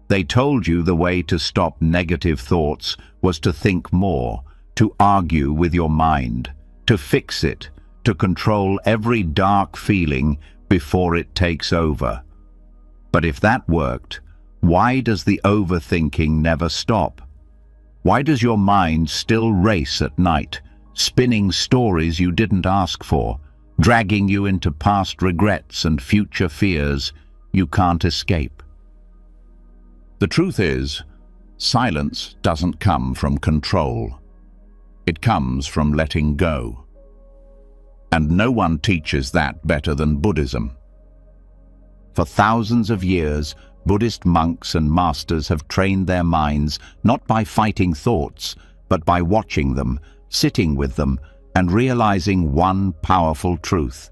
They told you the way to stop negative thoughts was to think more, to argue with your mind, to fix it, to control every dark feeling before it takes over. But if that worked, why does the overthinking never stop? Why does your mind still race at night, spinning stories you didn't ask for, dragging you into past regrets and future fears you can't escape? The truth is, silence doesn't come from control. It comes from letting go. And no one teaches that better than Buddhism. For thousands of years, Buddhist monks and masters have trained their minds not by fighting thoughts, but by watching them, sitting with them, and realizing one powerful truth.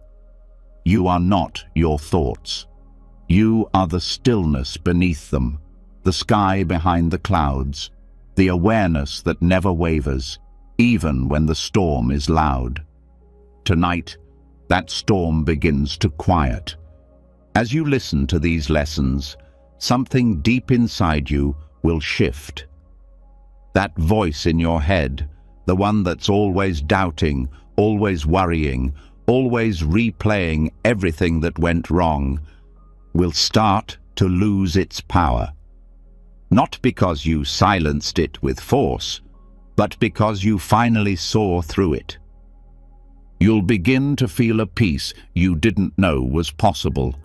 You are not your thoughts. You are the stillness beneath them, the sky behind the clouds, the awareness that never wavers, even when the storm is loud. Tonight, that storm begins to quiet. As you listen to these lessons, something deep inside you will shift. That voice in your head, the one that's always doubting, always worrying, always replaying everything that went wrong, will start to lose its power. Not because you silenced it with force, but because you finally saw through it. You'll begin to feel a peace you didn't know was possible.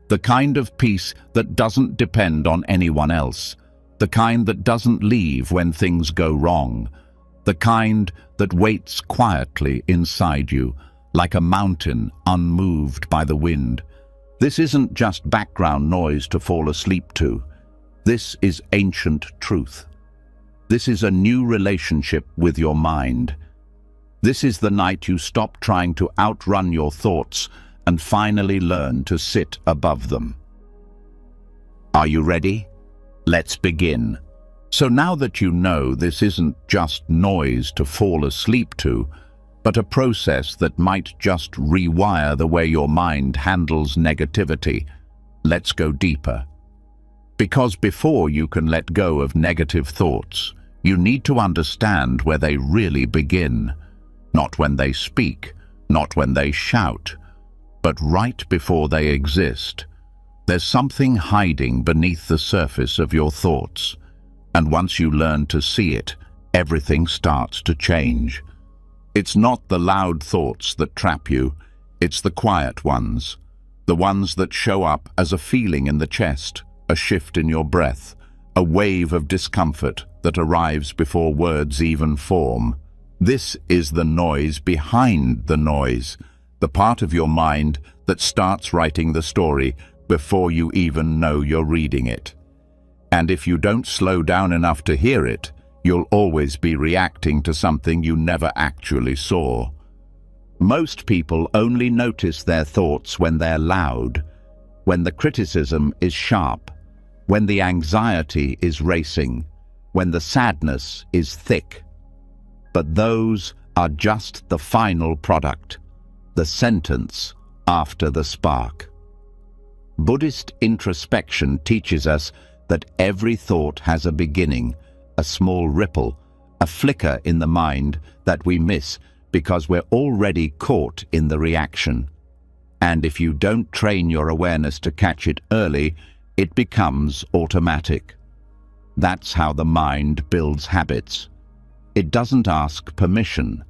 The kind of peace that doesn't depend on anyone else. The kind that doesn't leave when things go wrong. The kind that waits quietly inside you, like a mountain unmoved by the wind. This isn't just background noise to fall asleep to. This is ancient truth. This is a new relationship with your mind. This is the night you stop trying to outrun your thoughts and finally learn to sit above them. Are you ready? Let's begin. So now that you know this isn't just noise to fall asleep to, but a process that might just rewire the way your mind handles negativity, let's go deeper. Because before you can let go of negative thoughts, you need to understand where they really begin. Not when they speak, not when they shout, but right before they exist. There's something hiding beneath the surface of your thoughts, and once you learn to see it, everything starts to change. It's not the loud thoughts that trap you, it's the quiet ones, the ones that show up as a feeling in the chest, a shift in your breath, a wave of discomfort that arrives before words even form. This is the noise behind the noise, the part of your mind that starts writing the story before you even know you're reading it. And if you don't slow down enough to hear it, you'll always be reacting to something you never actually saw. Most people only notice their thoughts when they're loud, when the criticism is sharp, when the anxiety is racing, when the sadness is thick. But those are just the final product, the sentence after the spark. Buddhist introspection teaches us that every thought has a beginning, a small ripple, a flicker in the mind that we miss because we're already caught in the reaction. And if you don't train your awareness to catch it early, it becomes automatic. That's how the mind builds habits. It doesn't ask permission.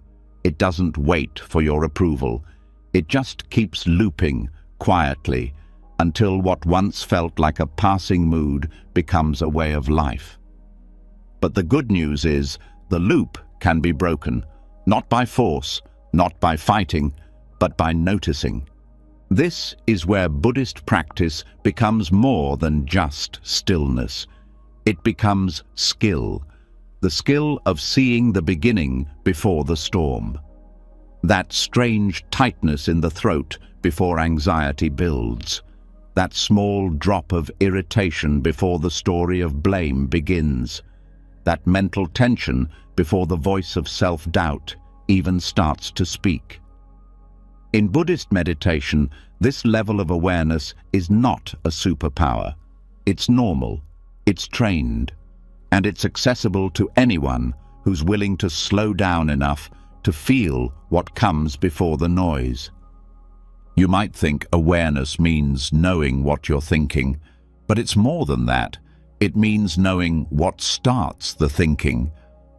It doesn't wait for your approval. It just keeps looping quietly until what once felt like a passing mood becomes a way of life. But the good news is the loop can be broken, not by force, not by fighting, but by noticing. This is where Buddhist practice becomes more than just stillness. It becomes skill, the skill of seeing the beginning before the storm. That strange tightness in the throat before anxiety builds. That small drop of irritation before the story of blame begins. That mental tension before the voice of self-doubt even starts to speak. In Buddhist meditation, this level of awareness is not a superpower. It's normal. It's trained, and it's accessible to anyone who's willing to slow down enough to feel what comes before the noise. You might think awareness means knowing what you're thinking, but it's more than that. It means knowing what starts the thinking,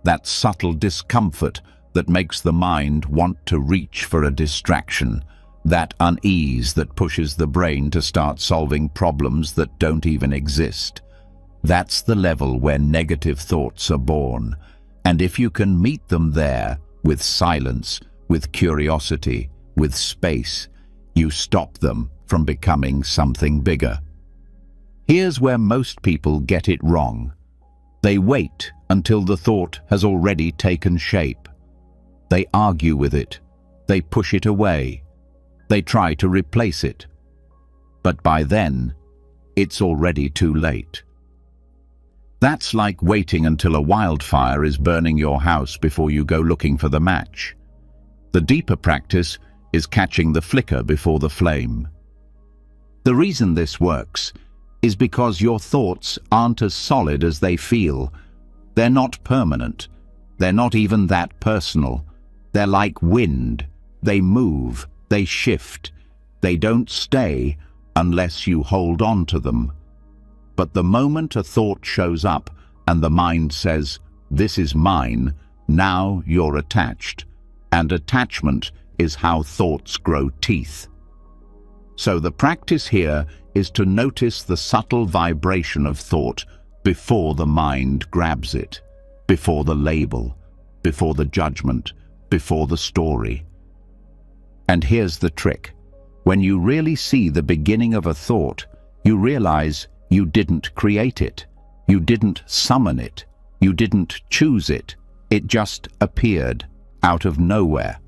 that subtle discomfort that makes the mind want to reach for a distraction, that unease that pushes the brain to start solving problems that don't even exist. That's the level where negative thoughts are born, and if you can meet them there, with silence, with curiosity, with space, you stop them from becoming something bigger. Here's where most people get it wrong. They wait until the thought has already taken shape. They argue with it. They push it away. They try to replace it. But by then, it's already too late. That's like waiting until a wildfire is burning your house before you go looking for the match. The deeper practice is catching the flicker before the flame. The reason this works is because your thoughts aren't as solid as they feel. They're not permanent. They're not even that personal. They're like wind. They move. They shift. They don't stay unless you hold on to them. But the moment a thought shows up and the mind says, "This is mine," now you're attached. And attachment is how thoughts grow teeth. So the practice here is to notice the subtle vibration of thought before the mind grabs it, before the label, before the judgment, before the story. And here's the trick. When you really see the beginning of a thought, you realize you didn't create it. You didn't summon it. You didn't choose it. It just appeared out of nowhere.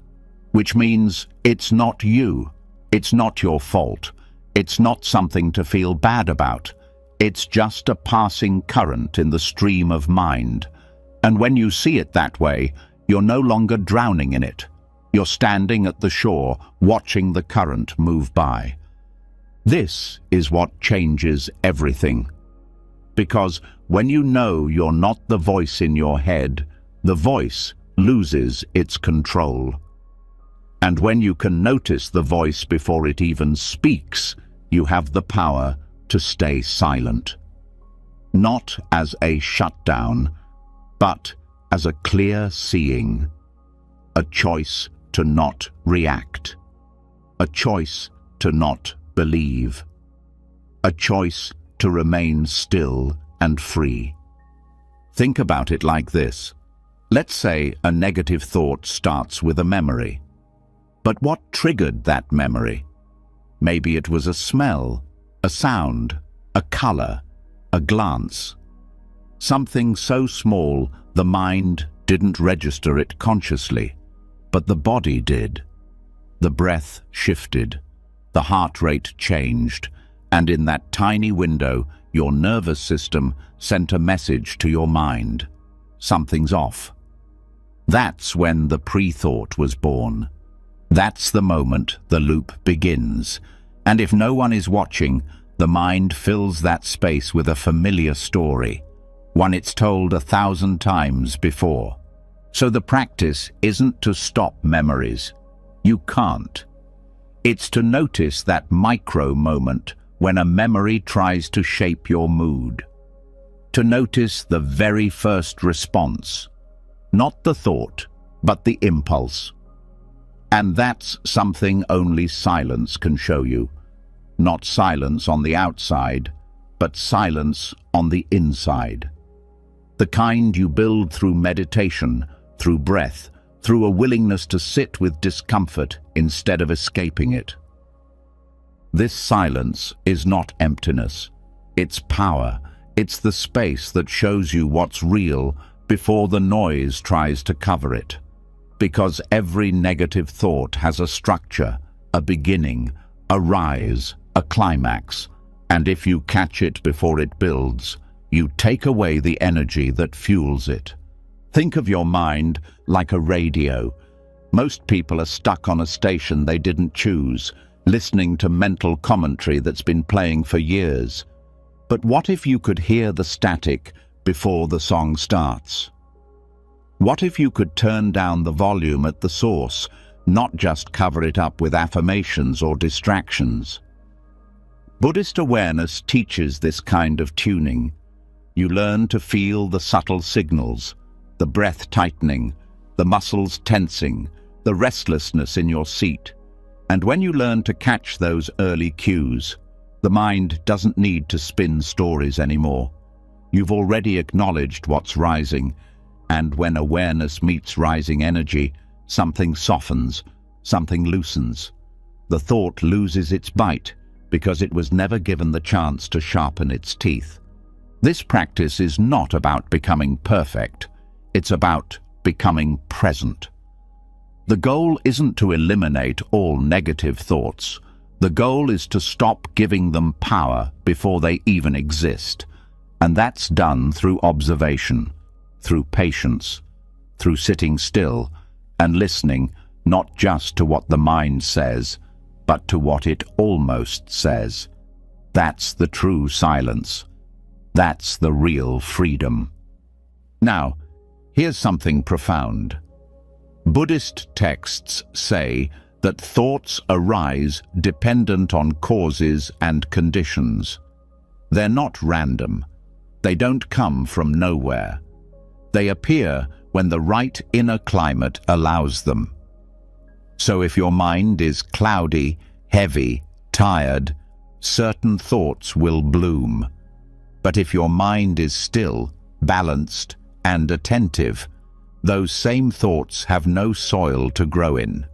Which means it's not you. It's not your fault. It's not something to feel bad about. It's just a passing current in the stream of mind. And when you see it that way, you're no longer drowning in it. You're standing at the shore, watching the current move by. This is what changes everything. Because when you know you're not the voice in your head, the voice loses its control. And when you can notice the voice before it even speaks, you have the power to stay silent. Not as a shutdown, but as a clear seeing. A choice to not react. A choice to not believe. A choice to remain still and free. Think about it like this. Let's say a negative thought starts with a memory. But what triggered that memory? Maybe it was a smell, a sound, a color, a glance. Something so small the mind didn't register it consciously, but the body did. The breath shifted, the heart rate changed, and in that tiny window, your nervous system sent a message to your mind. Something's off. That's when the pre-thought was born. That's the moment the loop begins. And if no one is watching, the mind fills that space with a familiar story, one it's told 1,000 times before. So the practice isn't to stop memories. You can't. It's to notice that micro moment when a memory tries to shape your mood. To notice the very first response. Not the thought, but the impulse. And that's something only silence can show you. Not silence on the outside, but silence on the inside. The kind you build through meditation, through breath, through a willingness to sit with discomfort instead of escaping it. This silence is not emptiness. It's power. It's the space that shows you what's real before the noise tries to cover it. Because every negative thought has a structure, a beginning, a rise, a climax, and if you catch it before it builds, you take away the energy that fuels it. Think of your mind like a radio. Most people are stuck on a station they didn't choose, listening to mental commentary that's been playing for years. But what if you could hear the static before the song starts? What if you could turn down the volume at the source, not just cover it up with affirmations or distractions? Buddhist awareness teaches this kind of tuning. You learn to feel the subtle signals, the breath tightening, the muscles tensing, the restlessness in your seat. And when you learn to catch those early cues, the mind doesn't need to spin stories anymore. You've already acknowledged what's rising, and when awareness meets rising energy, something softens, something loosens. The thought loses its bite because it was never given the chance to sharpen its teeth. This practice is not about becoming perfect. It's about becoming present. The goal isn't to eliminate all negative thoughts. The goal is to stop giving them power before they even exist. And that's done through observation, through patience, through sitting still and listening not just to what the mind says, but to what it almost says. That's the true silence. That's the real freedom. Now, here's something profound. Buddhist texts say that thoughts arise dependent on causes and conditions. They're not random. They don't come from nowhere. They appear when the right inner climate allows them. So if your mind is cloudy, heavy, tired, certain thoughts will bloom. But if your mind is still, balanced, and attentive, those same thoughts have no soil to grow in.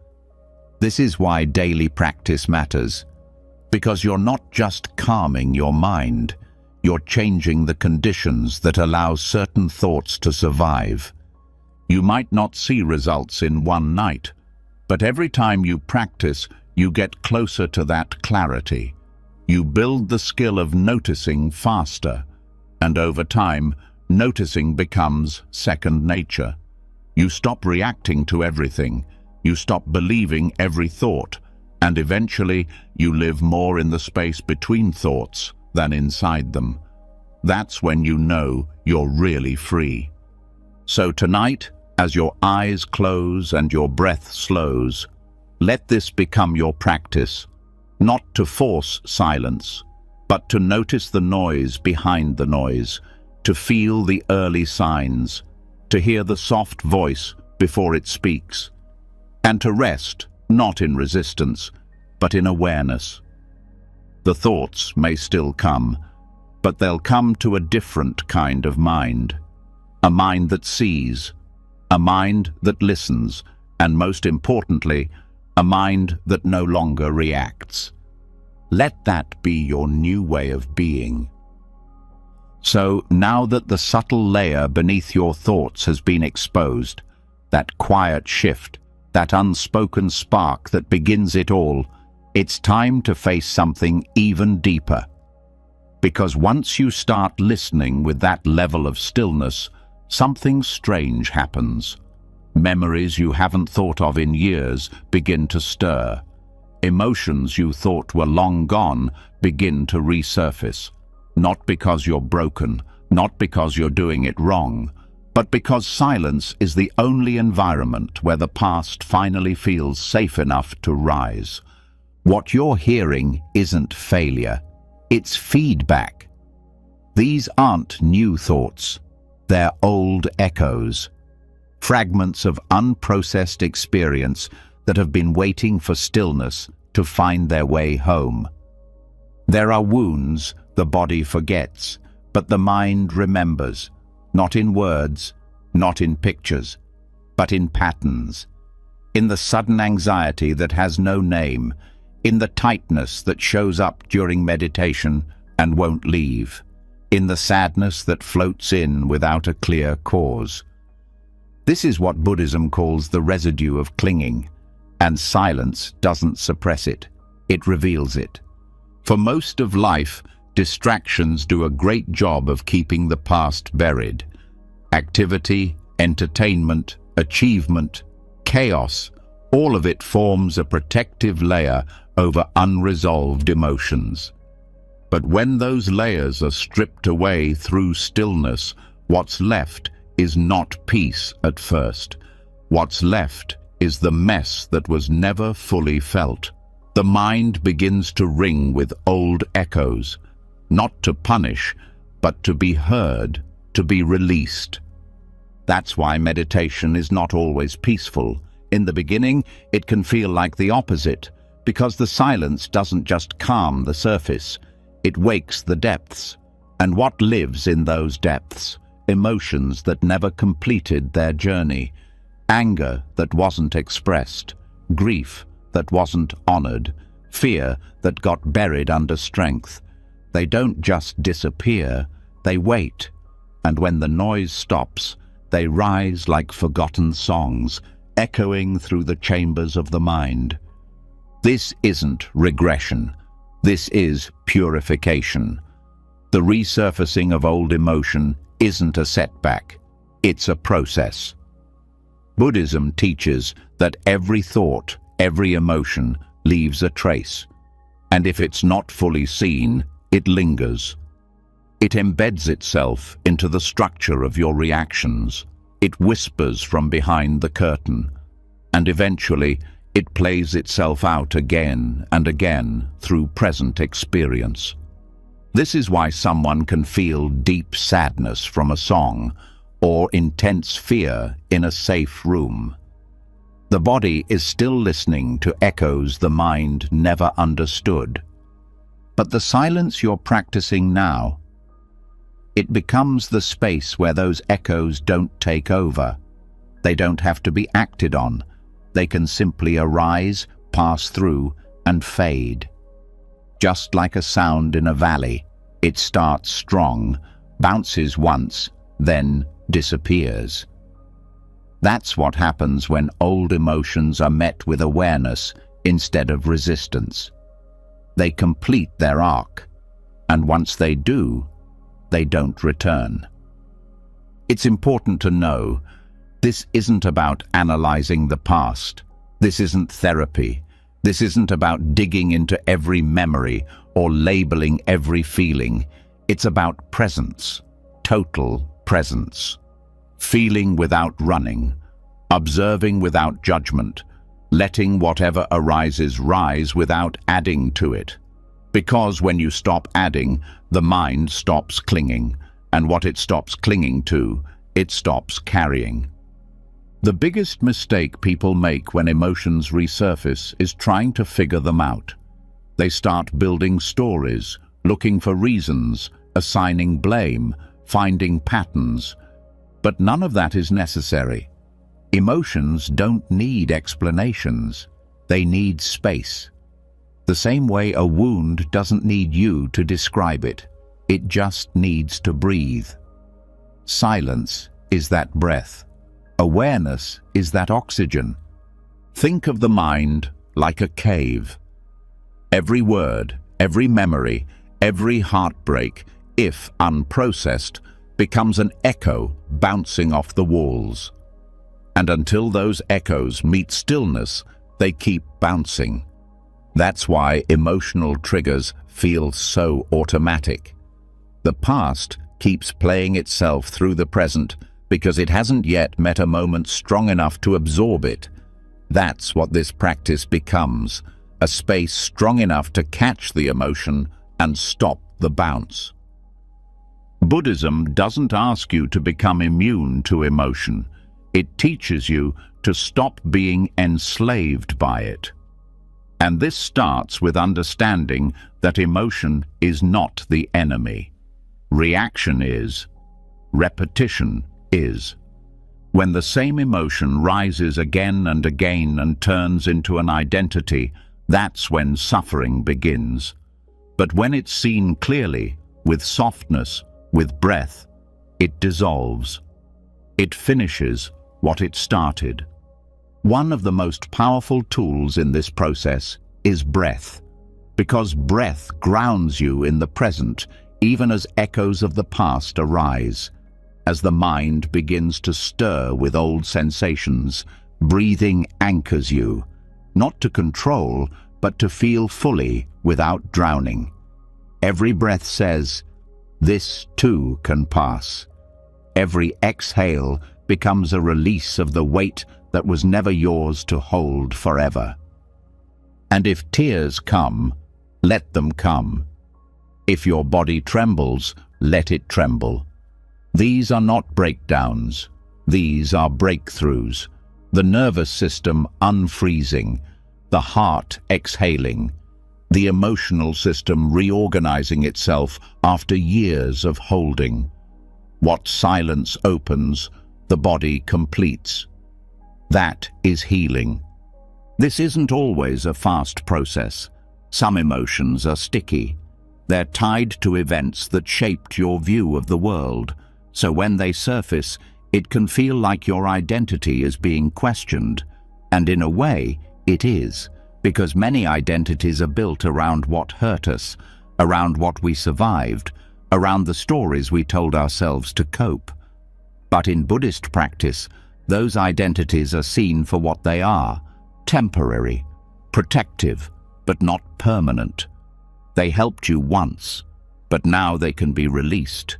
This is why daily practice matters, because you're not just calming your mind, you're changing the conditions that allow certain thoughts to survive. You might not see results in one night, but every time you practice, you get closer to that clarity. You build the skill of noticing faster, and over time, noticing becomes second nature. You stop reacting to everything, you stop believing every thought, and eventually you live more in the space between thoughts than inside them. That's when you know you're really free. So tonight, as your eyes close and your breath slows, let this become your practice, not to force silence, but to notice the noise behind the noise, to feel the early signs, to hear the soft voice before it speaks, and to rest, not in resistance, but in awareness. The thoughts may still come, but they'll come to a different kind of mind, a mind that sees, a mind that listens, and most importantly, a mind that no longer reacts. Let that be your new way of being. So now that the subtle layer beneath your thoughts has been exposed, that quiet shift, that unspoken spark that begins it all, it's time to face something even deeper. Because once you start listening with that level of stillness, something strange happens. Memories you haven't thought of in years begin to stir. Emotions you thought were long gone begin to resurface. Not because you're broken, not because you're doing it wrong, but because silence is the only environment where the past finally feels safe enough to rise. What you're hearing isn't failure, it's feedback. These aren't new thoughts, they're old echoes, fragments of unprocessed experience that have been waiting for stillness to find their way home. There are wounds the body forgets, but the mind remembers, not in words, not in pictures, but in patterns, in the sudden anxiety that has no name, in the tightness that shows up during meditation and won't leave, in the sadness that floats in without a clear cause. This is what Buddhism calls the residue of clinging, and silence doesn't suppress it, it reveals it. For most of life, distractions do a great job of keeping the past buried. Activity, entertainment, achievement, chaos, all of it forms a protective layer over unresolved emotions. But when those layers are stripped away through stillness, what's left is not peace at first. What's left is the mess that was never fully felt. The mind begins to ring with old echoes, not to punish, but to be heard, to be released. That's why meditation is not always peaceful. In the beginning, it can feel like the opposite, because the silence doesn't just calm the surface, it wakes the depths. And what lives in those depths? Emotions that never completed their journey, anger that wasn't expressed, grief that wasn't honored, fear that got buried under strength. They don't just disappear, they wait. And when the noise stops, they rise like forgotten songs, echoing through the chambers of the mind. This isn't regression. This is purification. The resurfacing of old emotion isn't a setback. It's a process. Buddhism teaches that every thought, every emotion leaves a trace. And if it's not fully seen, it lingers. It embeds itself into the structure of your reactions. It whispers from behind the curtain. And eventually, it plays itself out again and again through present experience. This is why someone can feel deep sadness from a song or intense fear in a safe room. The body is still listening to echoes the mind never understood. But the silence you're practicing now, it becomes the space where those echoes don't take over. They don't have to be acted on. They can simply arise, pass through, and fade. Just like a sound in a valley, it starts strong, bounces once, then disappears. That's what happens when old emotions are met with awareness instead of resistance. They complete their arc, and once they do, they don't return. It's important to know this isn't about analyzing the past. This isn't therapy. This isn't about digging into every memory or labeling every feeling. It's about presence, total presence. Feeling without running, observing without judgment, letting whatever arises rise without adding to it. Because when you stop adding, the mind stops clinging, and what it stops clinging to, it stops carrying. The biggest mistake people make when emotions resurface is trying to figure them out. They start building stories, looking for reasons, assigning blame, finding patterns. But none of that is necessary. Emotions don't need explanations. They need space. The same way a wound doesn't need you to describe it. It just needs to breathe. Silence is that breath. Awareness is that oxygen. Think of the mind like a cave. Every word, every memory, every heartbreak, if unprocessed, becomes an echo bouncing off the walls. And until those echoes meet stillness, they keep bouncing. That's why emotional triggers feel so automatic. The past keeps playing itself through the present because it hasn't yet met a moment strong enough to absorb it. That's what this practice becomes, a space strong enough to catch the emotion and stop the bounce. Buddhism doesn't ask you to become immune to emotion. It teaches you to stop being enslaved by it. And this starts with understanding that emotion is not the enemy. Reaction is. Repetition is. When the same emotion rises again and again and turns into an identity, that's when suffering begins. But when it's seen clearly, with softness, with breath, it dissolves. It finishes what it started. One of the most powerful tools in this process is breath, because breath grounds you in the present, even as echoes of the past arise. As the mind begins to stir with old sensations, breathing anchors you, not to control, but to feel fully without drowning. Every breath says, "This too can pass." Every exhale becomes a release of the weight that was never yours to hold forever. And if tears come, let them come. If your body trembles, let it tremble. These are not breakdowns. These are breakthroughs. The nervous system unfreezing, the heart exhaling, the emotional system reorganizing itself after years of holding. What silence opens, the body completes. That is healing. This isn't always a fast process. Some emotions are sticky. They're tied to events that shaped your view of the world. So when they surface, it can feel like your identity is being questioned. And in a way, it is, because many identities are built around what hurt us, around what we survived, around the stories we told ourselves to cope. But in Buddhist practice, those identities are seen for what they are: temporary, protective, but not permanent. They helped you once, but now they can be released.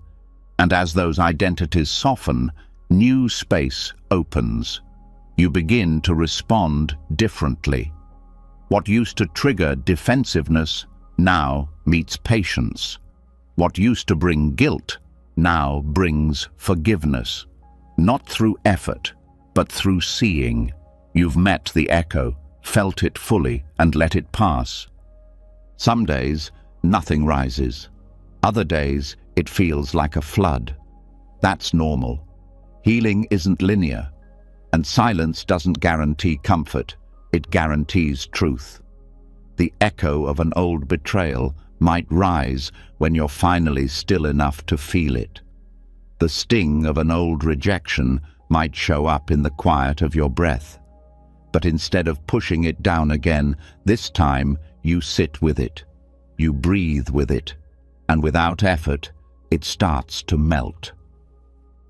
And as those identities soften, new space opens. You begin to respond differently. What used to trigger defensiveness now meets patience. What used to bring guilt now brings forgiveness. Not through effort, but through seeing. You've met the echo, felt it fully, and let it pass. Some days, nothing rises. Other days, it feels like a flood. That's normal. Healing isn't linear, and silence doesn't guarantee comfort. It guarantees truth. The echo of an old betrayal might rise when you're finally still enough to feel it. The sting of an old rejection might show up in the quiet of your breath. But instead of pushing it down again, this time you sit with it. You breathe with it, and without effort, it starts to melt.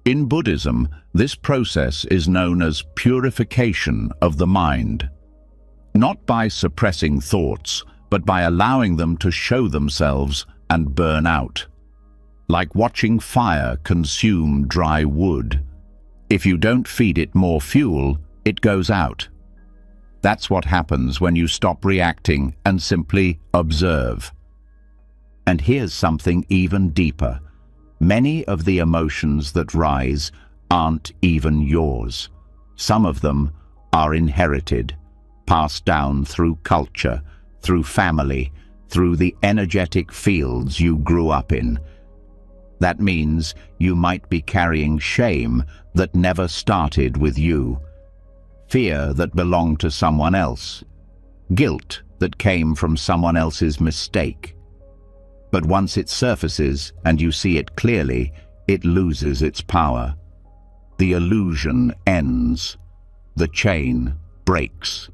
In Buddhism, this process is known as purification of the mind. Not by suppressing thoughts, but by allowing them to show themselves and burn out. Like watching fire consume dry wood. If you don't feed it more fuel, it goes out. That's what happens when you stop reacting and simply observe. And here's something even deeper. Many of the emotions that rise aren't even yours. Some of them are inherited, passed down through culture, through family, through the energetic fields you grew up in. That means you might be carrying shame that never started with you, fear that belonged to someone else, guilt that came from someone else's mistake. But once it surfaces and you see it clearly, it loses its power. The illusion ends. The chain breaks.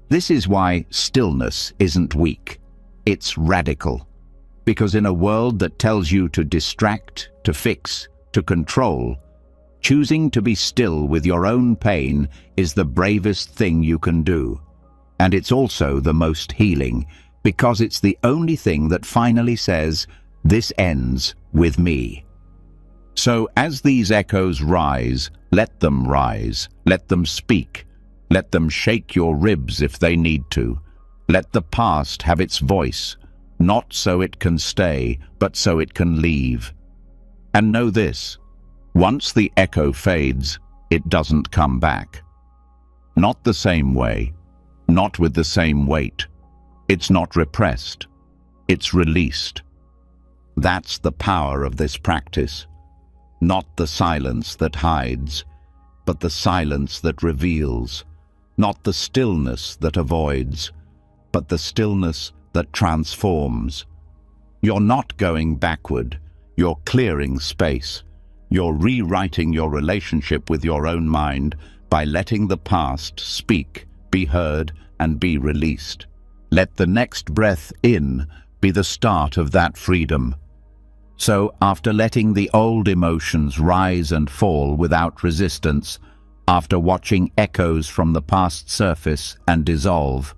This is why stillness isn't weak. It's radical. Because in a world that tells you to distract, to fix, to control, choosing to be still with your own pain is the bravest thing you can do. And it's also the most healing, because it's the only thing that finally says, "This ends with me." So as these echoes rise, let them speak, let them shake your ribs if they need to. Let the past have its voice, not so it can stay, but so it can leave. And know this, once the echo fades, it doesn't come back. Not the same way, not with the same weight. It's not repressed, it's released. That's the power of this practice. Not the silence that hides, but the silence that reveals. Not the stillness that avoids, but the stillness that transforms. You're not going backward, you're clearing space. You're rewriting your relationship with your own mind by letting the past speak, be heard, and be released. Let the next breath in be the start of that freedom. So, after letting the old emotions rise and fall without resistance, after watching echoes from the past surface and dissolve,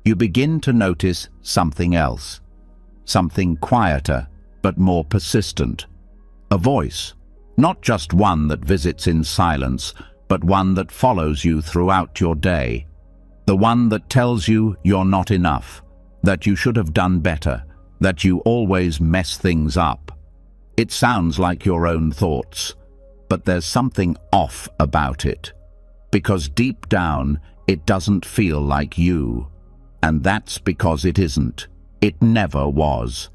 you begin to notice something else. something quieter but more persistent. A voice, not just one that visits in silence, but one that follows you throughout your day. The one that tells you you're not enough, that you should have done better, that you always mess things up. It sounds like your own thoughts, but there's something off about it, because deep down it doesn't feel like you. And that's because it isn't. It never was.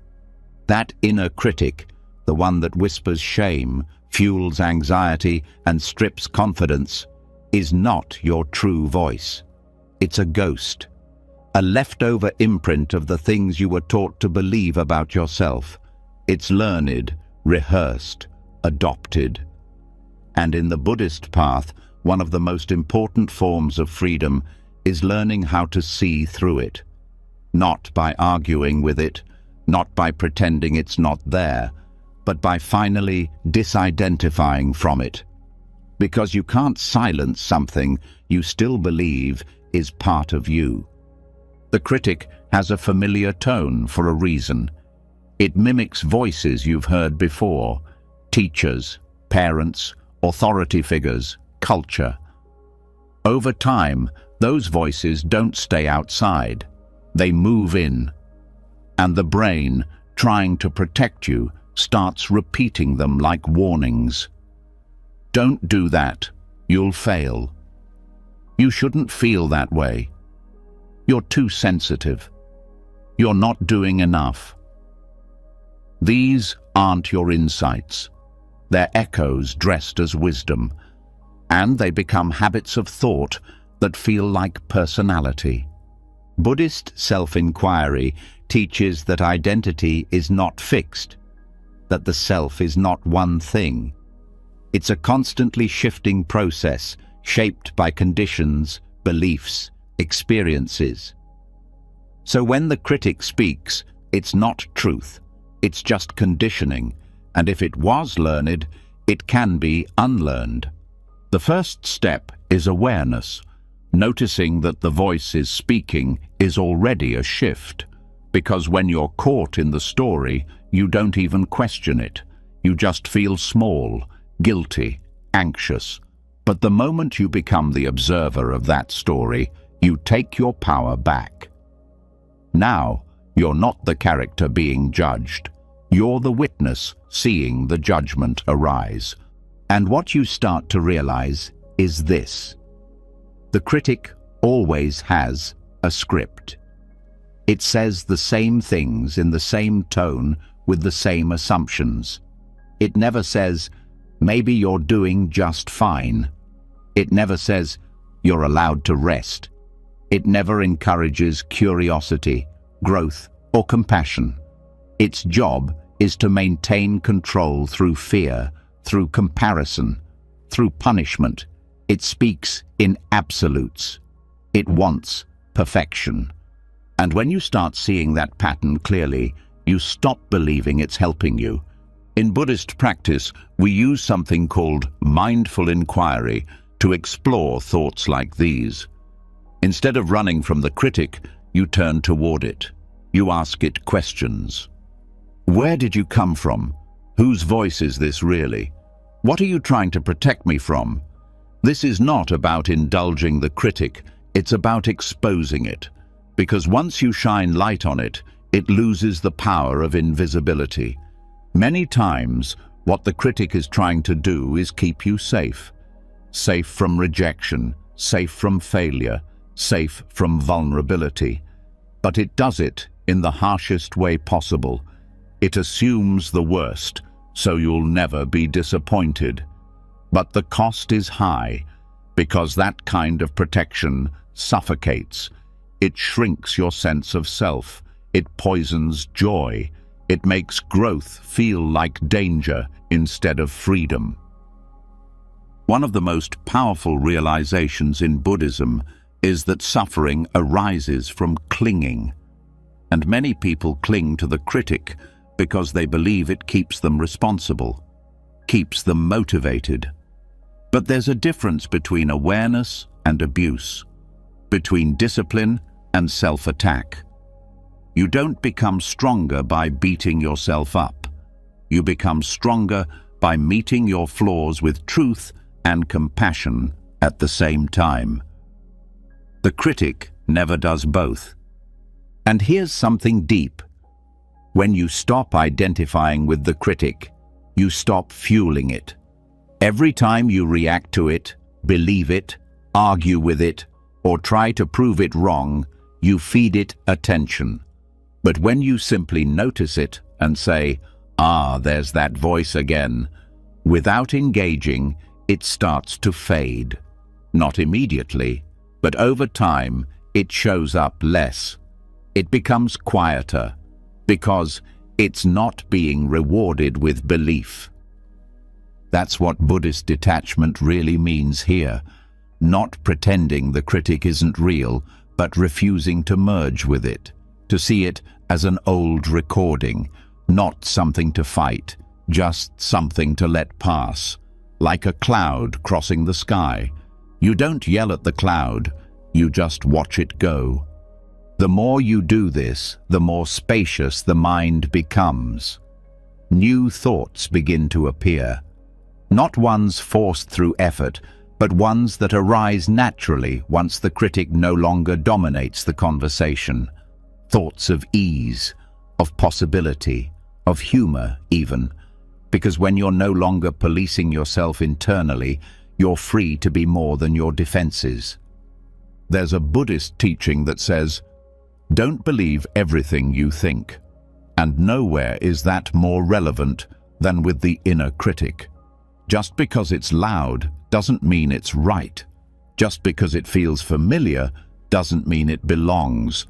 That inner critic, the one that whispers shame, fuels anxiety, and strips confidence, is not your true voice. It's a ghost, a leftover imprint of the things you were taught to believe about yourself. It's learned, rehearsed, adopted. And in the Buddhist path, one of the most important forms of freedom is learning how to see through it. Not by arguing with it, not by pretending it's not there, but by finally disidentifying from it. Because you can't silence something you still believe is part of you. The critic has a familiar tone for a reason. It mimics voices you've heard before: teachers, parents, authority figures, culture. Over time, those voices don't stay outside. They move in. And the brain, trying to protect you, starts repeating them like warnings. Don't do that. You'll fail. You shouldn't feel that way. You're too sensitive. You're not doing enough. These aren't your insights. They're echoes dressed as wisdom, and they become habits of thought that feel like personality. Buddhist self-inquiry teaches that identity is not fixed, that the self is not one thing. It's a constantly shifting process, shaped by conditions, beliefs, experiences. So when the critic speaks, it's not truth, it's just conditioning, and if it was learned, it can be unlearned. The first step is awareness. Noticing that the voice is speaking is already a shift, because when you're caught in the story, you don't even question it. You just feel small, guilty, anxious. But the moment you become the observer of that story, you take your power back. Now, you're not the character being judged. You're the witness seeing the judgment arise. And what you start to realize is this: the critic always has a script. It says the same things in the same tone with the same assumptions. It never says, maybe you're doing just fine. It never says, you're allowed to rest. It never encourages curiosity, growth, or compassion. Its job is to maintain control through fear, through comparison, through punishment. It speaks in absolutes. It wants perfection. And when you start seeing that pattern clearly, you stop believing it's helping you. In Buddhist practice, we use something called mindful inquiry to explore thoughts like these. Instead of running from the critic, you turn toward it. You ask it questions. Where did you come from? Whose voice is this really? What are you trying to protect me from? This is not about indulging the critic, it's about exposing it. Because once you shine light on it, it loses the power of invisibility. Many times, what the critic is trying to do is keep you safe. Safe from rejection, safe from failure, safe from vulnerability. But it does it in the harshest way possible. It assumes the worst, so you'll never be disappointed. But the cost is high, because that kind of protection suffocates. It shrinks your sense of self. It poisons joy. It makes growth feel like danger instead of freedom. One of the most powerful realizations in Buddhism is that suffering arises from clinging. And many people cling to the critic because they believe it keeps them responsible, keeps them motivated. But there's a difference between awareness and abuse, between discipline and self-attack. You don't become stronger by beating yourself up. You become stronger by meeting your flaws with truth and compassion at the same time. The critic never does both. And here's something deep. When you stop identifying with the critic, you stop fueling it. Every time you react to it, believe it, argue with it, or try to prove it wrong, you feed it attention. But when you simply notice it and say, "Ah, there's that voice again," without engaging, it starts to fade. Not immediately, but over time, it shows up less. It becomes quieter, because it's not being rewarded with belief. That's what Buddhist detachment really means here. Not pretending the critic isn't real, but refusing to merge with it, to see it as an old recording, not something to fight, just something to let pass, like a cloud crossing the sky. You don't yell at the cloud, you just watch it go. The more you do this, the more spacious the mind becomes. New thoughts begin to appear, not ones forced through effort, but ones that arise naturally once the critic no longer dominates the conversation. Thoughts of ease, of possibility, of humor even, because when you're no longer policing yourself internally, you're free to be more than your defenses. There's a Buddhist teaching that says, "Don't believe everything you think," and nowhere is that more relevant than with the inner critic. Just because it's loud doesn't mean it's right. Just because it feels familiar doesn't mean it belongs.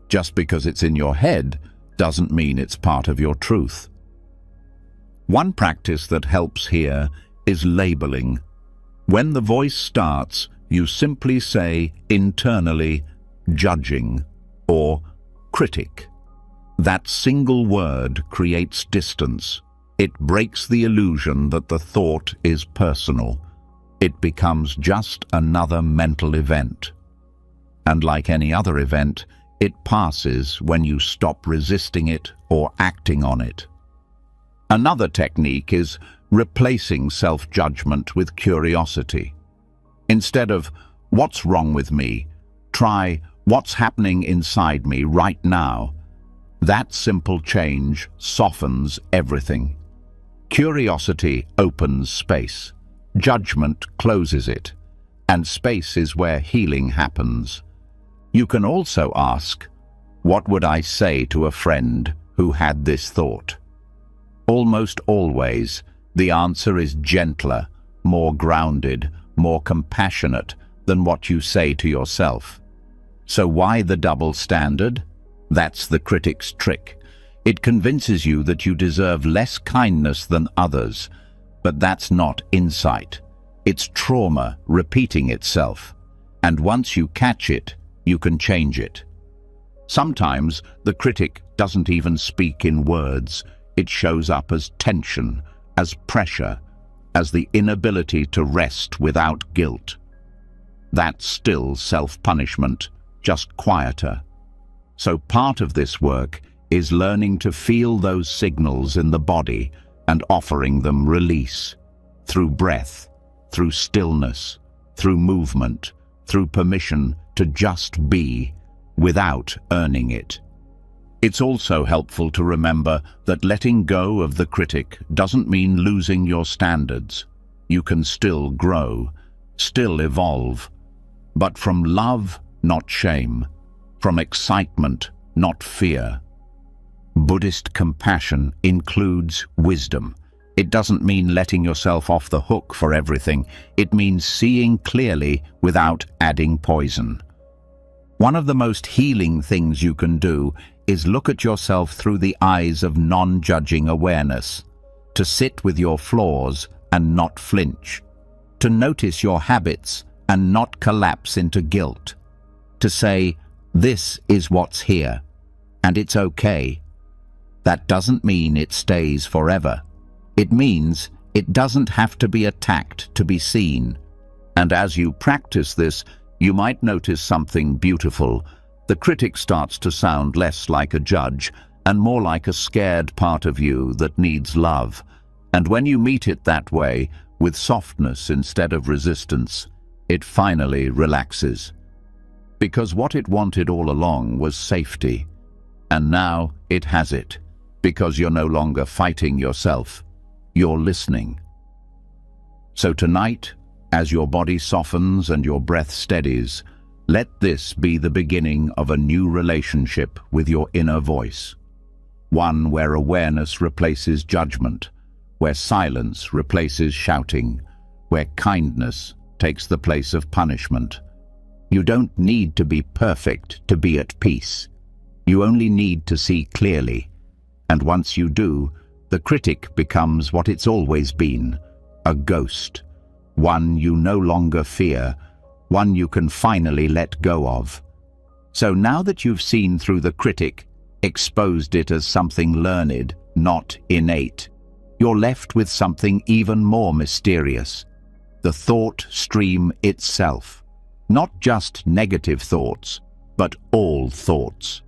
Just because it's in your head doesn't mean it's part of your truth. One practice that helps here is labeling. When the voice starts, you simply say internally, "judging," or "critic." That single word creates distance. It breaks the illusion that the thought is personal. It becomes just another mental event. And like any other event, it passes when you stop resisting it or acting on it. Another technique is replacing self-judgment with curiosity. Instead of, "What's wrong with me?" try, "What's happening inside me right now?" That simple change softens everything. Curiosity opens space. Judgment closes it. And space is where healing happens. You can also ask, "What would I say to a friend who had this thought?" Almost always, the answer is gentler, more grounded, more compassionate than what you say to yourself. So why the double standard? That's the critic's trick. It convinces you that you deserve less kindness than others, but that's not insight. It's trauma repeating itself. And once you catch it, you can change it. Sometimes the critic doesn't even speak in words. It shows up as tension, as pressure, as the inability to rest without guilt. That's still self-punishment, just quieter. So part of this work is learning to feel those signals in the body and offering them release, through breath, through stillness, through movement, through permission to just be, without earning it. It's also helpful to remember that letting go of the critic doesn't mean losing your standards. You can still grow, still evolve, but from love, not shame, from excitement, not fear. Buddhist compassion includes wisdom. It doesn't mean letting yourself off the hook for everything. It means seeing clearly without adding poison. One of the most healing things you can do is look at yourself through the eyes of non-judging awareness, to sit with your flaws and not flinch, to notice your habits and not collapse into guilt, to say, "This is what's here, and it's okay." That doesn't mean it stays forever. It means it doesn't have to be attacked to be seen. And as you practice this, you might notice something beautiful, The critic starts to sound less like a judge and more like a scared part of you that needs love. And when you meet it that way, with softness instead of resistance, it finally relaxes. Because what it wanted all along was safety. And now it has it, because you're no longer fighting yourself, you're listening. So tonight, as your body softens and your breath steadies, let this be the beginning of a new relationship with your inner voice. One where awareness replaces judgment, where silence replaces shouting, where kindness takes the place of punishment. You don't need to be perfect to be at peace. You only need to see clearly. And once you do, the critic becomes what it's always been, a ghost. One you no longer fear, one you can finally let go of. So now that you've seen through the critic, exposed it as something learned, not innate, you're left with something even more mysterious. The thought stream itself. Not just negative thoughts, but all thoughts.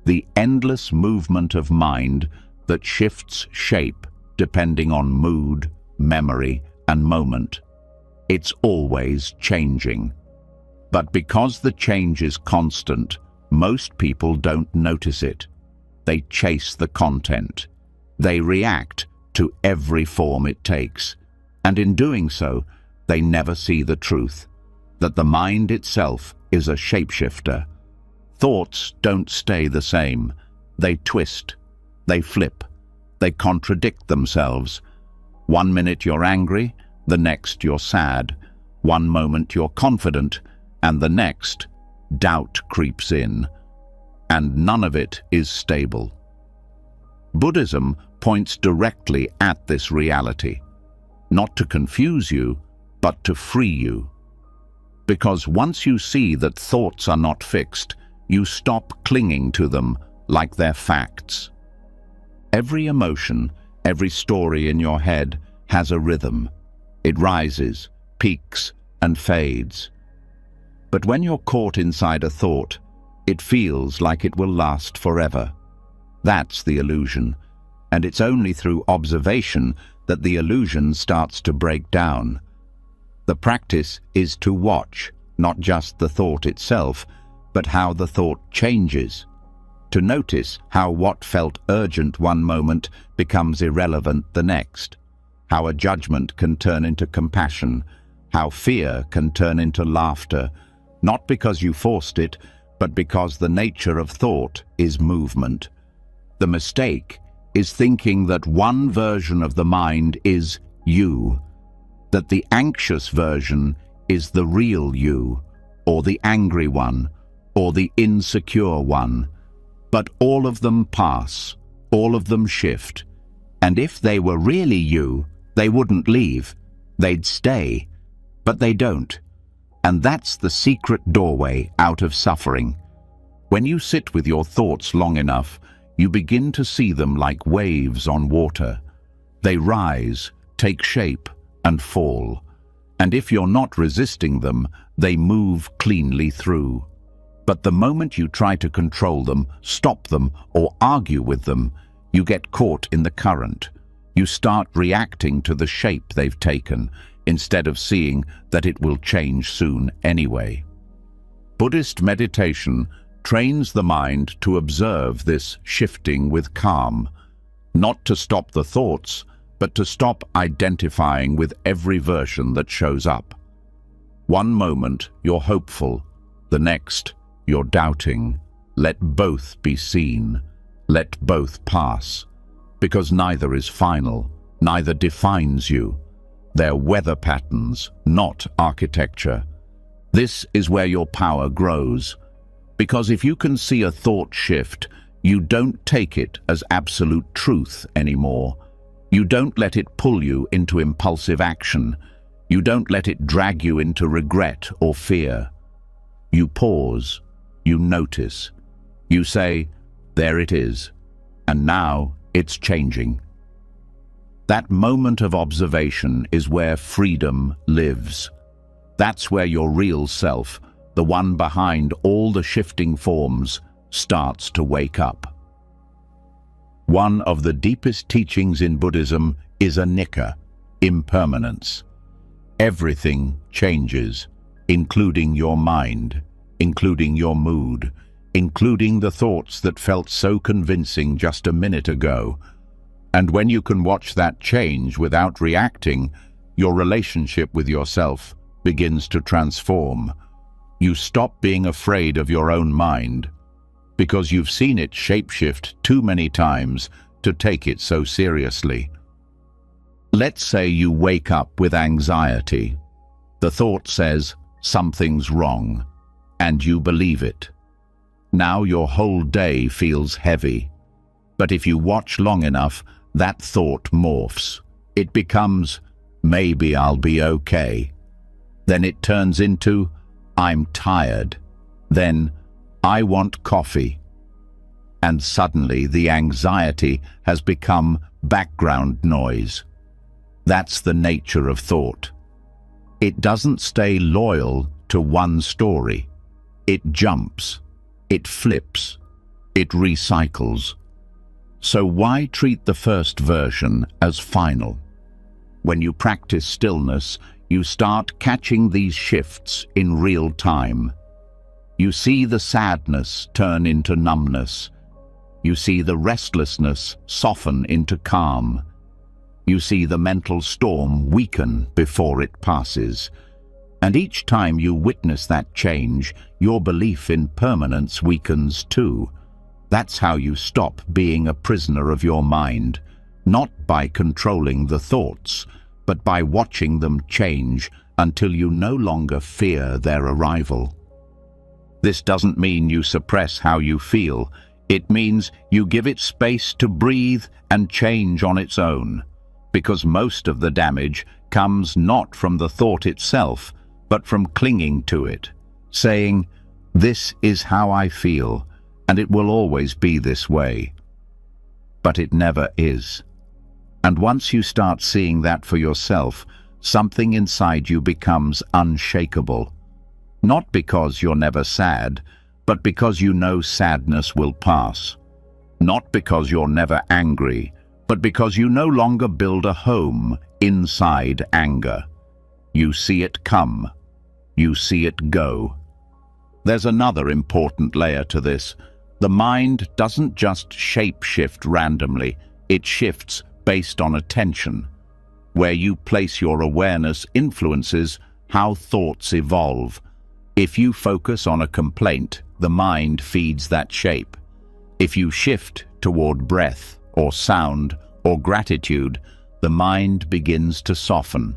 The endless movement of mind that shifts shape depending on mood, memory, and moment. It's always changing. But because the change is constant, most people don't notice it. They chase the content. They react to every form it takes. And in doing so, they never see the truth, that the mind itself is a shapeshifter. Thoughts don't stay the same. They twist, they flip, they contradict themselves. One minute you're angry, the next you're sad. One moment you're confident, and the next, doubt creeps in. And none of it is stable. Buddhism points directly at this reality, not to confuse you, but to free you. Because once you see that thoughts are not fixed, you stop clinging to them like they're facts. Every emotion, every story in your head has a rhythm. It rises, peaks, and fades. But when you're caught inside a thought, it feels like it will last forever. That's the illusion, and it's only through observation that the illusion starts to break down. The practice is to watch, not just the thought itself, but how the thought changes. To notice how what felt urgent one moment becomes irrelevant the next. How a judgment can turn into compassion. How fear can turn into laughter, not because you forced it, but because the nature of thought is movement. The mistake is thinking that one version of the mind is you, that the anxious version is the real you, or the angry one, or the insecure one. But all of them pass, all of them shift. And if they were really you, they wouldn't leave, they'd stay. But they don't. And that's the secret doorway out of suffering. When you sit with your thoughts long enough, you begin to see them like waves on water. They rise, take shape, and fall. And if you're not resisting them, they move cleanly through. But the moment you try to control them, stop them, or argue with them, you get caught in the current. You start reacting to the shape they've taken, instead of seeing that it will change soon anyway. Buddhist meditation trains the mind to observe this shifting with calm, not to stop the thoughts, but to stop identifying with every version that shows up. One moment you're hopeful, the next you're doubting. Let both be seen. Let both pass. Because neither is final, neither defines you. They're weather patterns, not architecture. This is where your power grows. Because if you can see a thought shift, you don't take it as absolute truth anymore. You don't let it pull you into impulsive action. You don't let it drag you into regret or fear. You pause. You notice. You say, there it is. And now it's changing. That moment of observation is where freedom lives. That's where your real self, the one behind all the shifting forms, starts to wake up. One of the deepest teachings in Buddhism is anicca, impermanence. Everything changes, including your mind, including your mood, including the thoughts that felt so convincing just a minute ago. And when you can watch that change without reacting, your relationship with yourself begins to transform. You stop being afraid of your own mind, because you've seen it shapeshift too many times to take it so seriously. Let's say you wake up with anxiety. The thought says, something's wrong, and you believe it. Now your whole day feels heavy. But if you watch long enough, that thought morphs. It becomes, maybe I'll be okay. Then it turns into, I'm tired. Then, I want coffee. And suddenly the anxiety has become background noise. That's the nature of thought. It doesn't stay loyal to one story. It jumps. It flips. It recycles. So why treat the first version as final? When you practice stillness, you start catching these shifts in real time. You see the sadness turn into numbness. You see the restlessness soften into calm. You see the mental storm weaken before it passes. And each time you witness that change, your belief in permanence weakens too. That's how you stop being a prisoner of your mind, not by controlling the thoughts, but by watching them change until you no longer fear their arrival. This doesn't mean you suppress how you feel. It means you give it space to breathe and change on its own, because most of the damage comes not from the thought itself, but from clinging to it, saying, "This is how I feel, and it will always be this way." But it never is. And once you start seeing that for yourself, something inside you becomes unshakable. Not because you're never sad, but because you know sadness will pass. Not because you're never angry, but because you no longer build a home inside anger. You see it come. You see it go. There's another important layer to this. The mind doesn't just shape-shift randomly. It shifts based on attention. Where you place your awareness influences how thoughts evolve. If you focus on a complaint, the mind feeds that shape. If you shift toward breath or sound or gratitude, the mind begins to soften.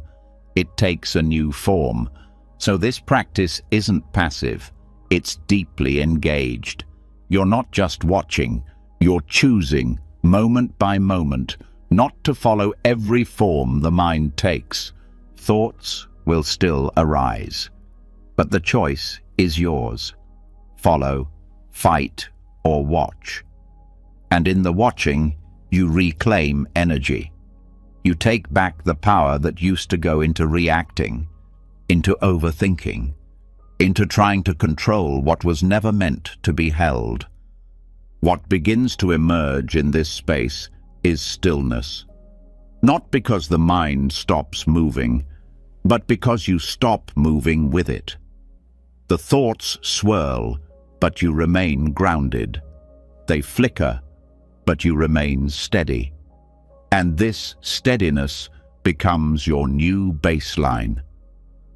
It takes a new form. So this practice isn't passive. It's deeply engaged. You're not just watching. You're choosing, moment by moment, not to follow every form the mind takes. Thoughts will still arise, but the choice is yours. Follow, fight, or watch. And in the watching, you reclaim energy. You take back the power that used to go into reacting, into overthinking, into trying to control what was never meant to be held. What begins to emerge in this space is stillness. Not because the mind stops moving, but because you stop moving with it. The thoughts swirl, but you remain grounded. They flicker, but you remain steady. And this steadiness becomes your new baseline.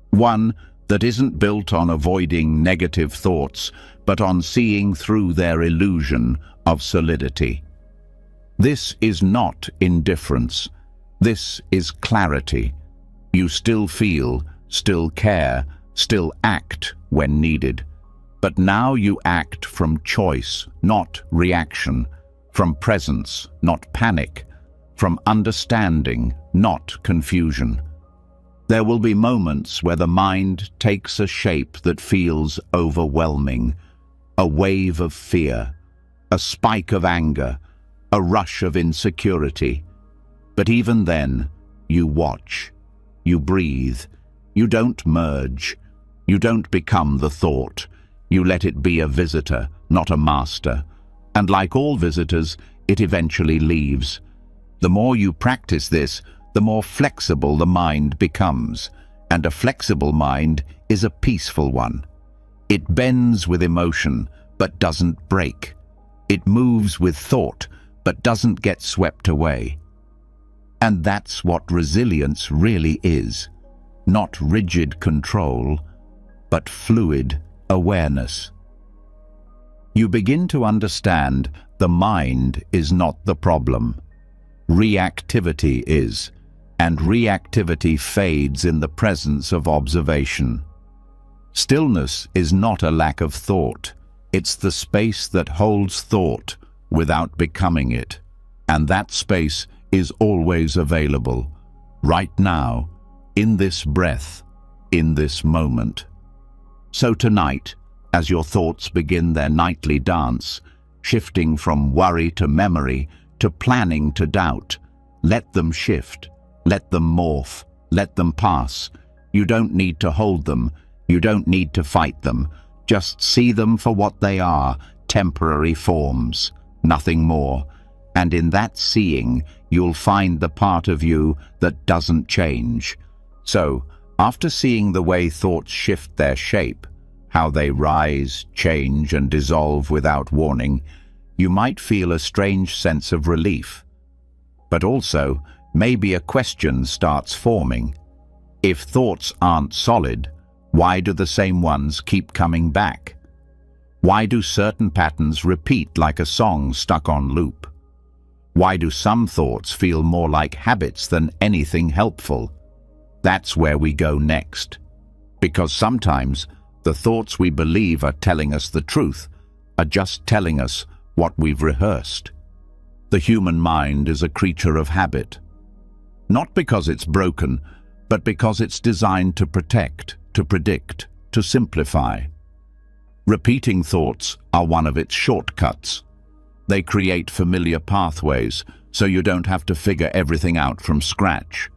One that isn't built on avoiding negative thoughts, but on seeing through their illusion of solidity. This is not indifference. This is clarity. You still feel, still care, still act when needed. But now you act from choice, not reaction, from presence, not panic, from understanding, not confusion. There will be moments where the mind takes a shape that feels overwhelming, a wave of fear, a spike of anger, a rush of insecurity. But even then, you watch, you breathe, you don't merge, You don't become the thought. You let it be a visitor, not a master. And like all visitors, it eventually leaves. The more you practice this, the more flexible the mind becomes. And a flexible mind is a peaceful one. It bends with emotion, but doesn't break. It moves with thought, but doesn't get swept away. And that's what resilience really is. Not rigid control, but fluid awareness. You begin to understand the mind is not the problem. Reactivity is, and reactivity fades in the presence of observation. Stillness is not a lack of thought. It's the space that holds thought without becoming it. And that space is always available, right now, in this breath, in this moment. So tonight, as your thoughts begin their nightly dance, shifting from worry to memory, to planning to doubt, let them shift, let them morph, let them pass. You don't need to hold them, you don't need to fight them. Just see them for what they are, temporary forms, nothing more. And in that seeing, you'll find the part of you that doesn't change. So, after seeing the way thoughts shift their shape, how they rise, change, and dissolve without warning, you might feel a strange sense of relief. But also, maybe a question starts forming. If thoughts aren't solid, why do the same ones keep coming back? Why do certain patterns repeat like a song stuck on loop? Why do some thoughts feel more like habits than anything helpful? That's where we go next. Because sometimes the thoughts we believe are telling us the truth are just telling us what we've rehearsed. The human mind is a creature of habit. Not because it's broken, but because it's designed to protect, to predict, to simplify. Repeating thoughts are one of its shortcuts. They create familiar pathways, so you don't have to figure everything out from scratch.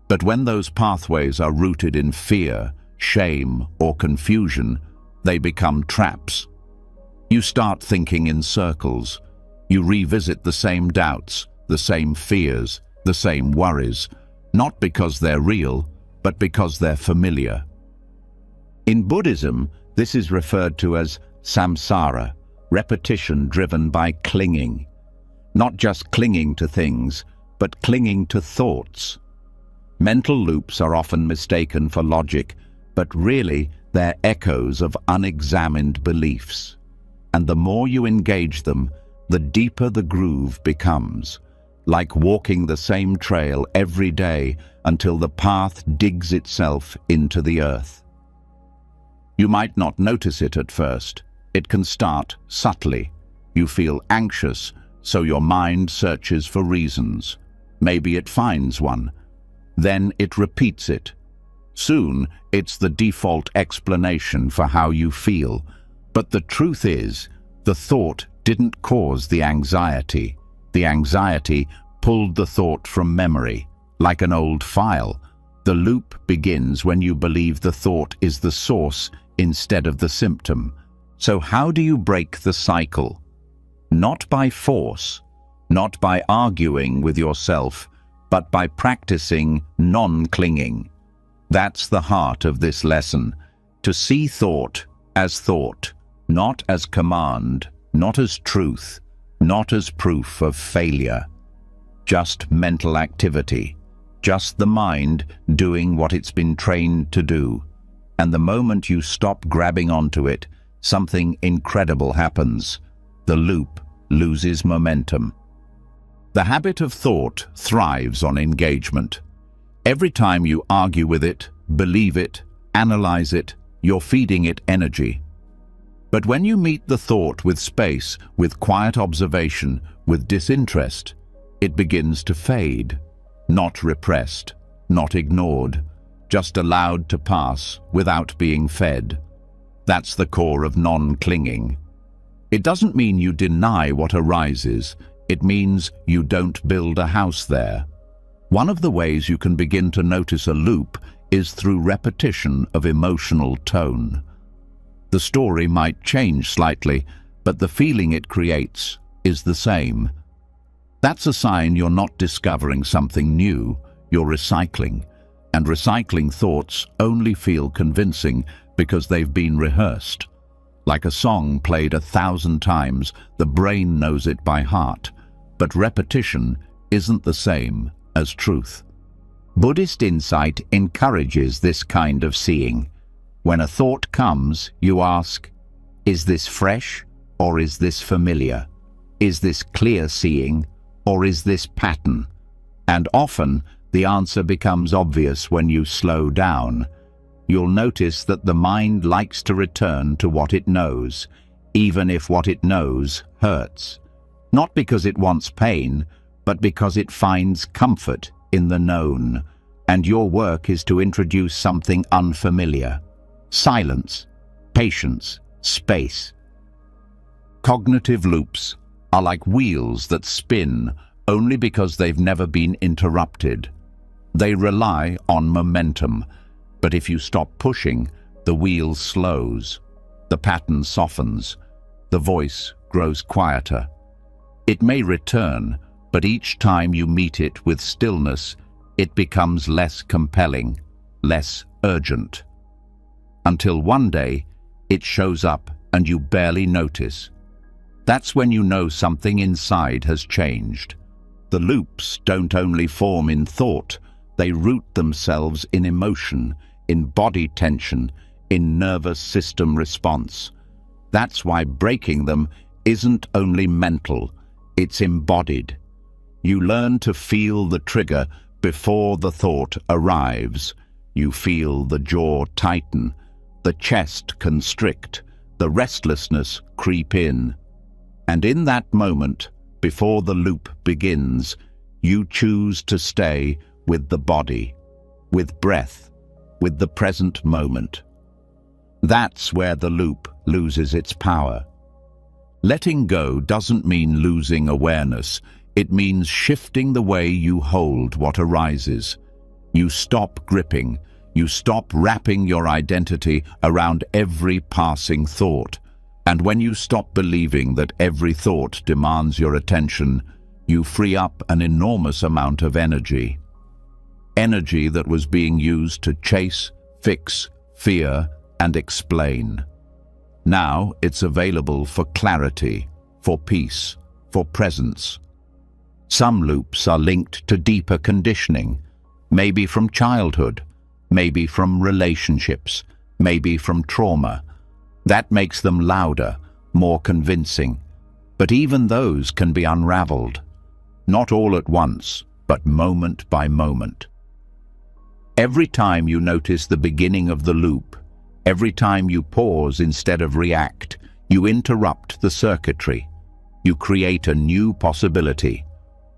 But when those pathways are rooted in fear, shame, or confusion, they become traps. You start thinking in circles. You revisit the same doubts, the same fears, the same worries, not because they're real, but because they're familiar. In Buddhism, this is referred to as samsara, repetition driven by clinging. Not just clinging to things, but clinging to thoughts. Mental loops are often mistaken for logic, but really they're echoes of unexamined beliefs. And the more you engage them, the deeper the groove becomes, like walking the same trail every day until the path digs itself into the earth. You might not notice it at first. It can start subtly. You feel anxious, so your mind searches for reasons. Maybe it finds one. Then it repeats it. Soon, it's the default explanation for how you feel. But the truth is, the thought didn't cause the anxiety. The anxiety pulled the thought from memory, like an old file. The loop begins when you believe the thought is the source instead of the symptom. So how do you break the cycle? Not by force, not by arguing with yourself, but by practicing non-clinging. That's the heart of this lesson, to see thought, not as command, not as truth, not as proof of failure. Just mental activity, just the mind doing what it's been trained to do. And the moment you stop grabbing onto it, something incredible happens. The loop loses momentum. The habit of thought thrives on engagement. Every time you argue with it, believe it, analyze it, you're feeding it energy. But when you meet the thought with space, with quiet observation, with disinterest, it begins to fade, not repressed, not ignored, just allowed to pass without being fed. That's the core of non-clinging. It doesn't mean you deny what arises. It means you don't build a house there. One of the ways you can begin to notice a loop is through repetition of emotional tone. The story might change slightly, but the feeling it creates is the same. That's a sign you're not discovering something new, you're recycling. And recycling thoughts only feel convincing because they've been rehearsed. Like a song played 1,000 times, the brain knows it by heart, but repetition isn't the same as truth. Buddhist insight encourages this kind of seeing. When a thought comes, you ask, is this fresh or is this familiar? Is this clear seeing or is this pattern? And often, the answer becomes obvious when you slow down. You'll notice that the mind likes to return to what it knows, even if what it knows hurts. Not because it wants pain, but because it finds comfort in the known. And your work is to introduce something unfamiliar. Silence, patience, space. Cognitive loops are like wheels that spin only because they've never been interrupted. They rely on momentum, but if you stop pushing, the wheel slows, the pattern softens, the voice grows quieter. It may return, but each time you meet it with stillness, it becomes less compelling, less urgent. Until one day, it shows up and you barely notice. That's when you know something inside has changed. The loops don't only form in thought, they root themselves in emotion, in body tension, in nervous system response. That's why breaking them isn't only mental, it's embodied. You learn to feel the trigger before the thought arrives. You feel the jaw tighten, the chest constrict, the restlessness creep in. And in that moment, before the loop begins, you choose to stay with the body, with breath, with the present moment. That's where the loop loses its power. Letting go doesn't mean losing awareness. It means shifting the way you hold what arises. You stop gripping. You stop wrapping your identity around every passing thought. And when you stop believing that every thought demands your attention, you free up an enormous amount of energy. Energy that was being used to chase, fix, fear, and explain. Now it's available for clarity, for peace, for presence. Some loops are linked to deeper conditioning, maybe from childhood, maybe from relationships, maybe from trauma. That makes them louder, more convincing. But even those can be unraveled. Not all at once, but moment by moment. Every time you notice the beginning of the loop, every time you pause instead of react, you interrupt the circuitry. You create a new possibility.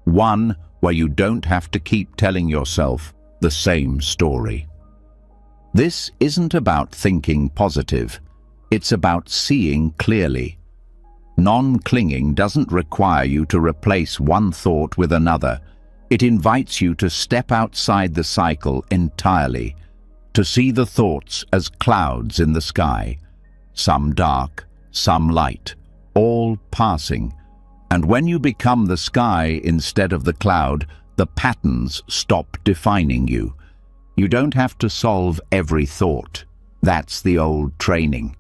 One where you don't have to keep telling yourself the same story. This isn't about thinking positive. It's about seeing clearly. Non-clinging doesn't require you to replace one thought with another. It invites you to step outside the cycle entirely, to see the thoughts as clouds in the sky, some dark, some light, all passing. And when you become the sky instead of the cloud, the patterns stop defining you. You don't have to solve every thought. That's the old training.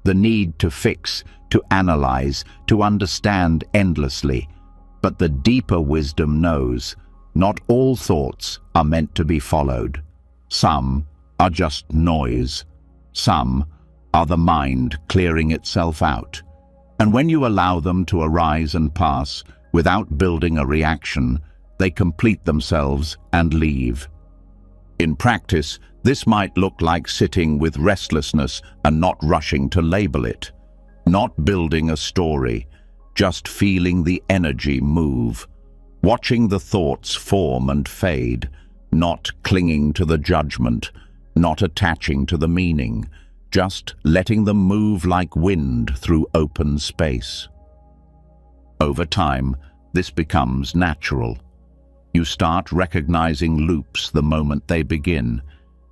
The need to fix, to analyze, to understand endlessly. But the deeper wisdom knows, not all thoughts are meant to be followed. Some are just noise. Some are the mind clearing itself out. And when you allow them to arise and pass, without building a reaction, they complete themselves and leave. In practice, this might look like sitting with restlessness and not rushing to label it. Not building a story, just feeling the energy move. Watching the thoughts form and fade, not clinging to the judgment, not attaching to the meaning, just letting them move like wind through open space. Over time, this becomes natural. You start recognizing loops the moment they begin.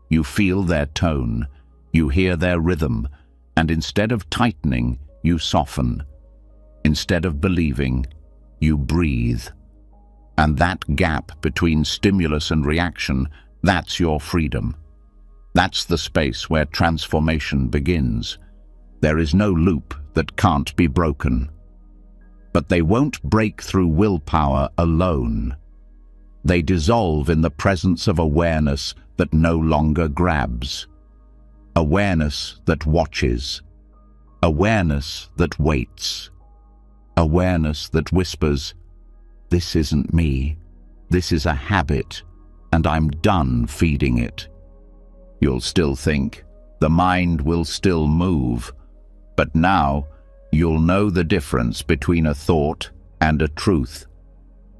You feel their tone, you hear their rhythm, and instead of tightening, you soften. Instead of believing, you breathe. And that gap between stimulus and reaction, that's your freedom. That's the space where transformation begins. There is no loop that can't be broken. But they won't break through willpower alone. They dissolve in the presence of awareness that no longer grabs. Awareness that watches. Awareness that waits. Awareness that whispers, "This isn't me. This is a habit, and I'm done feeding it." You'll still think, the mind will still move, but now you'll know the difference between a thought and a truth,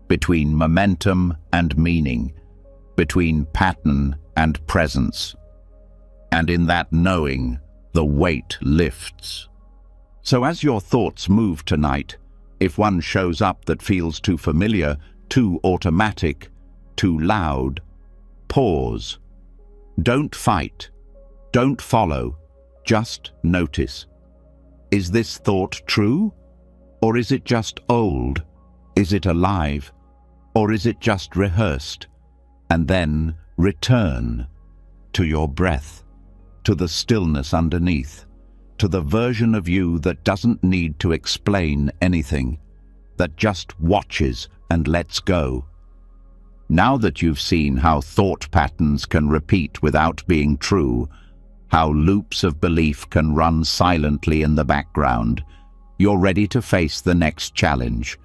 between momentum and meaning, between pattern and presence. And in that knowing, the weight lifts. So as your thoughts move tonight, if one shows up that feels too familiar, too automatic, too loud, pause. Don't fight. Don't follow. Just notice. Is this thought true? Or is it just old? Is it alive? Or is it just rehearsed? And then return to your breath, to the stillness underneath, to the version of you that doesn't need to explain anything, that just watches and lets go. Now that you've seen how thought patterns can repeat without being true, how loops of belief can run silently in the background, you're ready to face the next challenge.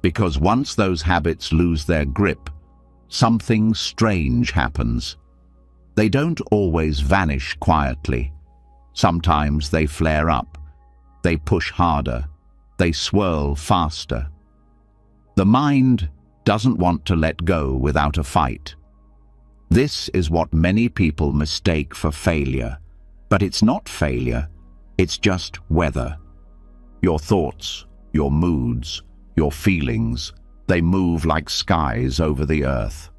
Because once those habits lose their grip, something strange happens. They don't always vanish quietly. Sometimes they flare up. They push harder. They swirl faster. The mind doesn't want to let go without a fight. This is what many people mistake for failure. But it's not failure, it's just weather. Your thoughts, your moods, your feelings, they move like skies over the earth.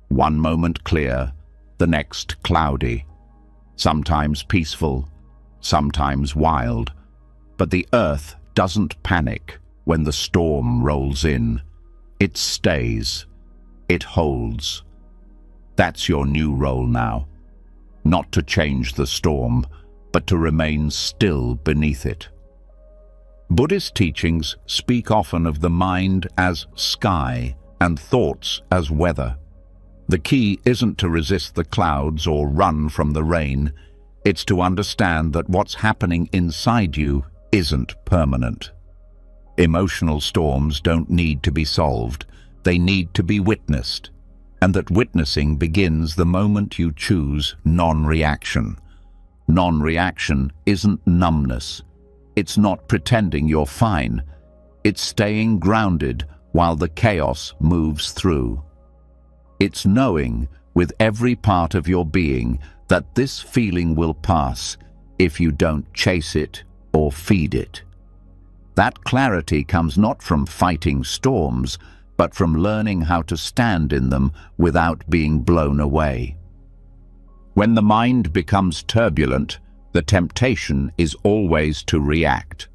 One moment clear, the next cloudy. Sometimes peaceful, sometimes wild. But the earth doesn't panic when the storm rolls in. It stays. It holds. That's your new role now. Not to change the storm, but to remain still beneath it. Buddhist teachings speak often of the mind as sky and thoughts as weather. The key isn't to resist the clouds or run from the rain. It's to understand that what's happening inside you isn't permanent. Emotional storms don't need to be solved. They need to be witnessed. And that witnessing begins the moment you choose non-reaction. Non-reaction isn't numbness. It's not pretending you're fine. It's staying grounded while the chaos moves through. It's knowing with every part of your being that this feeling will pass if you don't chase it or feed it. That clarity comes not from fighting storms, but from learning how to stand in them without being blown away. When the mind becomes turbulent, the temptation is always to react,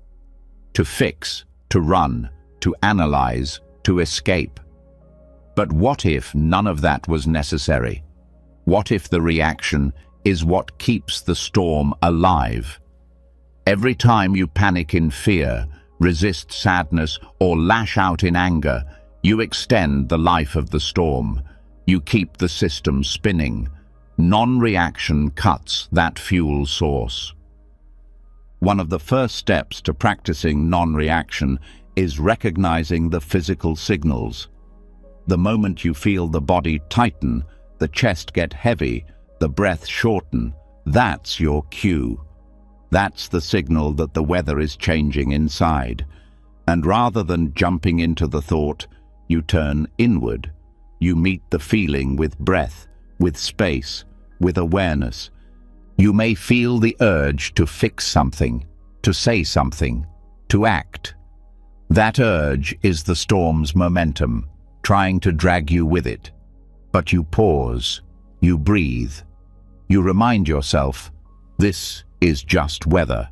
to fix, to run, to analyze, to escape. But what if none of that was necessary? What if the reaction is what keeps the storm alive? Every time you panic in fear, resist sadness, or lash out in anger, you extend the life of the storm. You keep the system spinning. Non-reaction cuts that fuel source. One of the first steps to practicing non-reaction is recognizing the physical signals. The moment you feel the body tighten, the chest get heavy, the breath shorten, that's your cue. That's the signal that the weather is changing inside. And rather than jumping into the thought, you turn inward. You meet the feeling with breath, with space, with awareness. You may feel the urge to fix something, to say something, to act. That urge is the storm's momentum, trying to drag you with it. But you pause, you breathe, you remind yourself, this is just weather.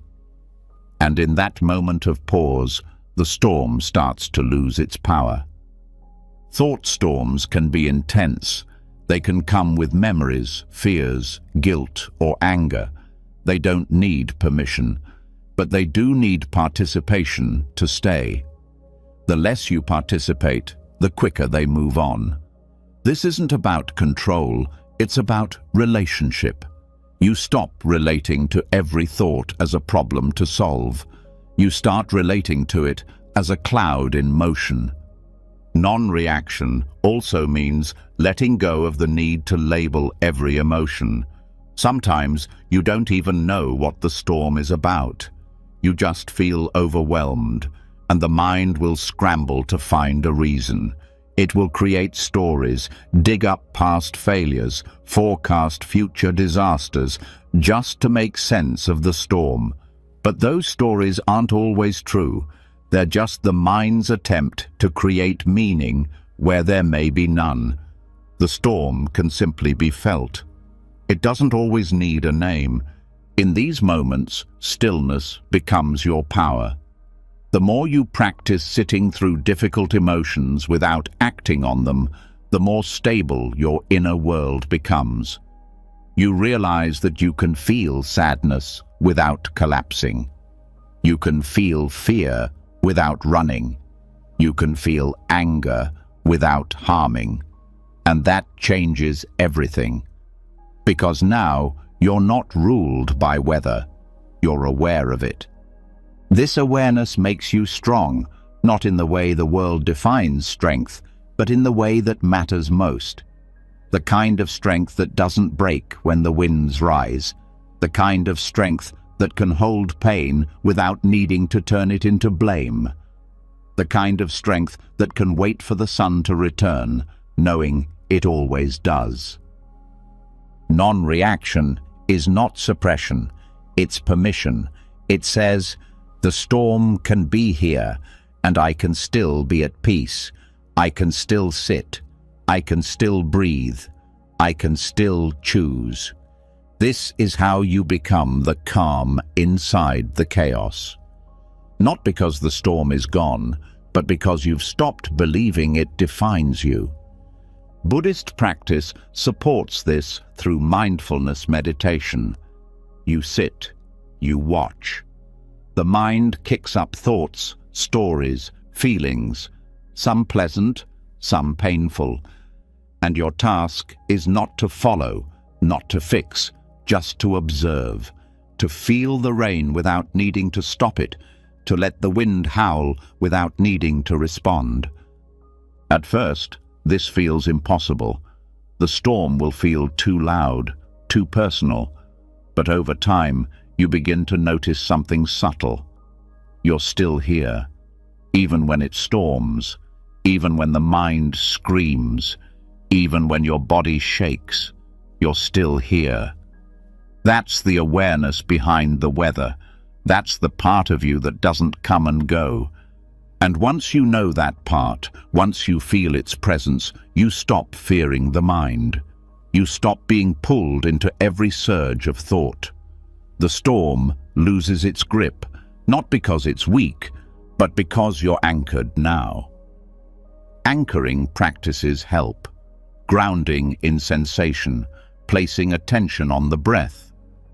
And in that moment of pause, the storm starts to lose its power. Thought storms can be intense. They can come with memories, fears, guilt, or anger. They don't need permission, but they do need participation to stay. The less you participate, the quicker they move on. This isn't about control, it's about relationship. You stop relating to every thought as a problem to solve. You start relating to it as a cloud in motion. Non-reaction also means letting go of the need to label every emotion. Sometimes you don't even know what the storm is about. You just feel overwhelmed, and the mind will scramble to find a reason. It will create stories, dig up past failures, forecast future disasters, just to make sense of the storm. But those stories aren't always true. They're just the mind's attempt to create meaning where there may be none. The storm can simply be felt. It doesn't always need a name. In these moments, stillness becomes your power. The more you practice sitting through difficult emotions without acting on them, the more stable your inner world becomes. You realize that you can feel sadness without collapsing. You can feel fear without running. You can feel anger without harming. And that changes everything. Because now you're not ruled by weather. You're aware of it. This awareness makes you strong, not in the way the world defines strength, but in the way that matters most. The kind of strength that doesn't break when the winds rise. The kind of strength that can hold pain without needing to turn it into blame. The kind of strength that can wait for the sun to return, knowing it always does. Non-reaction is not suppression, it's permission. It says, the storm can be here, and I can still be at peace. I can still sit. I can still breathe. I can still choose. This is how you become the calm inside the chaos. Not because the storm is gone, but because you've stopped believing it defines you. Buddhist practice supports this through mindfulness meditation. You sit, you watch. The mind kicks up thoughts, stories, feelings, some pleasant, some painful. And your task is not to follow, not to fix, just to observe, to feel the rain without needing to stop it, to let the wind howl without needing to respond. At first, this feels impossible. The storm will feel too loud, too personal. But over time, you begin to notice something subtle. You're still here, even when it storms, even when the mind screams, even when your body shakes, you're still here. That's the awareness behind the weather. That's the part of you that doesn't come and go. And once you know that part, once you feel its presence, you stop fearing the mind. You stop being pulled into every surge of thought. The storm loses its grip, not because it's weak, but because you're anchored now. Anchoring practices help. Grounding in sensation, placing attention on the breath,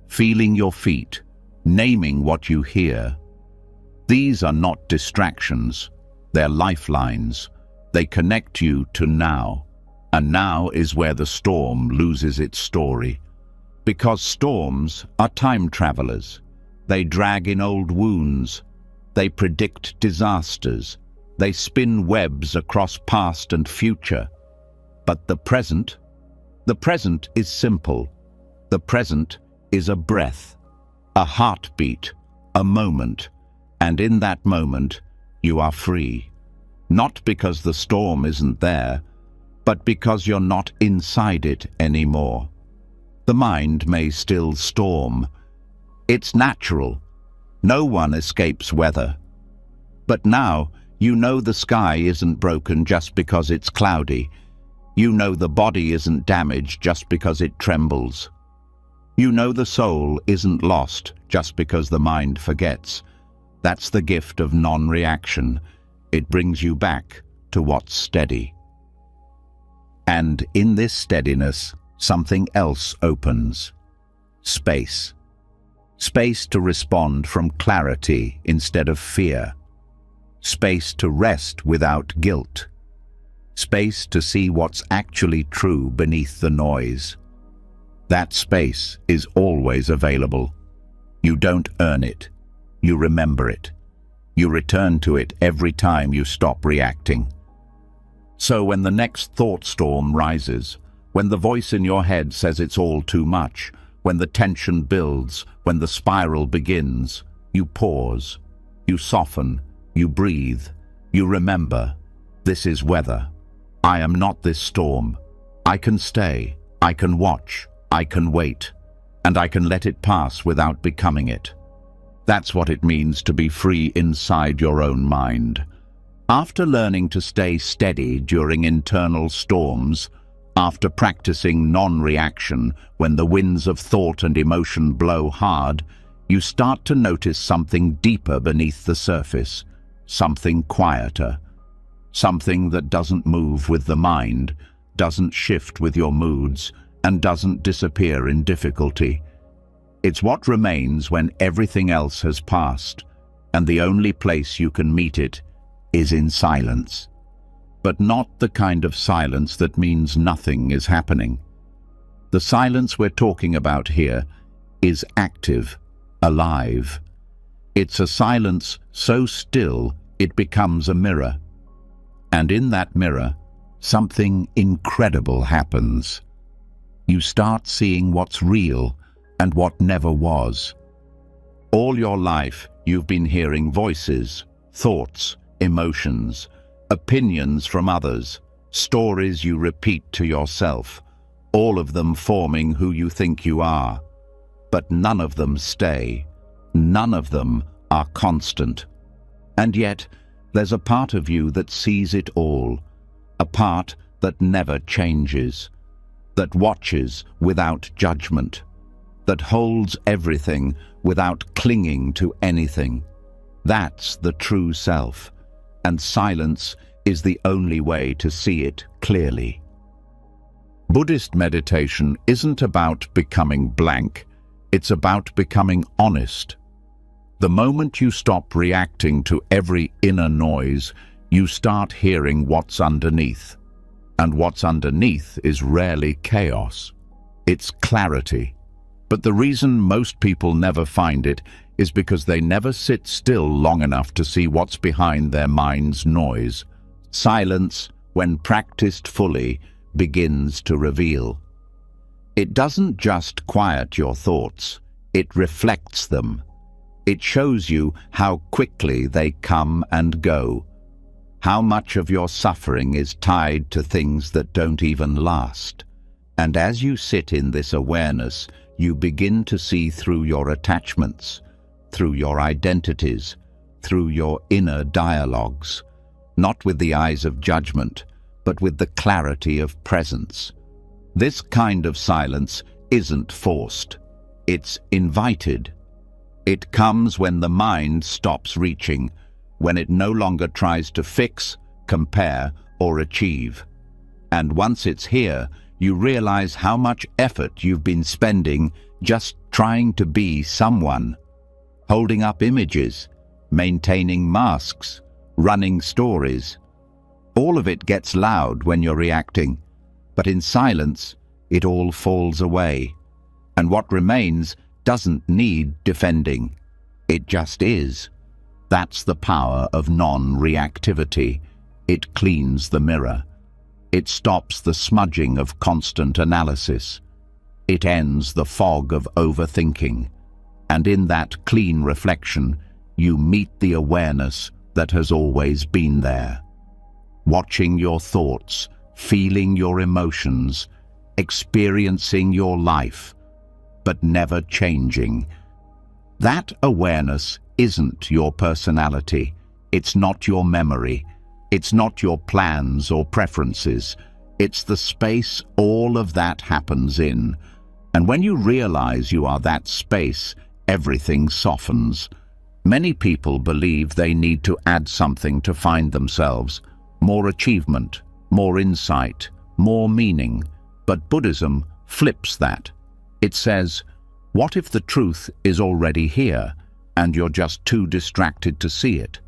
feeling your feet, naming what you hear. These are not distractions, they're lifelines. They connect you to now, and now is where the storm loses its story. Because storms are time travelers. They drag in old wounds. They predict disasters. They spin webs across past and future. But the present is simple. The present is a breath, a heartbeat, a moment. And in that moment, you are free. Not because the storm isn't there, but because you're not inside it anymore. The mind may still storm. It's natural. No one escapes weather. But now, you know the sky isn't broken just because it's cloudy. You know the body isn't damaged just because it trembles. You know the soul isn't lost just because the mind forgets. That's the gift of non-reaction. It brings you back to what's steady. And in this steadiness, something else opens. Space. Space to respond from clarity instead of fear. Space to rest without guilt. Space to see what's actually true beneath the noise. That space is always available. You don't earn it. You remember it. You return to it every time you stop reacting. So when the next thought storm rises, when the voice in your head says it's all too much, when the tension builds, when the spiral begins, you pause, you soften, you breathe, you remember, this is weather. I am not this storm. I can stay, I can watch, I can wait, and I can let it pass without becoming it. That's what it means to be free inside your own mind. After learning to stay steady during internal storms, after practicing non-reaction when the winds of thought and emotion blow hard, you start to notice something deeper beneath the surface, something quieter, something that doesn't move with the mind, doesn't shift with your moods, and doesn't disappear in difficulty. It's what remains when everything else has passed, and the only place you can meet it is in silence. But not the kind of silence that means nothing is happening. The silence we're talking about here is active, alive. It's a silence so still it becomes a mirror. And in that mirror, something incredible happens. You start seeing what's real and what never was. All your life, you've been hearing voices, thoughts, emotions, opinions from others, stories you repeat to yourself, all of them forming who you think you are. But none of them stay. None of them are constant. And yet, there's a part of you that sees it all, a part that never changes, that watches without judgment, that holds everything without clinging to anything. That's the true self, and silence is the only way to see it clearly. Buddhist meditation isn't about becoming blank, it's about becoming honest. The moment you stop reacting to every inner noise, you start hearing what's underneath. And what's underneath is rarely chaos. It's clarity. But the reason most people never find it is because they never sit still long enough to see what's behind their mind's noise. Silence, when practiced fully, begins to reveal. It doesn't just quiet your thoughts, it reflects them. It shows you how quickly they come and go, how much of your suffering is tied to things that don't even last. And as you sit in this awareness, you begin to see through your attachments, through your identities, through your inner dialogues, not with the eyes of judgment, but with the clarity of presence. This kind of silence isn't forced, it's invited. It comes when the mind stops reaching, when it no longer tries to fix, compare, or achieve. And once it's here, you realize how much effort you've been spending just trying to be someone, holding up images, maintaining masks, running stories. All of it gets loud when you're reacting, but in silence, it all falls away. And what remains doesn't need defending. It just is. That's the power of non-reactivity. It cleans the mirror. It stops the smudging of constant analysis. It ends the fog of overthinking. And in that clean reflection, you meet the awareness that has always been there. Watching your thoughts, feeling your emotions, experiencing your life, but never changing. That awareness isn't your personality. It's not your memory. It's not your plans or preferences. It's the space all of that happens in. And when you realize you are that space, everything softens. Many people believe they need to add something to find themselves, more achievement, more insight, more meaning. But Buddhism flips that. It says, what if the truth is already here and you're just too distracted to see it?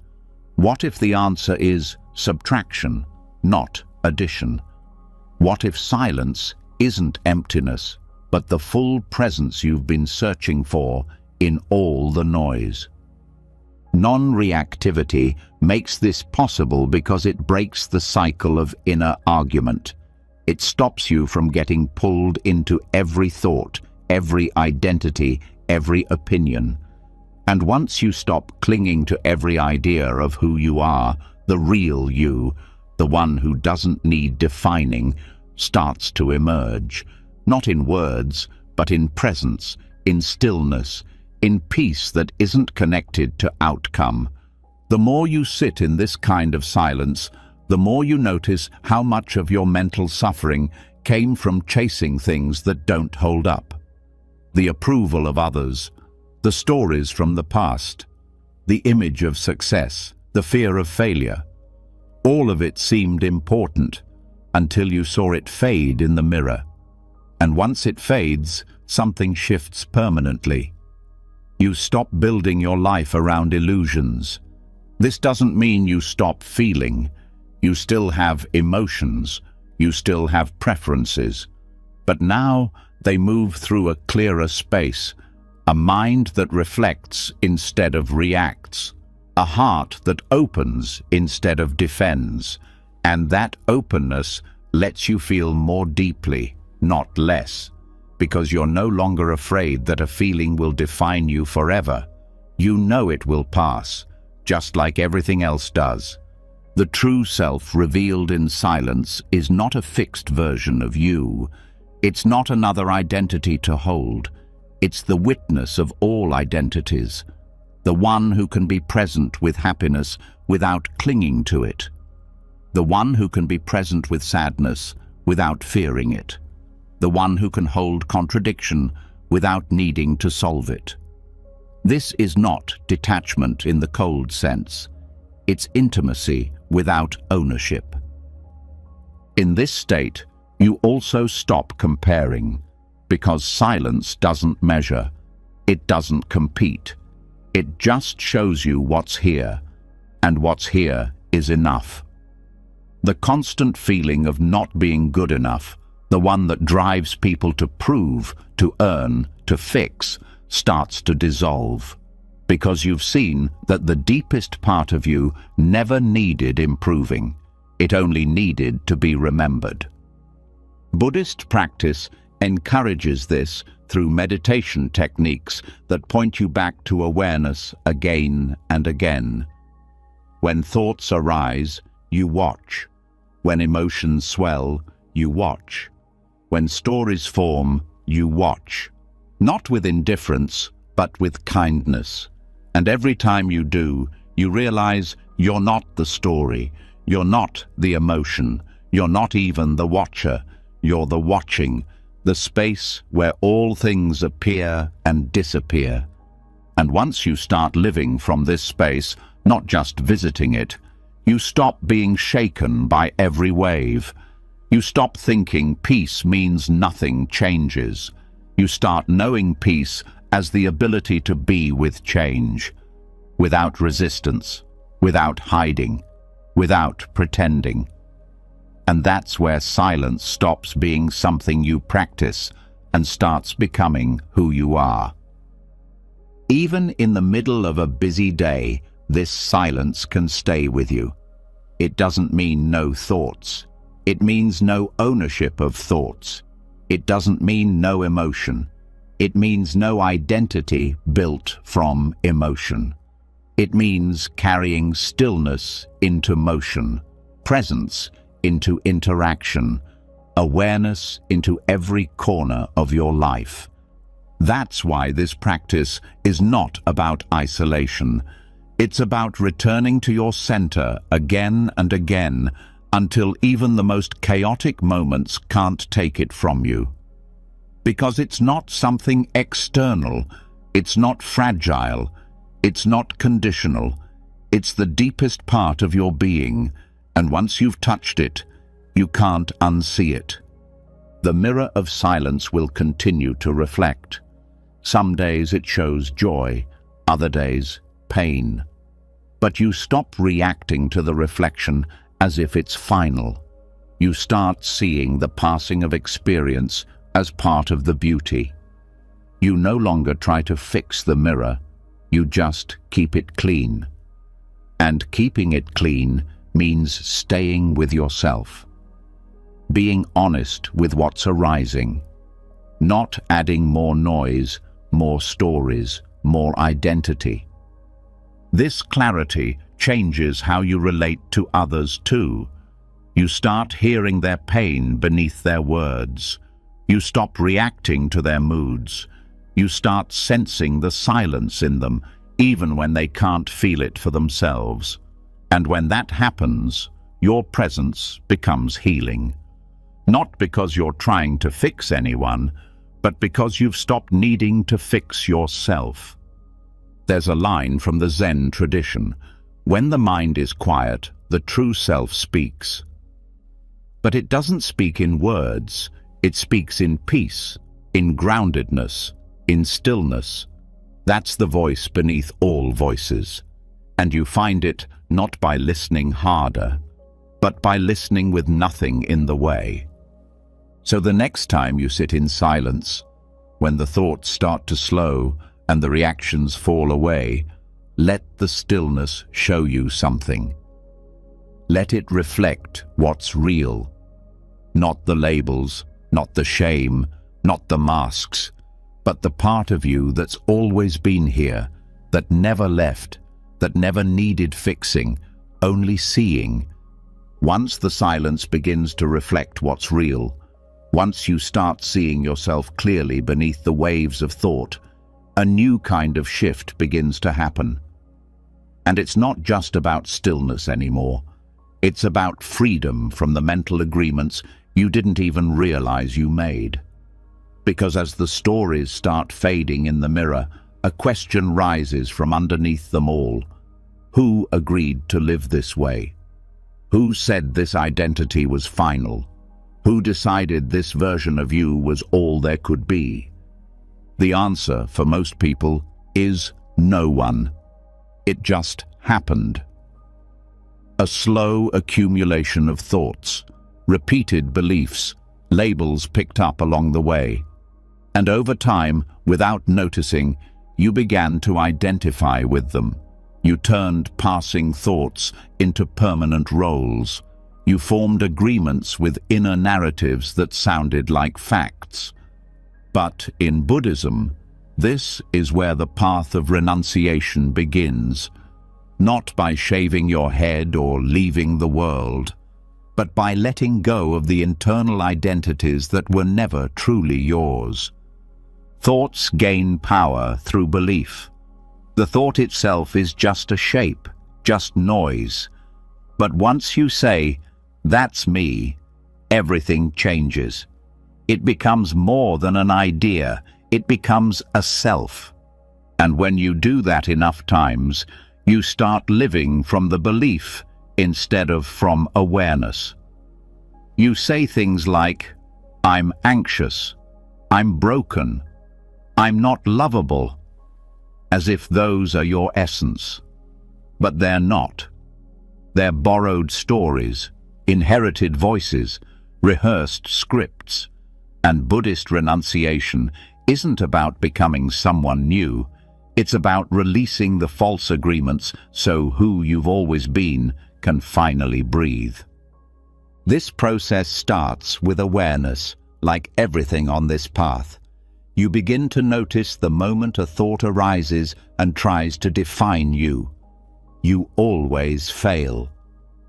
What if the answer is subtraction, not addition? What if silence isn't emptiness, but the full presence you've been searching for in all the noise? Non-reactivity makes this possible because it breaks the cycle of inner argument. It stops you from getting pulled into every thought, every identity, every opinion. And once you stop clinging to every idea of who you are, the real you, the one who doesn't need defining, starts to emerge, not in words, but in presence, in stillness, in peace that isn't connected to outcome. The more you sit in this kind of silence, the more you notice how much of your mental suffering came from chasing things that don't hold up. The approval of others, the stories from the past, the image of success, the fear of failure. All of it seemed important until you saw it fade in the mirror. And once it fades, something shifts permanently. You stop building your life around illusions. This doesn't mean you stop feeling. You still have emotions. You still have preferences. But now they move through a clearer space, a mind that reflects instead of reacts, a heart that opens instead of defends, and that openness lets you feel more deeply, not less, because you're no longer afraid that a feeling will define you forever. You know it will pass, just like everything else does. The true self revealed in silence is not a fixed version of you. It's not another identity to hold. It's the witness of all identities, the one who can be present with happiness without clinging to it, the one who can be present with sadness without fearing it, the one who can hold contradiction without needing to solve it. This is not detachment in the cold sense. It's intimacy without ownership. In this state, you also stop comparing, because silence doesn't measure, it doesn't compete. It just shows you what's here, and what's here is enough. The constant feeling of not being good enough, the one that drives people to prove, to earn, to fix, starts to dissolve, because you've seen that the deepest part of you never needed improving. It only needed to be remembered. Buddhist practice encourages this through meditation techniques that point you back to awareness again and again. When thoughts arise, you watch. When emotions swell, you watch. When stories form, you watch. Not with indifference, but with kindness. And every time you do, you realize you're not the story, you're not the emotion, you're not even the watcher, you're the watching, the space where all things appear and disappear. And once you start living from this space, not just visiting it, you stop being shaken by every wave. You stop thinking peace means nothing changes. You start knowing peace as the ability to be with change, without resistance, without hiding, without pretending. And that's where silence stops being something you practice and starts becoming who you are. Even in the middle of a busy day, this silence can stay with you. It doesn't mean no thoughts. It means no ownership of thoughts. It doesn't mean no emotion. It means no identity built from emotion. It means carrying stillness into motion, presence into interaction, awareness into every corner of your life. That's why this practice is not about isolation. It's about returning to your center again and again until even the most chaotic moments can't take it from you. Because it's not something external, it's not fragile, it's not conditional, it's the deepest part of your being, and once you've touched it, you can't unsee it. The mirror of silence will continue to reflect. Some days it shows joy, other days pain. But you stop reacting to the reflection as if it's final. You start seeing the passing of experience as part of the beauty. You no longer try to fix the mirror, you just keep it clean. And keeping it clean means staying with yourself. Being honest with what's arising. Not adding more noise, more stories, more identity. This clarity changes how you relate to others too. You start hearing their pain beneath their words. You stop reacting to their moods. You start sensing the silence in them, even when they can't feel it for themselves. And when that happens, your presence becomes healing. Not because you're trying to fix anyone, but because you've stopped needing to fix yourself. There's a line from the Zen tradition: when the mind is quiet, the true self speaks. But it doesn't speak in words, it speaks in peace, in groundedness, in stillness. That's the voice beneath all voices. And you find it not by listening harder, but by listening with nothing in the way. So the next time you sit in silence, when the thoughts start to slow and the reactions fall away, let the stillness show you something. Let it reflect what's real. Not the labels, not the shame, not the masks, but the part of you that's always been here, that never left, that never needed fixing, only seeing. Once the silence begins to reflect what's real, once you start seeing yourself clearly beneath the waves of thought, a new kind of shift begins to happen. And it's not just about stillness anymore. It's about freedom from the mental agreements you didn't even realize you made. Because as the stories start fading in the mirror, a question rises from underneath them all. Who agreed to live this way? Who said this identity was final? Who decided this version of you was all there could be? The answer, for most people, is no one. It just happened. A slow accumulation of thoughts, repeated beliefs, labels picked up along the way. And over time, without noticing, you began to identify with them. You turned passing thoughts into permanent roles. You formed agreements with inner narratives that sounded like facts. But in Buddhism, this is where the path of renunciation begins, not by shaving your head or leaving the world, but by letting go of the internal identities that were never truly yours. Thoughts gain power through belief. The thought itself is just a shape, just noise. But once you say, "That's me," everything changes. It becomes more than an idea, it becomes a self. And when you do that enough times, you start living from the belief instead of from awareness. You say things like, "I'm anxious," "I'm broken," "I'm not lovable," as if those are your essence. But they're not. They're borrowed stories, inherited voices, rehearsed scripts. And Buddhist renunciation isn't about becoming someone new. It's about releasing the false agreements so who you've always been can finally breathe. This process starts with awareness, like everything on this path. You begin to notice the moment a thought arises and tries to define you. You always fail.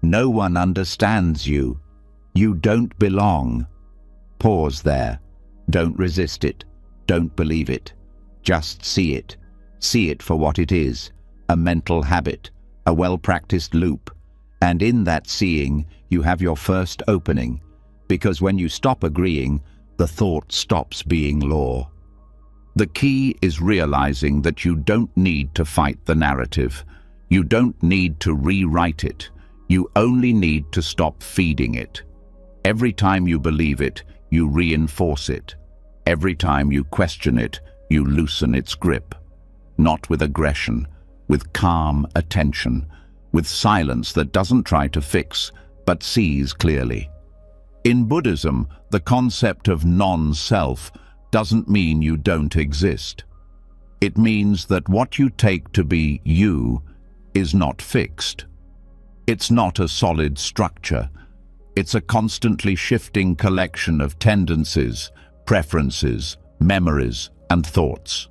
No one understands you. You don't belong. Pause there. Don't resist it. Don't believe it. Just see it. See it for what it is, a mental habit, a well-practiced loop. And in that seeing, you have your first opening. Because when you stop agreeing, the thought stops being law. The key is realizing that you don't need to fight the narrative. You don't need to rewrite it. You only need to stop feeding it. Every time you believe it, you reinforce it. Every time you question it, you loosen its grip. Not with aggression, with calm attention, with silence that doesn't try to fix, but sees clearly. In Buddhism, the concept of non-self doesn't mean you don't exist. It means that what you take to be you is not fixed. It's not a solid structure. It's a constantly shifting collection of tendencies, preferences, memories, and thoughts.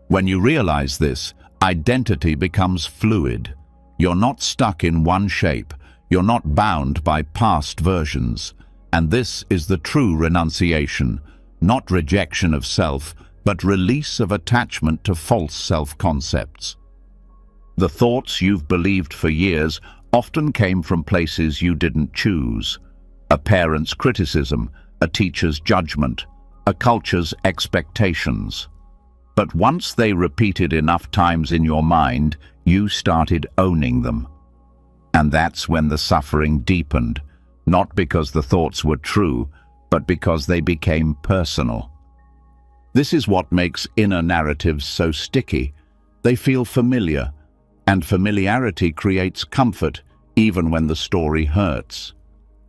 When you realize this, identity becomes fluid. You're not stuck in one shape. You're not bound by past versions. And this is the true renunciation, not rejection of self, but release of attachment to false self-concepts. The thoughts you've believed for years often came from places you didn't choose. A parent's criticism, a teacher's judgment, a culture's expectations. But once they repeated enough times in your mind, you started owning them. And that's when the suffering deepened, not because the thoughts were true, but because they became personal. This is what makes inner narratives so sticky. They feel familiar, and familiarity creates comfort even when the story hurts.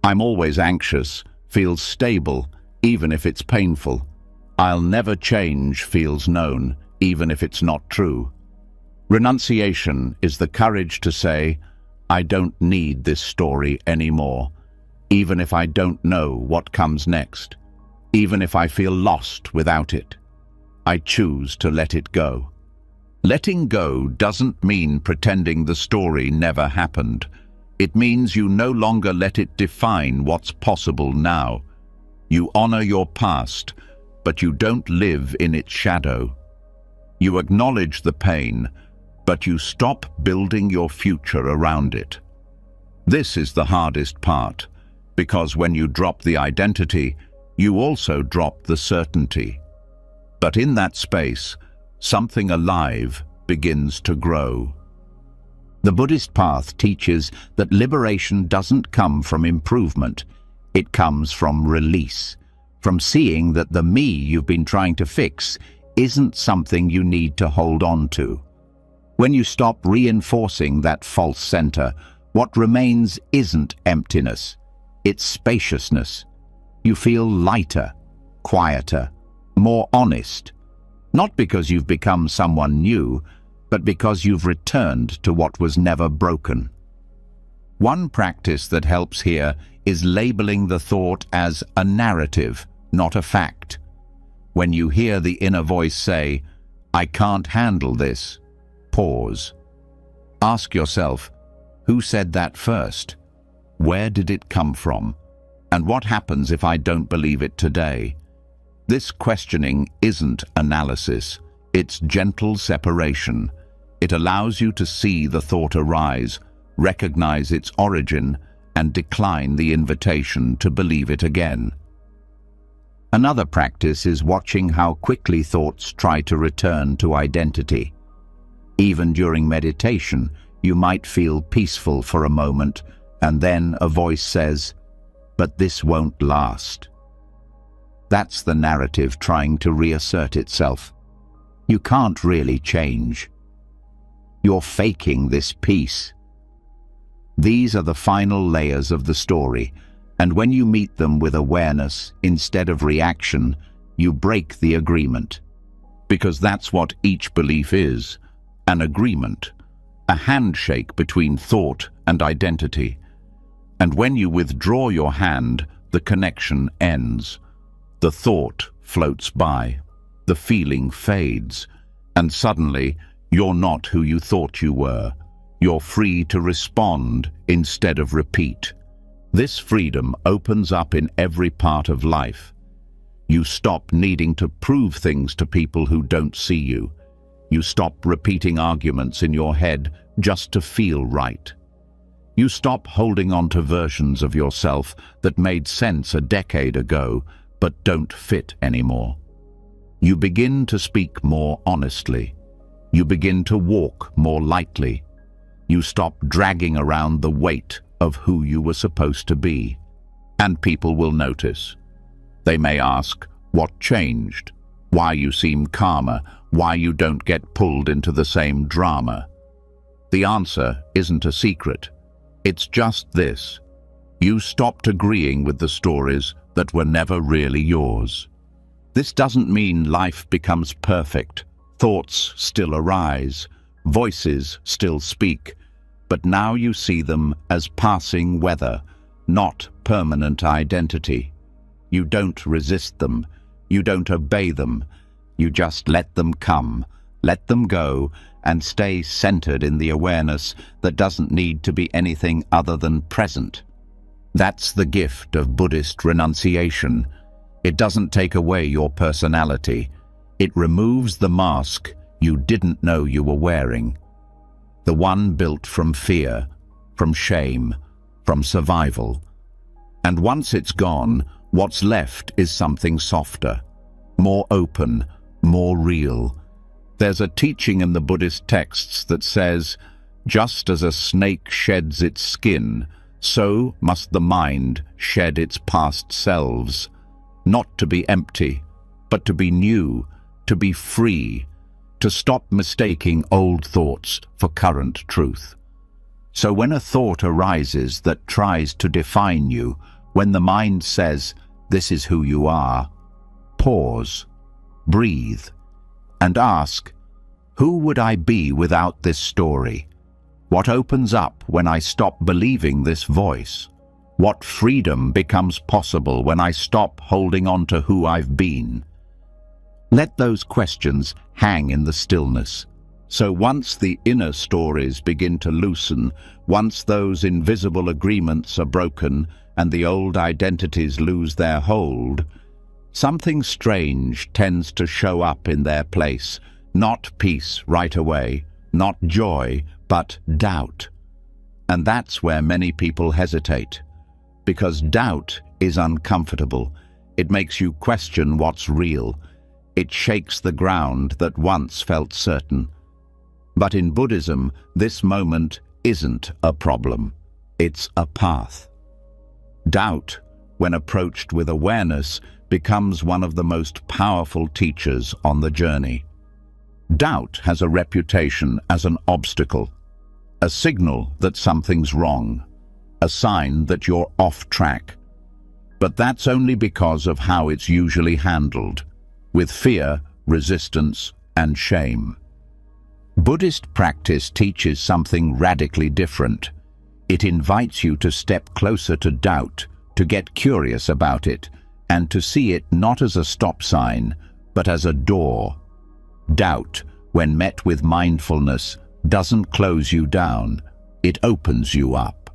I'm always anxious feels stable, even if it's painful. I'll never change feels known, even if it's not true. Renunciation is the courage to say, I don't need this story anymore, even if I don't know what comes next, even if I feel lost without it. I choose to let it go. Letting go doesn't mean pretending the story never happened. It means you no longer let it define what's possible now. You honor your past, but you don't live in its shadow. You acknowledge the pain, but you stop building your future around it. This is the hardest part, because when you drop the identity, you also drop the certainty. But in that space, something alive begins to grow. The Buddhist path teaches that liberation doesn't come from improvement. It comes from release, from seeing that the me you've been trying to fix isn't something you need to hold on to. When you stop reinforcing that false center, what remains isn't emptiness, it's spaciousness. You feel lighter, quieter, more honest, not because you've become someone new, but because you've returned to what was never broken. One practice that helps here is labeling the thought as a narrative, not a fact. When you hear the inner voice say, I can't handle this, pause. Ask yourself, who said that first? Where did it come from? And what happens if I don't believe it today? This questioning isn't analysis, it's gentle separation. It allows you to see the thought arise, recognize its origin, and decline the invitation to believe it again. Another practice is watching how quickly thoughts try to return to identity. Even during meditation, you might feel peaceful for a moment, and then a voice says, "But this won't last." That's the narrative trying to reassert itself. You can't really change. You're faking this peace. These are the final layers of the story, and when you meet them with awareness instead of reaction, you break the agreement. Because that's what each belief is, an agreement, a handshake between thought and identity. And when you withdraw your hand, the connection ends. The thought floats by, the feeling fades, and suddenly you're not who you thought you were. You're free to respond instead of repeat. This freedom opens up in every part of life. You stop needing to prove things to people who don't see you. You stop repeating arguments in your head just to feel right. You stop holding on to versions of yourself that made sense a decade ago, but don't fit anymore. You begin to speak more honestly. You begin to walk more lightly. You stop dragging around the weight of who you were supposed to be. And people will notice. They may ask, what changed? Why you seem calmer? Why you don't get pulled into the same drama? The answer isn't a secret. It's just this. You stopped agreeing with the stories that were never really yours. This doesn't mean life becomes perfect. Thoughts still arise, voices still speak, but now you see them as passing weather, not permanent identity. You don't resist them, you don't obey them, you just let them come, let them go, and stay centered in the awareness that doesn't need to be anything other than present. That's the gift of Buddhist renunciation. It doesn't take away your personality. It removes the mask you didn't know you were wearing. The one built from fear, from shame, from survival. And once it's gone, what's left is something softer, more open, more real. There's a teaching in the Buddhist texts that says, just as a snake sheds its skin, so must the mind shed its past selves, not to be empty, but to be new, to be free, to stop mistaking old thoughts for current truth. So when a thought arises that tries to define you, when the mind says, this is who you are, pause, breathe, and ask, who would I be without this story? What opens up when I stop believing this voice? What freedom becomes possible when I stop holding on to who I've been? Let those questions hang in the stillness. So once the inner stories begin to loosen, once those invisible agreements are broken and the old identities lose their hold, something strange tends to show up in their place. Not peace right away, not joy, but doubt. And that's where many people hesitate. Because doubt is uncomfortable. It makes you question what's real. It shakes the ground that once felt certain. But in Buddhism, this moment isn't a problem. It's a path. Doubt, when approached with awareness, becomes one of the most powerful teachers on the journey. Doubt has a reputation as an obstacle, a signal that something's wrong, a sign that you're off track. But that's only because of how it's usually handled, with fear, resistance, and shame. Buddhist practice teaches something radically different. It invites you to step closer to doubt, to get curious about it, and to see it not as a stop sign, but as a door. Doubt, when met with mindfulness, doesn't close you down, it opens you up.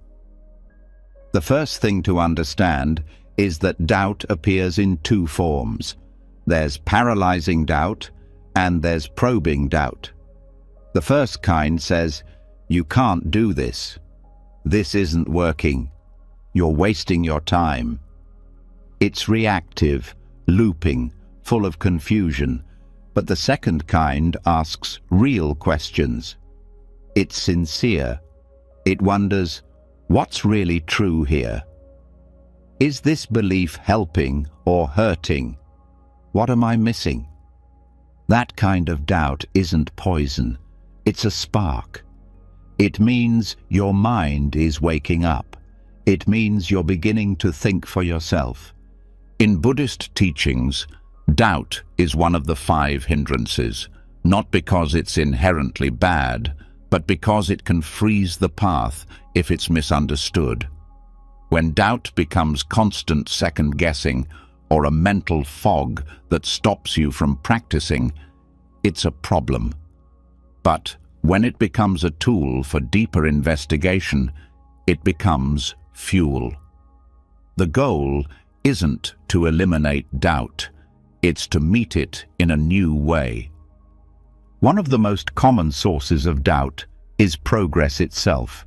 The first thing to understand is that doubt appears in two forms. There's paralyzing doubt, and there's probing doubt. The first kind says, you can't do this. This isn't working. You're wasting your time. It's reactive, looping, full of confusion. But the second kind asks real questions. It's sincere. It wonders, what's really true here? Is this belief helping or hurting? What am I missing? That kind of doubt isn't poison. It's a spark. It means your mind is waking up. It means you're beginning to think for yourself. In Buddhist teachings, doubt is one of the 5 hindrances, not because it's inherently bad, but because it can freeze the path if it's misunderstood. When doubt becomes constant second-guessing or a mental fog that stops you from practicing, it's a problem. But when it becomes a tool for deeper investigation, it becomes fuel. The goal isn't to eliminate doubt, it's to meet it in a new way. One of the most common sources of doubt is progress itself.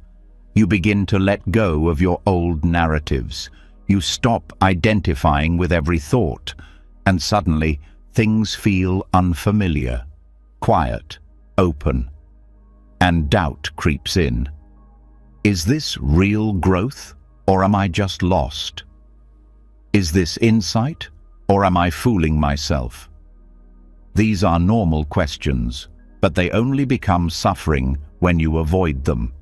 You begin to let go of your old narratives. You stop identifying with every thought, and suddenly things feel unfamiliar, quiet, open, and doubt creeps in. Is this real growth, or am I just lost? Is this insight, or am I fooling myself? These are normal questions, but they only become suffering when you avoid them.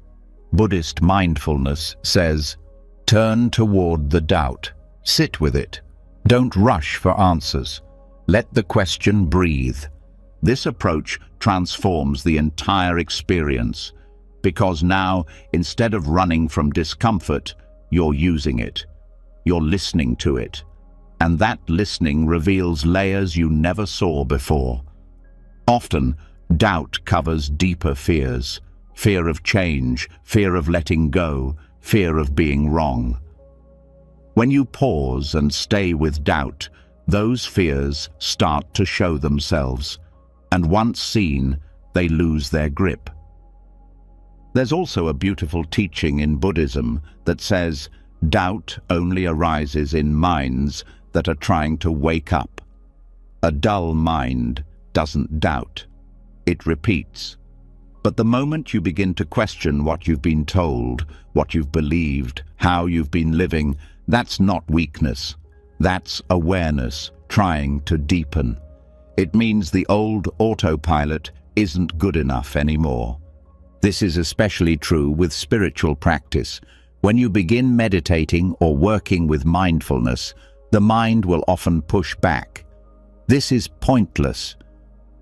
Buddhist mindfulness says, turn toward the doubt, sit with it. Don't rush for answers. Let the question breathe. This approach transforms the entire experience, because now, instead of running from discomfort, you're using it. You're listening to it. And that listening reveals layers you never saw before. Often, doubt covers deeper fears. Fear of change, fear of letting go, fear of being wrong. When you pause and stay with doubt, those fears start to show themselves, and once seen, they lose their grip. There's also a beautiful teaching in Buddhism that says, doubt only arises in minds that are trying to wake up. A dull mind doesn't doubt. It repeats. But the moment you begin to question what you've been told, what you've believed, how you've been living, that's not weakness. That's awareness trying to deepen. It means the old autopilot isn't good enough anymore. This is especially true with spiritual practice. When you begin meditating or working with mindfulness, the mind will often push back. This is pointless.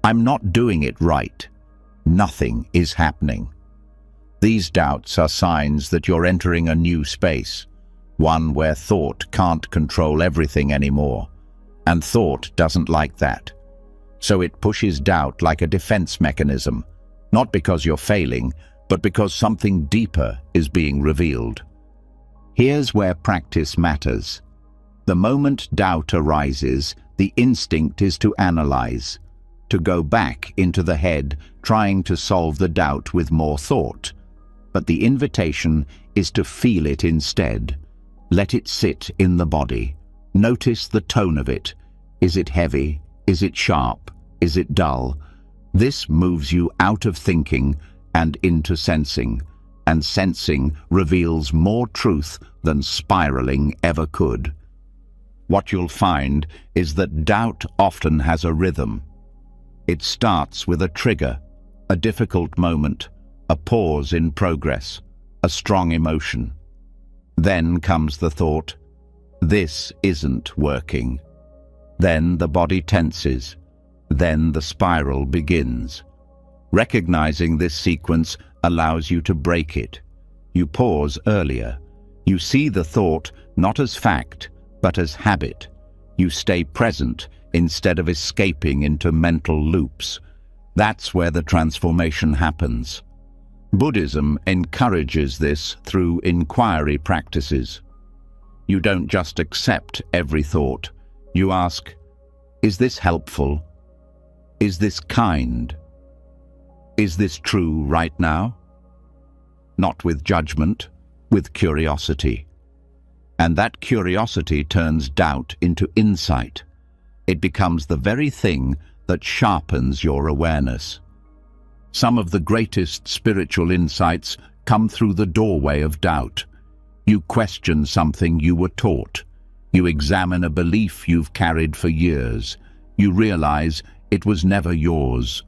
I'm not doing it right. Nothing is happening. These doubts are signs that you're entering a new space, one where thought can't control everything anymore. And thought doesn't like that. So it pushes doubt like a defense mechanism, not because you're failing, but because something deeper is being revealed. Here's where practice matters. The moment doubt arises, the instinct is to analyze, to go back into the head, trying to solve the doubt with more thought. But the invitation is to feel it instead. Let it sit in the body. Notice the tone of it. Is it heavy? Is it sharp? Is it dull? This moves you out of thinking and into sensing, and sensing reveals more truth than spiraling ever could. What you'll find is that doubt often has a rhythm. It starts with a trigger, a difficult moment, a pause in progress, a strong emotion. Then comes the thought, this isn't working. Then the body tenses. Then the spiral begins. Recognizing this sequence allows you to break it. You pause earlier. You see the thought not as fact, but as habit. You stay present instead of escaping into mental loops. That's where the transformation happens. Buddhism encourages this through inquiry practices. You don't just accept every thought. You ask, is this helpful? Is this kind? Is this true right now? Not with judgment, with curiosity. And that curiosity turns doubt into insight. It becomes the very thing that sharpens your awareness. Some of the greatest spiritual insights come through the doorway of doubt. You question something you were taught. You examine a belief you've carried for years. You realize it was never yours.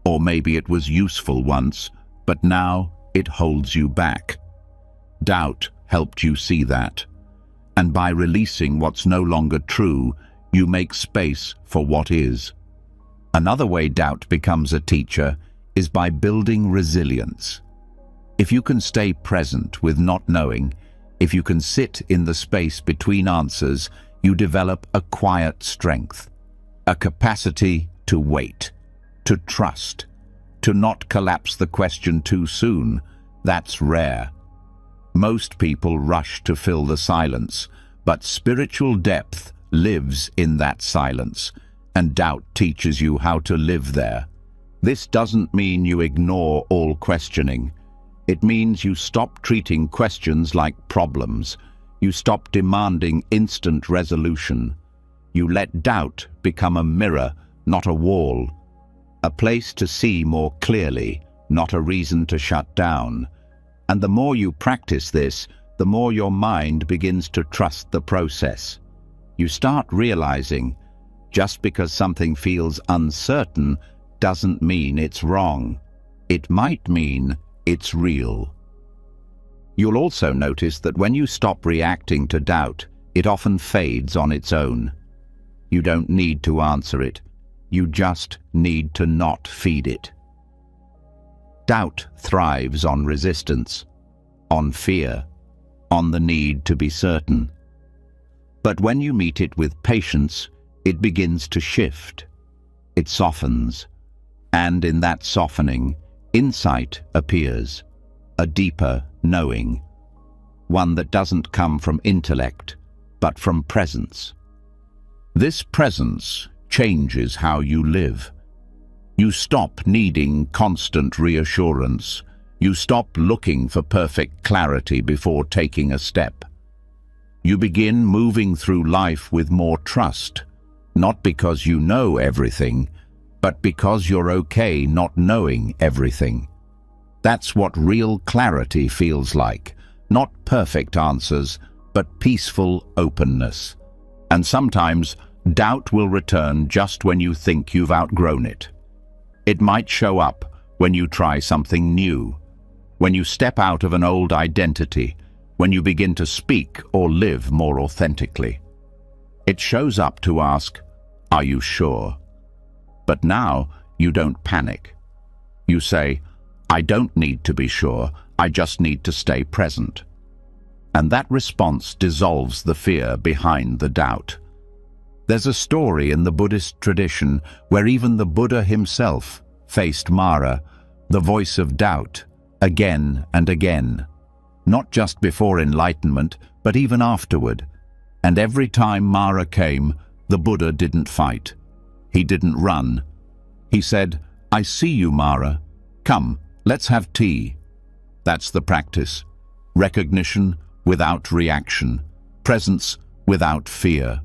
Or maybe it was useful once, but now it holds you back. Doubt helped you see that. And by releasing what's no longer true, you make space for what is. Another way doubt becomes a teacher is by building resilience. If you can stay present with not knowing, if you can sit in the space between answers, you develop a quiet strength, a capacity to wait, to trust, to not collapse the question too soon. That's rare. Most people rush to fill the silence, but spiritual depth lives in that silence, and doubt teaches you how to live there. This doesn't mean you ignore all questioning. It means you stop treating questions like problems. You stop demanding instant resolution. You let doubt become a mirror, not a wall. A place to see more clearly, not a reason to shut down. And the more you practice this, the more your mind begins to trust the process. You start realizing, just because something feels uncertain doesn't mean it's wrong. It might mean it's real. You'll also notice that when you stop reacting to doubt, it often fades on its own. You don't need to answer it. You just need to not feed it. Doubt thrives on resistance, on fear, on the need to be certain. But when you meet it with patience, it begins to shift. It softens. And in that softening, insight appears, a deeper knowing, one that doesn't come from intellect, but from presence. This presence changes how you live. You stop needing constant reassurance. You stop looking for perfect clarity before taking a step. You begin moving through life with more trust, not because you know everything, but because you're okay not knowing everything. That's what real clarity feels like. Not perfect answers, but peaceful openness. And sometimes, doubt will return just when you think you've outgrown it. It might show up when you try something new, when you step out of an old identity, when you begin to speak or live more authentically. It shows up to ask, "Are you sure?" But now you don't panic. You say, "I don't need to be sure, I just need to stay present." And that response dissolves the fear behind the doubt. There's a story in the Buddhist tradition where even the Buddha himself faced Mara, the voice of doubt, again and again. Not just before enlightenment, but even afterward. And every time Mara came, the Buddha didn't fight. He didn't run. He said, "I see you, Mara. Come, let's have tea." That's the practice. Recognition without reaction. Presence without fear.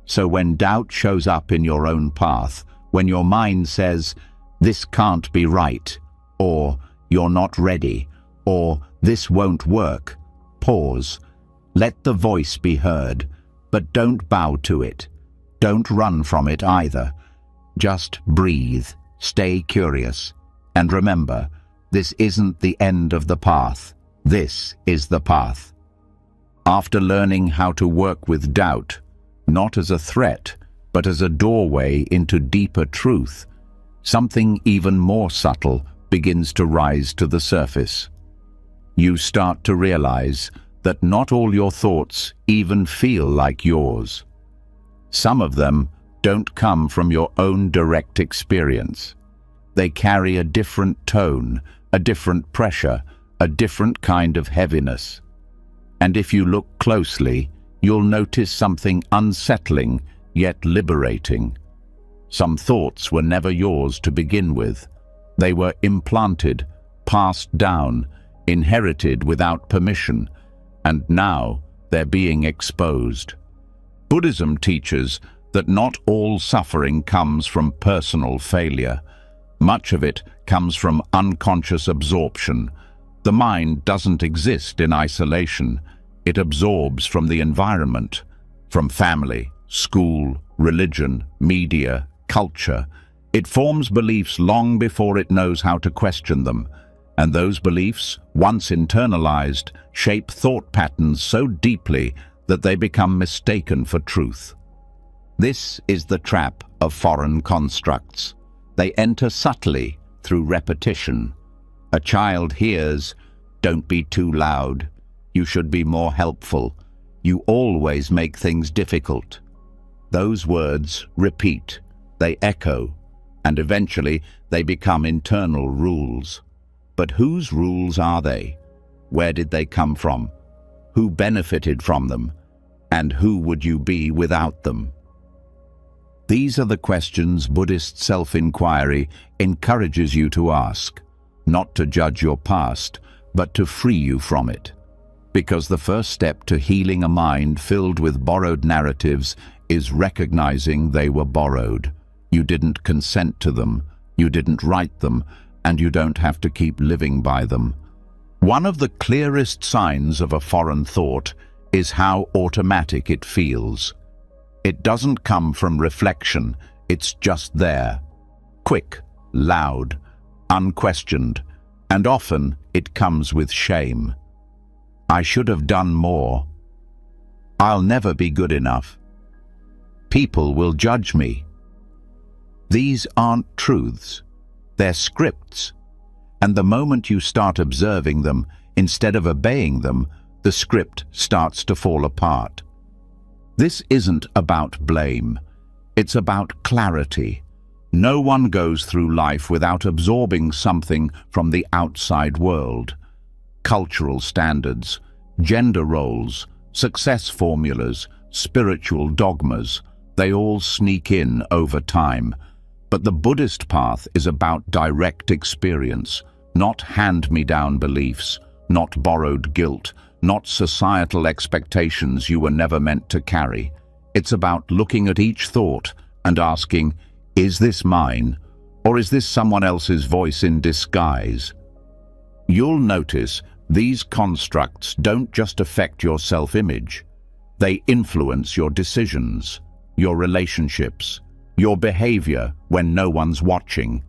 So when doubt shows up in your own path, when your mind says, "This can't be right," or "You're not ready," or "This won't work," pause. Let the voice be heard, but don't bow to it. Don't run from it either. Just breathe, stay curious, and remember, this isn't the end of the path. This is the path. After learning how to work with doubt, not as a threat, but as a doorway into deeper truth, something even more subtle begins to rise to the surface. You start to realize that not all your thoughts even feel like yours. Some of them don't come from your own direct experience. They carry a different tone, a different pressure, a different kind of heaviness. And if you look closely, you'll notice something unsettling yet liberating. Some thoughts were never yours to begin with. They were implanted, passed down, inherited without permission, and now they're being exposed. Buddhism teaches that not all suffering comes from personal failure. Much of it comes from unconscious absorption. The mind doesn't exist in isolation. It absorbs from the environment, from family, school, religion, media, culture. It forms beliefs long before it knows how to question them. And those beliefs, once internalized, shape thought patterns so deeply that they become mistaken for truth. This is the trap of foreign constructs. They enter subtly through repetition. A child hears, "Don't be too loud. You should be more helpful. You always make things difficult." Those words repeat, they echo, and eventually they become internal rules. But whose rules are they? Where did they come from? Who benefited from them? And who would you be without them? These are the questions Buddhist self-inquiry encourages you to ask, not to judge your past, but to free you from it. Because the first step to healing a mind filled with borrowed narratives is recognizing they were borrowed. You didn't consent to them, you didn't write them, and you don't have to keep living by them. One of the clearest signs of a foreign thought is how automatic it feels. It doesn't come from reflection, it's just there. Quick, loud, unquestioned, and often it comes with shame. I should have done more. I'll never be good enough. People will judge me. These aren't truths, they're scripts. And the moment you start observing them, instead of obeying them, the script starts to fall apart. This isn't about blame, it's about clarity. No one goes through life without absorbing something from the outside world. Cultural standards, gender roles, success formulas, spiritual dogmas, they all sneak in over time. But the Buddhist path is about direct experience, not hand-me-down beliefs, not borrowed guilt, not societal expectations you were never meant to carry. It's about looking at each thought and asking, is this mine, or is this someone else's voice in disguise? You'll notice these constructs don't just affect your self-image. They influence your decisions, your relationships, your behavior when no one's watching.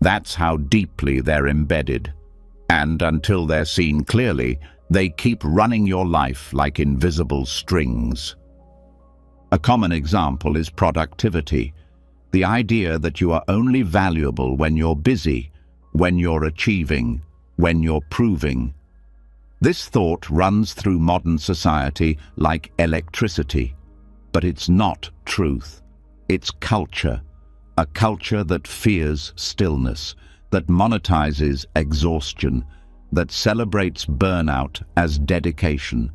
That's how deeply they're embedded. And until they're seen clearly, they keep running your life like invisible strings. A common example is productivity. The idea that you are only valuable when you're busy, when you're achieving, when you're proving. This thought runs through modern society like electricity. But it's not truth. It's culture. A culture that fears stillness, that monetizes exhaustion, that celebrates burnout as dedication.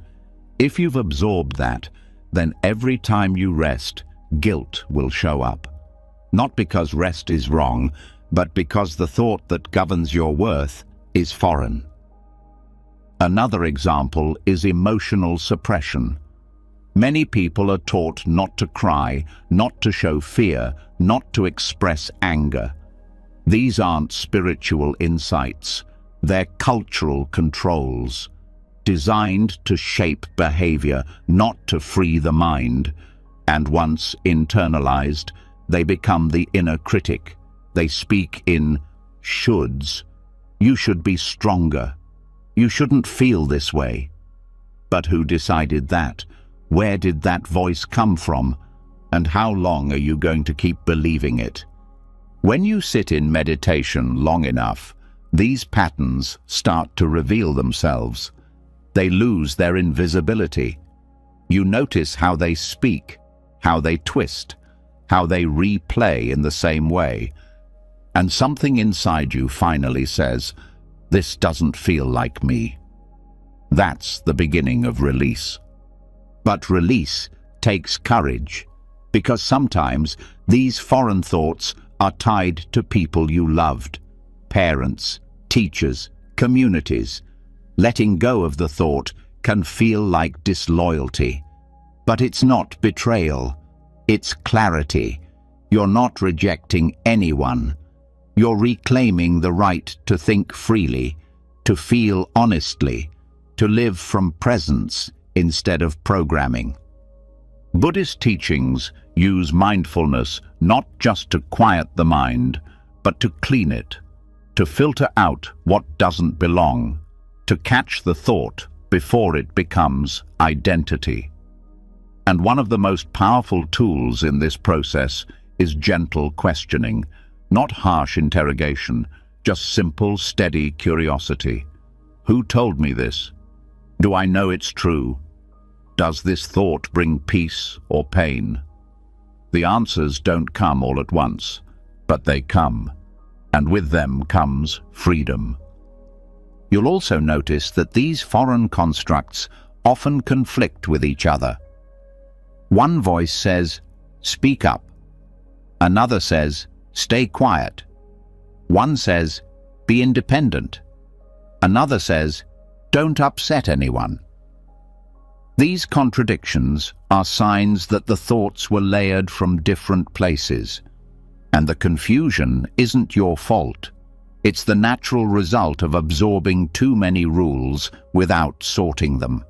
If you've absorbed that, then every time you rest, guilt will show up. Not because rest is wrong, but because the thought that governs your worth is foreign. Another example is emotional suppression. Many people are taught not to cry, not to show fear, not to express anger. These aren't spiritual insights, they're cultural controls, designed to shape behavior, not to free the mind. And once internalized, they become the inner critic. They speak in shoulds. You should be stronger. You shouldn't feel this way. But who decided that? Where did that voice come from? And how long are you going to keep believing it? When you sit in meditation long enough, these patterns start to reveal themselves. They lose their invisibility. You notice how they speak, how they twist, how they replay in the same way. And something inside you finally says, "This doesn't feel like me." That's the beginning of release. But release takes courage, because sometimes these foreign thoughts are tied to people you loved, parents, teachers, communities. Letting go of the thought can feel like disloyalty. But it's not betrayal, it's clarity. You're not rejecting anyone. You're reclaiming the right to think freely, to feel honestly, to live from presence instead of programming. Buddhist teachings use mindfulness not just to quiet the mind, but to clean it, to filter out what doesn't belong, to catch the thought before it becomes identity. And one of the most powerful tools in this process is gentle questioning, not harsh interrogation, just simple, steady curiosity. Who told me this? Do I know it's true? Does this thought bring peace or pain? The answers don't come all at once, but they come, and with them comes freedom. You'll also notice that these foreign constructs often conflict with each other. One voice says, "Speak up." Another says, "Stay quiet." One says, "Be independent." Another says, Don't upset anyone. These contradictions are signs that the thoughts were layered from different places, and the confusion isn't your fault. It's the natural result of absorbing too many rules without sorting them.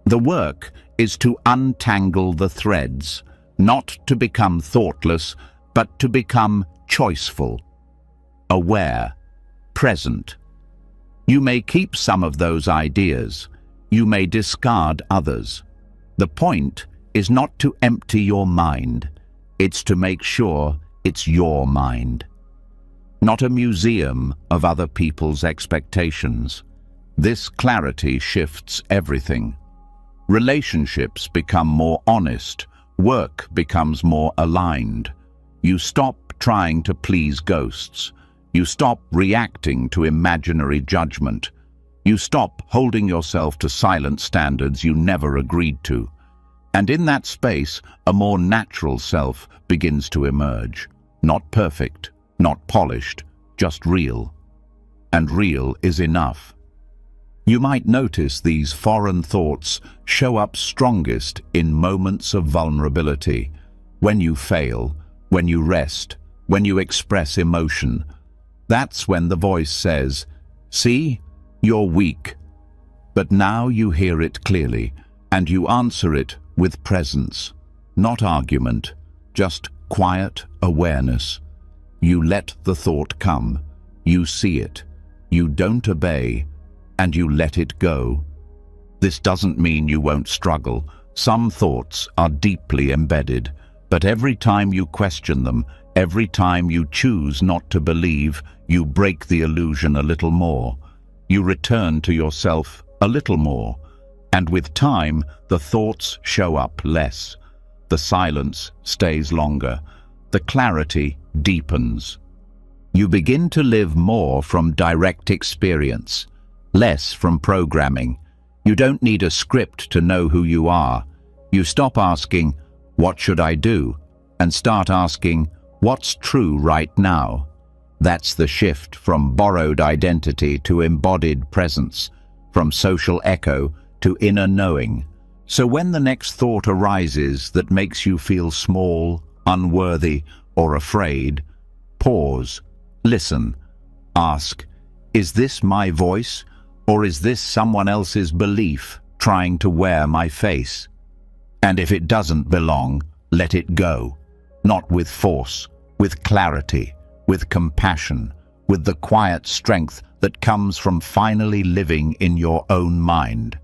The work is to untangle the threads, not to become thoughtless, but to become choiceful, aware, present. You may keep some of those ideas. You may discard others. The point is not to empty your mind. It's to make sure it's your mind, not a museum of other people's expectations. This clarity shifts everything. Relationships become more honest. Work becomes more aligned. You stop trying to please ghosts. You stop reacting to imaginary judgment. You stop holding yourself to silent standards you never agreed to. And in that space, a more natural self begins to emerge. Not perfect, not polished, just real. And real is enough. You might notice these foreign thoughts show up strongest in moments of vulnerability. When you fail, when you rest, when you express emotion. That's when the voice says, "See, you're weak." But now you hear it clearly, and you answer it with presence. Not argument, just quiet awareness. You let the thought come. You see it. You don't obey, and you let it go. This doesn't mean you won't struggle. Some thoughts are deeply embedded, but every time you question them, every time you choose not to believe, you break the illusion a little more. You return to yourself a little more, and with time, the thoughts show up less. The silence stays longer. The clarity deepens. You begin to live more from direct experience, less from programming. You don't need a script to know who you are. You stop asking, "What should I do?" and start asking, "What's true right now?" That's the shift from borrowed identity to embodied presence, from social echo to inner knowing. So when the next thought arises that makes you feel small, unworthy, or afraid, pause, listen, ask, "Is this my voice, or is this someone else's belief trying to wear my face?" And if it doesn't belong, let it go. Not with force, with clarity, with compassion, with the quiet strength that comes from finally living in your own mind.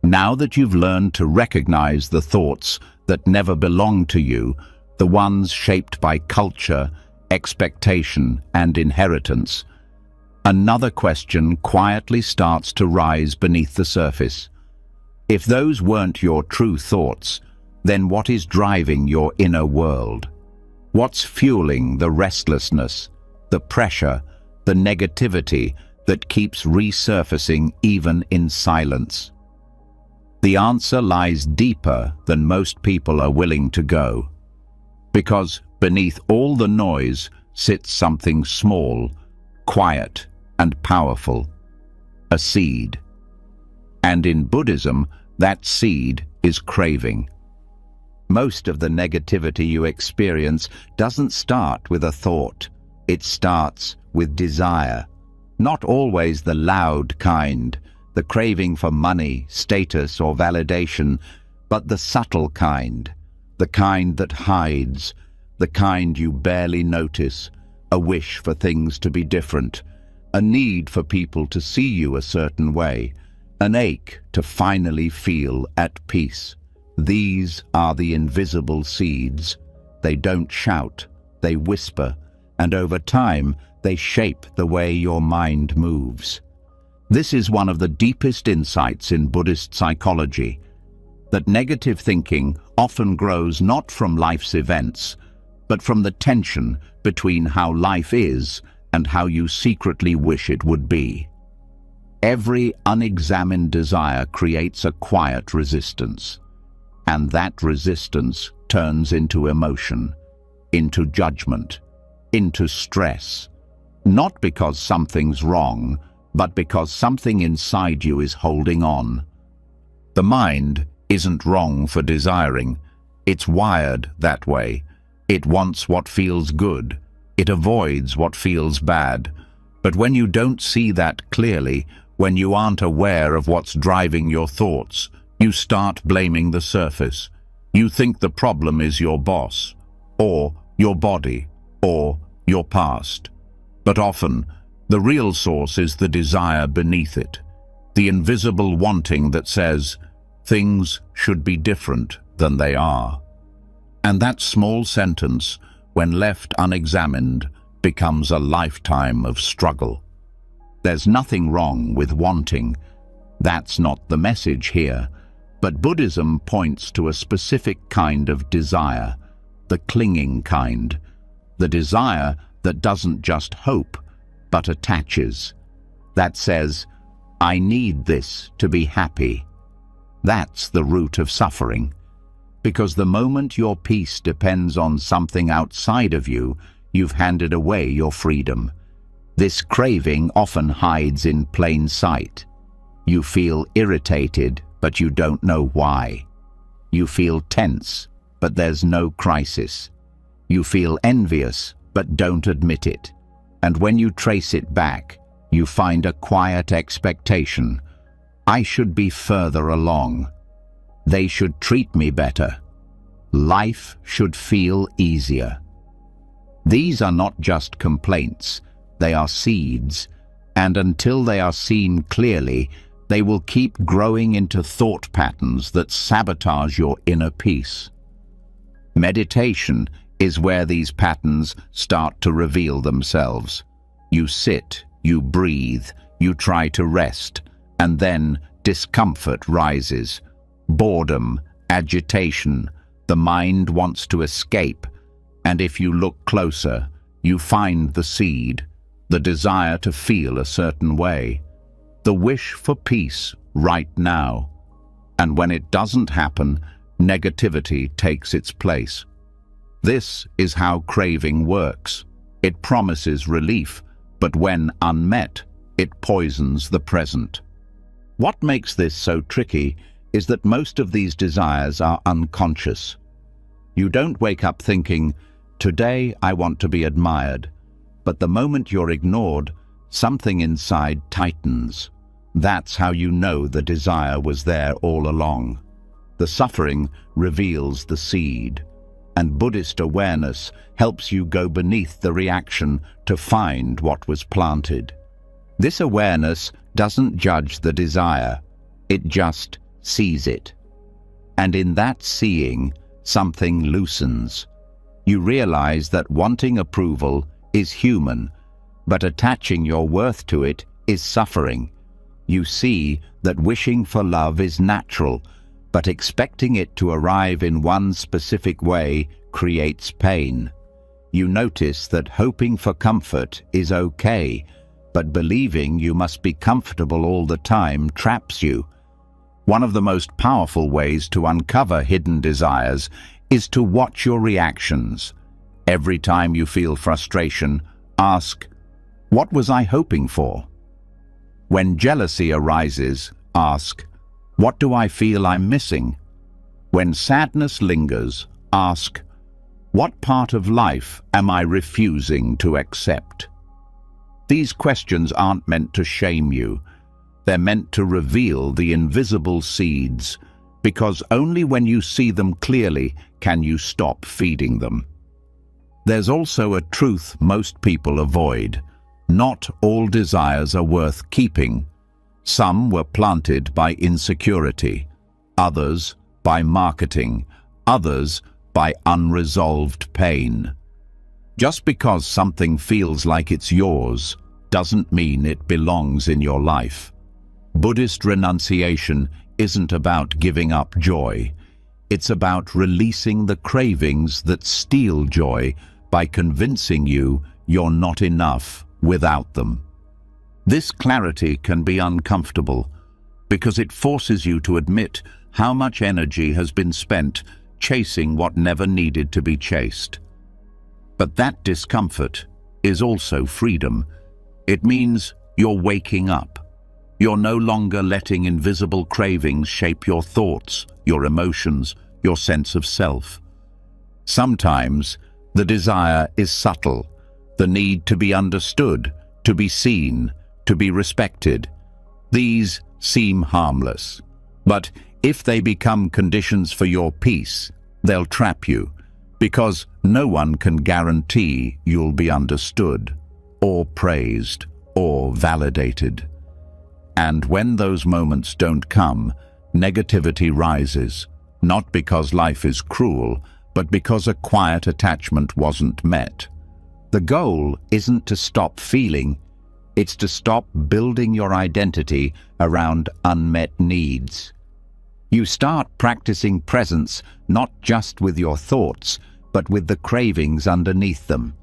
Now that you've learned to recognize the thoughts that never belong to you, the ones shaped by culture, expectation, and inheritance, another question quietly starts to rise beneath the surface. If those weren't your true thoughts, then what is driving your inner world? What's fueling the restlessness, the pressure, the negativity that keeps resurfacing even in silence? The answer lies deeper than most people are willing to go. Because beneath all the noise sits something small, quiet, and powerful. A seed. And in Buddhism, that seed is craving. Most of the negativity you experience doesn't start with a thought. It starts with desire. Not always the loud kind, the craving for money, status, or validation, but the subtle kind, the kind that hides, the kind you barely notice, a wish for things to be different, a need for people to see you a certain way, an ache to finally feel at peace. These are the invisible seeds. They don't shout, they whisper, and over time, they shape the way your mind moves. This is one of the deepest insights in Buddhist psychology, that negative thinking often grows not from life's events, but from the tension between how life is and how you secretly wish it would be. Every unexamined desire creates a quiet resistance, and that resistance turns into emotion, into judgment, into stress, not because something's wrong, but because something inside you is holding on. The mind isn't wrong for desiring. It's wired that way. It wants what feels good. It avoids what feels bad. But when you don't see that clearly, when you aren't aware of what's driving your thoughts, you start blaming the surface. You think the problem is your boss, or your body, or your past. But often, the real source is the desire beneath it, the invisible wanting that says, things should be different than they are. And that small sentence, when left unexamined, becomes a lifetime of struggle. There's nothing wrong with wanting. That's not the message here. But Buddhism points to a specific kind of desire, the clinging kind, the desire that doesn't just hope, but attaches. That says, I need this to be happy. That's the root of suffering. Because the moment your peace depends on something outside of you, you've handed away your freedom. This craving often hides in plain sight. You feel irritated, but you don't know why. You feel tense, but there's no crisis. You feel envious, but don't admit it. And when you trace it back, you find a quiet expectation. I should be further along. They should treat me better. Life should feel easier. These are not just complaints, they are seeds, and until they are seen clearly, they will keep growing into thought patterns that sabotage your inner peace. Meditation is where these patterns start to reveal themselves. You sit, you breathe, you try to rest, and then discomfort rises. Boredom, agitation, the mind wants to escape, and if you look closer, you find the seed, the desire to feel a certain way, the wish for peace right now. And when it doesn't happen, negativity takes its place. This is how craving works. It promises relief, but when unmet, it poisons the present. What makes this so tricky is that most of these desires are unconscious. You don't wake up thinking, today I want to be admired, but the moment you're ignored, something inside tightens. That's how you know the desire was there all along. The suffering reveals the seed, and Buddhist awareness helps you go beneath the reaction to find what was planted. This awareness doesn't judge the desire, it just sees it. And in that seeing, something loosens. You realize that wanting approval is human, but attaching your worth to it is suffering. You see that wishing for love is natural, but expecting it to arrive in one specific way creates pain. You notice that hoping for comfort is okay, but believing you must be comfortable all the time traps you. One of the most powerful ways to uncover hidden desires is to watch your reactions. Every time you feel frustration, ask, what was I hoping for? When jealousy arises, ask, what do I feel I'm missing? When sadness lingers, ask, what part of life am I refusing to accept? These questions aren't meant to shame you. They're meant to reveal the invisible seeds, because only when you see them clearly can you stop feeding them. There's also a truth most people avoid. Not all desires are worth keeping. Some were planted by insecurity, others by marketing, others by unresolved pain. Just because something feels like it's yours doesn't mean it belongs in your life. Buddhist renunciation isn't about giving up joy. It's about releasing the cravings that steal joy by convincing you you're not enough without them. This clarity can be uncomfortable because it forces you to admit how much energy has been spent chasing what never needed to be chased. But that discomfort is also freedom. It means You're waking up. You're no longer letting invisible cravings shape your thoughts, your emotions, your sense of self. Sometimes the desire is subtle, the need to be understood, to be seen, to be respected. These seem harmless, but if they become conditions for your peace, they'll trap you, because no one can guarantee you'll be understood, or praised, or validated. And when those moments don't come, negativity rises, not because life is cruel, but because a quiet attachment wasn't met. The goal isn't to stop feeling, it's to stop building your identity around unmet needs. You start practicing presence not just with your thoughts, but with the cravings underneath them.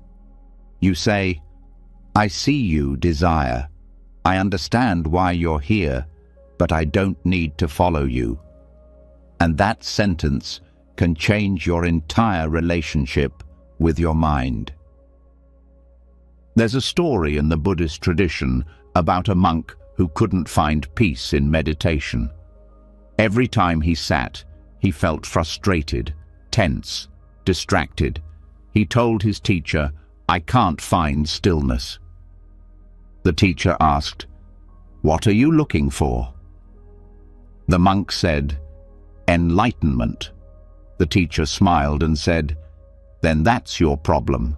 You say, "I see you, desire. I understand why you're here, but I don't need to follow you." And that sentence can change your entire relationship with your mind. There's a story in the Buddhist tradition about a monk who couldn't find peace in meditation. Every time he sat, he felt frustrated, tense, distracted. He told his teacher, "I can't find stillness." The teacher asked, "What are you looking for?" The monk said, "Enlightenment." The teacher smiled and said, "Then that's your problem."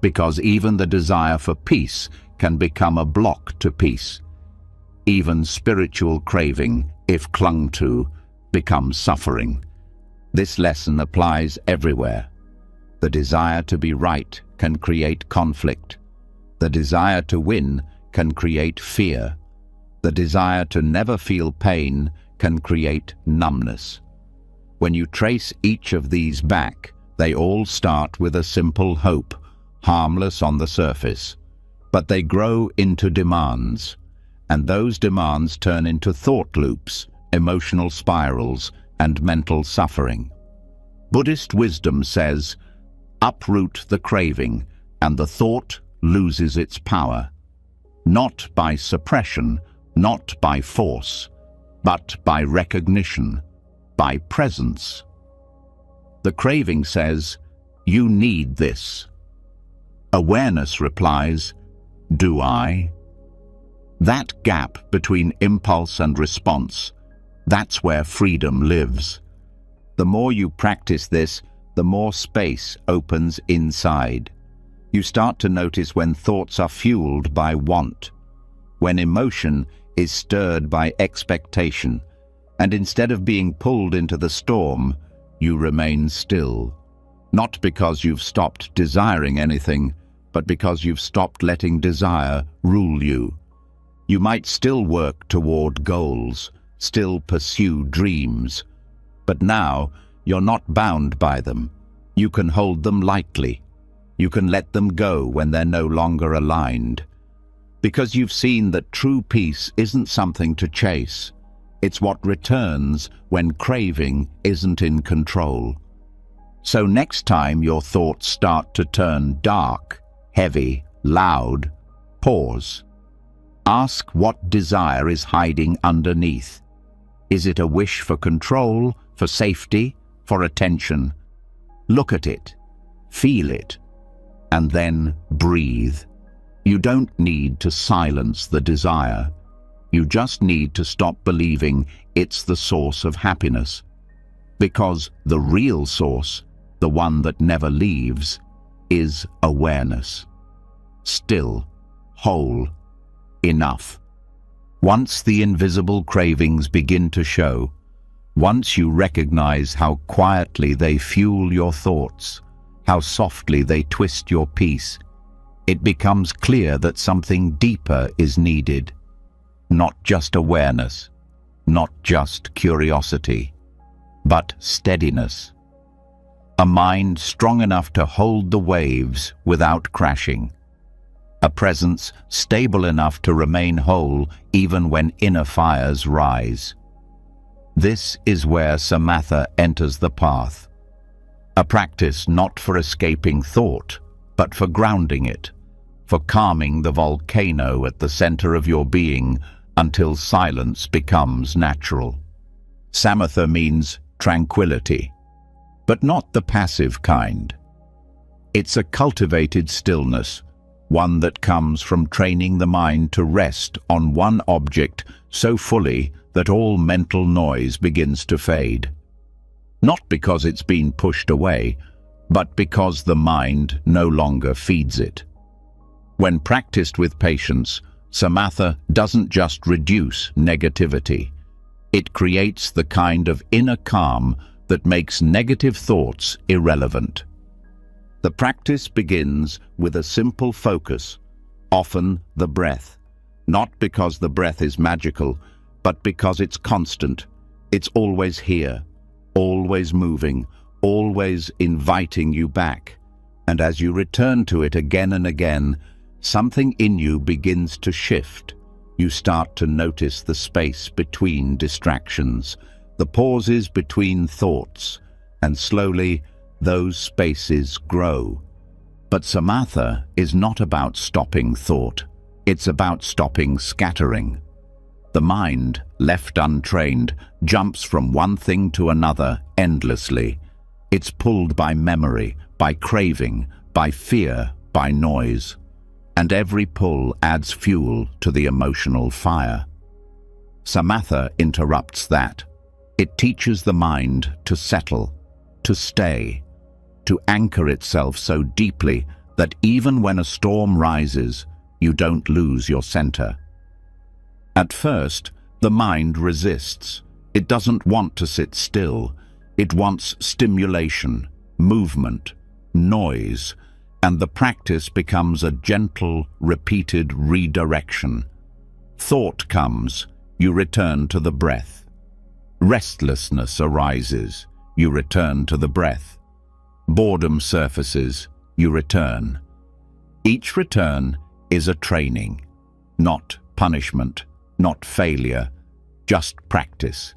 Because even the desire for peace can become a block to peace. Even spiritual craving, if clung to, becomes suffering. This lesson applies everywhere. The desire to be right can create conflict. The desire to win can create fear. The desire to never feel pain can create numbness. When you trace each of these back, they all start with a simple hope, harmless on the surface. But they grow into demands, and those demands turn into thought loops, emotional spirals, and mental suffering. Buddhist wisdom says, uproot the craving, and the thought loses its power. Not by suppression, not by force, but by recognition, by presence. The craving says, "You need this." Awareness replies, "Do I?" That gap between impulse and response, that's where freedom lives. The more you practice this, the more space opens inside. You start to notice when thoughts are fueled by want, when emotion is stirred by expectation, and instead of being pulled into the storm, you remain still. Not because you've stopped desiring anything, but because you've stopped letting desire rule you. You might still work toward goals, still pursue dreams, but now you're not bound by them. You can hold them lightly. You can let them go when they're no longer aligned. Because you've seen that true peace isn't something to chase. It's what returns when craving isn't in control. So next time your thoughts start to turn dark, heavy, loud, pause. Ask what desire is hiding underneath. Is it a wish for control, for safety, for attention? Look at it, feel it, and then breathe. You don't need to silence the desire. You just need to stop believing it's the source of happiness. Because the real source, the one that never leaves, is awareness. Still, whole, enough. Once the invisible cravings begin to show, once you recognize how quietly they fuel your thoughts, how softly they twist your peace, it becomes clear that something deeper is needed. Not just awareness, not just curiosity, but steadiness. A mind strong enough to hold the waves without crashing. A presence stable enough to remain whole even when inner fires rise. This is where samatha enters the path. A practice not for escaping thought, but for grounding it, for calming the volcano at the center of your being until silence becomes natural. Samatha means tranquility, but not the passive kind. It's a cultivated stillness, one that comes from training the mind to rest on one object so fully that all mental noise begins to fade. Not because it's been pushed away, but because the mind no longer feeds it. When practiced with patience, samatha doesn't just reduce negativity. It creates the kind of inner calm that makes negative thoughts irrelevant. The practice begins with a simple focus, often the breath. Not because the breath is magical, but because it's constant. It's always here, always moving, always inviting you back. And as you return to it again and again, something in you begins to shift. You start to notice the space between distractions, the pauses between thoughts, and slowly those spaces grow. But samatha is not about stopping thought. It's about stopping scattering. The mind, left untrained, jumps from one thing to another endlessly. It's pulled by memory, by craving, by fear, by noise. And every pull adds fuel to the emotional fire. Samatha interrupts that. It teaches the mind to settle, to stay, to anchor itself so deeply that even when a storm rises, you don't lose your center. At first, the mind resists. It doesn't want to sit still. It wants stimulation, movement, noise, and the practice becomes a gentle, repeated redirection. Thought comes, you return to the breath. Restlessness arises, you return to the breath. Boredom surfaces, you return. Each return is a training, not punishment, not failure, just practice.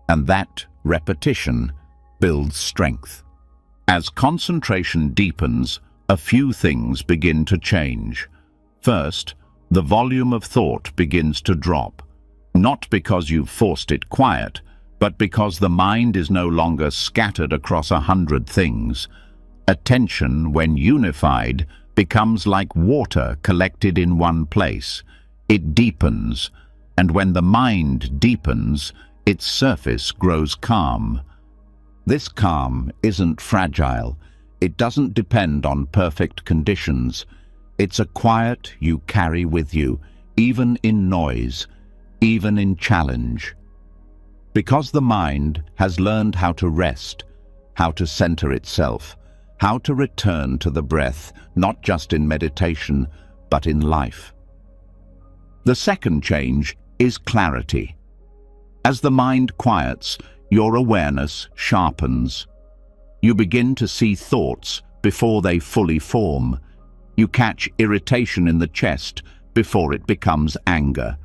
And that repetition builds strength. As concentration deepens, a few things begin to change. First, the volume of thought begins to drop, not because you've forced it quiet, but because the mind is no longer scattered across 100 things. Attention, when unified, becomes like water collected in one place. It deepens, and when the mind deepens, its surface grows calm. This calm isn't fragile. It doesn't depend on perfect conditions. It's a quiet you carry with you, even in noise, even in challenge. Because the mind has learned how to rest, how to center itself, how to return to the breath, not just in meditation, but in life. The second change is clarity. As the mind quiets, your awareness sharpens. You begin to see thoughts before they fully form. You catch irritation in the chest before it becomes anger.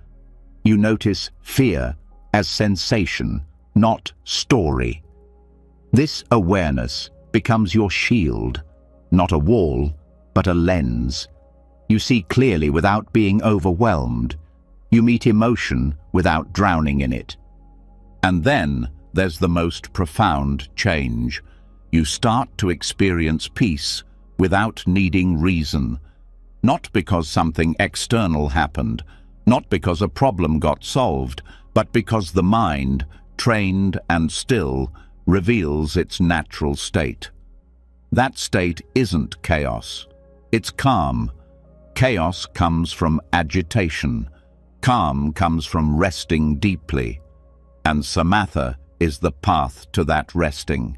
You notice fear as sensation, not story. This awareness becomes your shield, not a wall, but a lens. You see clearly without being overwhelmed. You meet emotion without drowning in it. And then there's the most profound change. You start to experience peace without needing reason. Not because something external happened, not because a problem got solved, but because the mind, trained and still, reveals its natural state. That state isn't chaos. It's calm. Chaos comes from agitation. Calm comes from resting deeply. And samatha is the path to that resting.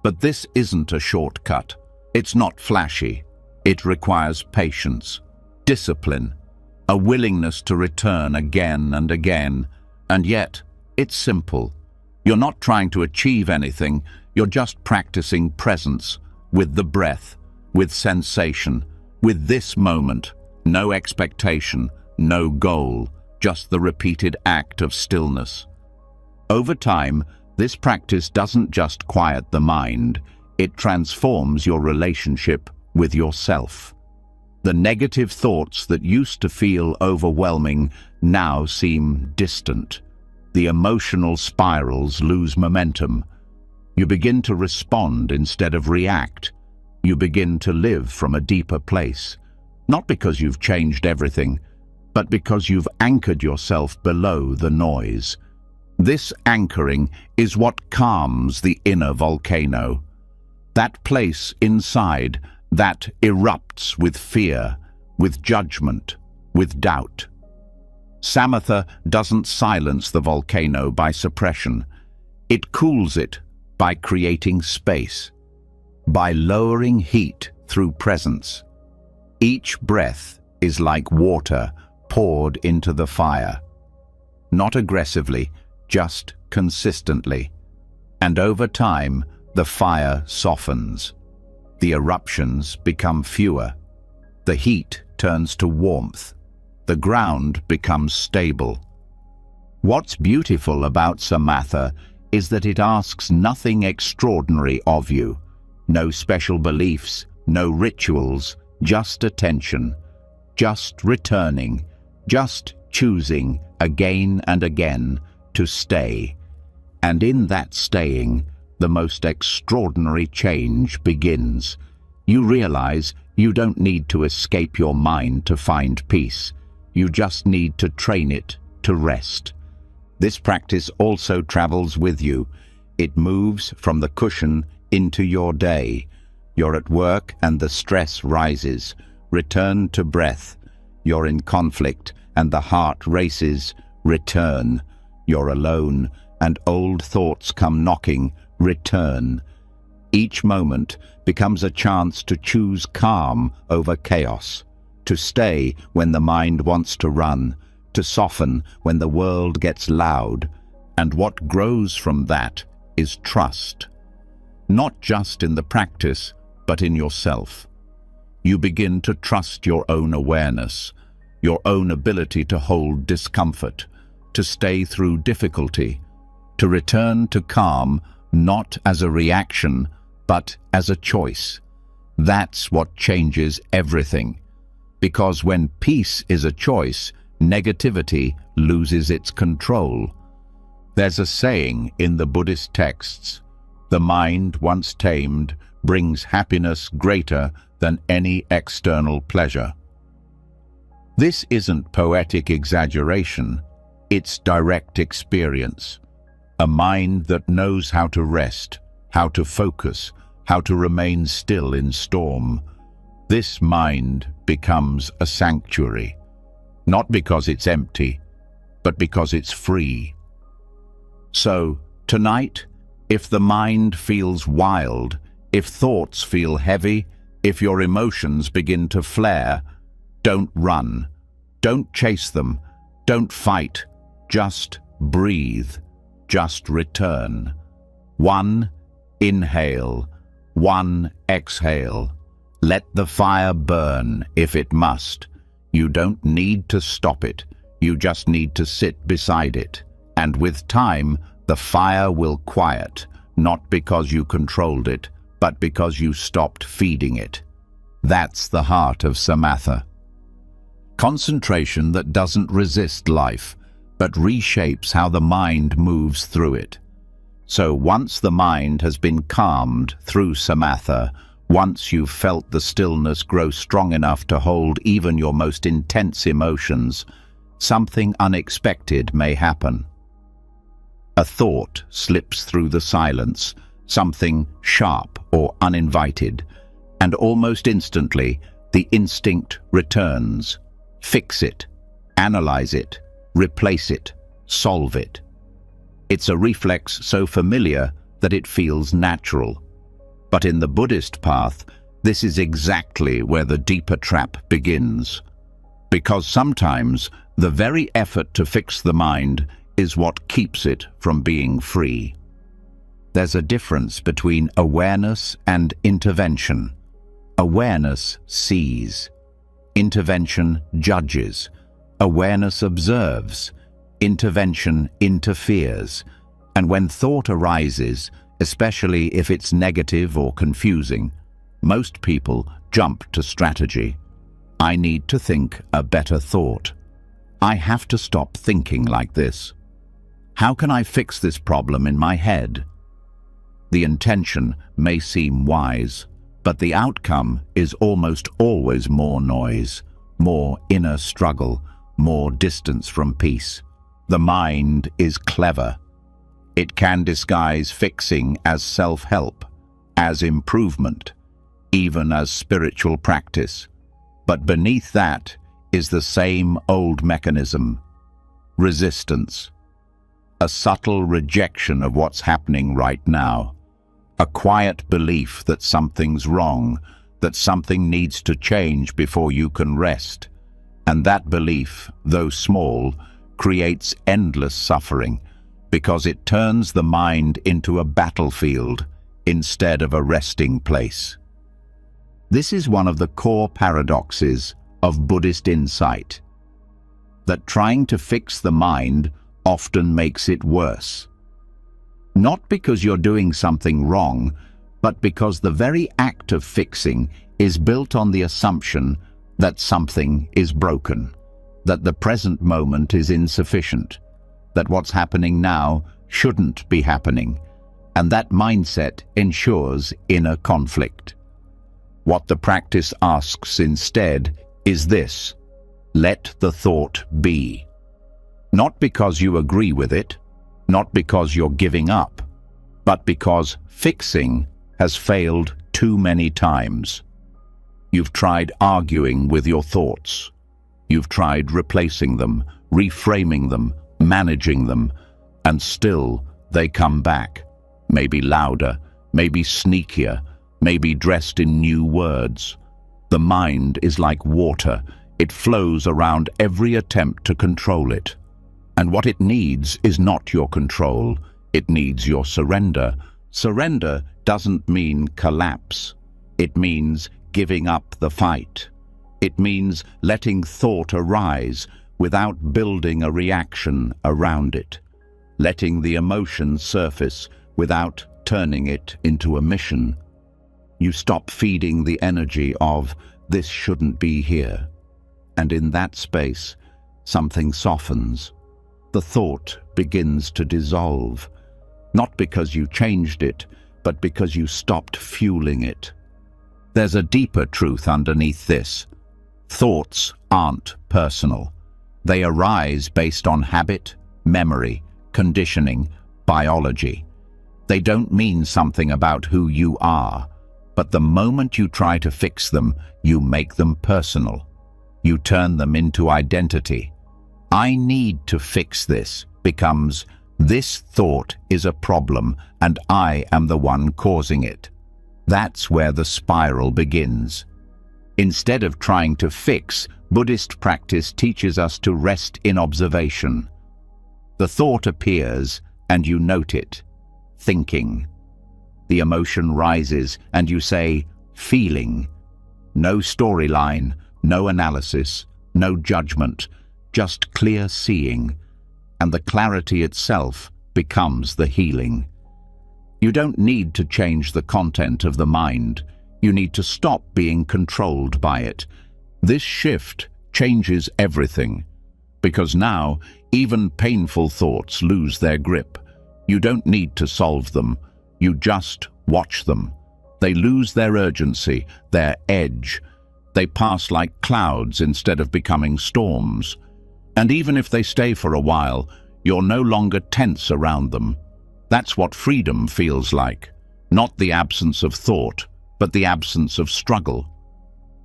But this isn't a shortcut. It's not flashy. It requires patience, discipline, a willingness to return again and again. And yet, it's simple. You're not trying to achieve anything. You're just practicing presence with the breath, with sensation, with this moment. No expectation, no goal, just the repeated act of stillness. Over time, this practice doesn't just quiet the mind, it transforms your relationship with yourself. The negative thoughts that used to feel overwhelming now seem distant. The emotional spirals lose momentum. You begin to respond instead of react. You begin to live from a deeper place. Not because you've changed everything, but because you've anchored yourself below the noise. This anchoring is what calms the inner volcano. That place inside that erupts with fear, with judgment, with doubt. Samatha doesn't silence the volcano by suppression. It cools it by creating space, by lowering heat through presence. Each breath is like water poured into the fire. Not aggressively, just consistently. And over time, the fire softens. The eruptions become fewer. The heat turns to warmth. The ground becomes stable. What's beautiful about Samatha is that it asks nothing extraordinary of you. No special beliefs, no rituals, just attention, just returning, just choosing again and again to stay. And in that staying, the most extraordinary change begins. You realize you don't need to escape your mind to find peace. You just need to train it to rest. This practice also travels with you. It moves from the cushion into your day. You're at work and the stress rises. Return to breath. You're in conflict and the heart races. Return. You're alone and old thoughts come knocking. Return. Each moment becomes a chance to choose calm over chaos, to stay when the mind wants to run, to soften when the world gets loud. And what grows from that is trust. Not just in the practice, but in yourself. You begin to trust your own awareness, your own ability to hold discomfort, to stay through difficulty, to return to calm not as a reaction, but as a choice. That's what changes everything. Because when peace is a choice, negativity loses its control. There's a saying in the Buddhist texts, "The mind, once tamed, brings happiness greater than any external pleasure." This isn't poetic exaggeration, it's direct experience. A mind that knows how to rest, how to focus, how to remain still in storm. This mind becomes a sanctuary, not because it's empty, but because it's free. So, tonight, if the mind feels wild, if thoughts feel heavy, if your emotions begin to flare, don't run, don't chase them, don't fight, just breathe. Just return. One inhale, one exhale. Let the fire burn if it must. You don't need to stop it. You just need to sit beside it. And with time, the fire will quiet, not because you controlled it, but because you stopped feeding it. That's the heart of Samatha. Concentration that doesn't resist life, but reshapes how the mind moves through it. So once the mind has been calmed through Samatha, once you've felt the stillness grow strong enough to hold even your most intense emotions, something unexpected may happen. A thought slips through the silence, something sharp or uninvited, and almost instantly the instinct returns. Fix it, analyze it, replace it, solve it. It's a reflex so familiar that it feels natural. But in the Buddhist path, this is exactly where the deeper trap begins. Because sometimes the very effort to fix the mind is what keeps it from being free. There's a difference between awareness and intervention. Awareness sees. Intervention judges. Awareness observes. Intervention interferes. And when thought arises, especially if it's negative or confusing, most people jump to strategy. I need to think a better thought. I have to stop thinking like this. How can I fix this problem in my head? The intention may seem wise, but the outcome is almost always more noise, more inner struggle, more distance from peace. The mind is clever. It can disguise fixing as self-help, as improvement, even as spiritual practice. But beneath that is the same old mechanism: resistance, a subtle rejection of what's happening right now, a quiet belief that something's wrong, that something needs to change before you can rest. And that belief, though small, creates endless suffering because it turns the mind into a battlefield instead of a resting place. This is one of the core paradoxes of Buddhist insight, that trying to fix the mind often makes it worse. Not because you're doing something wrong, but because the very act of fixing is built on the assumption that something is broken, that the present moment is insufficient, that what's happening now shouldn't be happening, and that mindset ensures inner conflict. What the practice asks instead is this: let the thought be. Not because you agree with it, not because you're giving up, but because fixing has failed too many times. You've tried arguing with your thoughts. You've tried replacing them, reframing them, managing them, and still they come back. Maybe louder, maybe sneakier, maybe dressed in new words. The mind is like water. It flows around every attempt to control it. And what it needs is not your control. It needs your surrender. Surrender doesn't mean collapse. It means giving up the fight. It means letting thought arise without building a reaction around it. Letting the emotion surface without turning it into a mission. You stop feeding the energy of "this shouldn't be here." And in that space, something softens. The thought begins to dissolve, not because you changed it, but because you stopped fueling it. There's a deeper truth underneath this. Thoughts aren't personal. They arise based on habit, memory, conditioning, biology. They don't mean something about who you are, but the moment you try to fix them, you make them personal. You turn them into identity. "I need to fix this" becomes "this thought is a problem and I am the one causing it." That's where the spiral begins. Instead of trying to fix, Buddhist practice teaches us to rest in observation. The thought appears and you note it. Thinking. The emotion rises and you say, feeling. No storyline, no analysis, no judgment, just clear seeing. And the clarity itself becomes the healing. You don't need to change the content of the mind. You need to stop being controlled by it. This shift changes everything, because now even painful thoughts lose their grip. You don't need to solve them. You just watch them. They lose their urgency, their edge. They pass like clouds instead of becoming storms. And even if they stay for a while, you're no longer tense around them. That's what freedom feels like. Not the absence of thought, but the absence of struggle.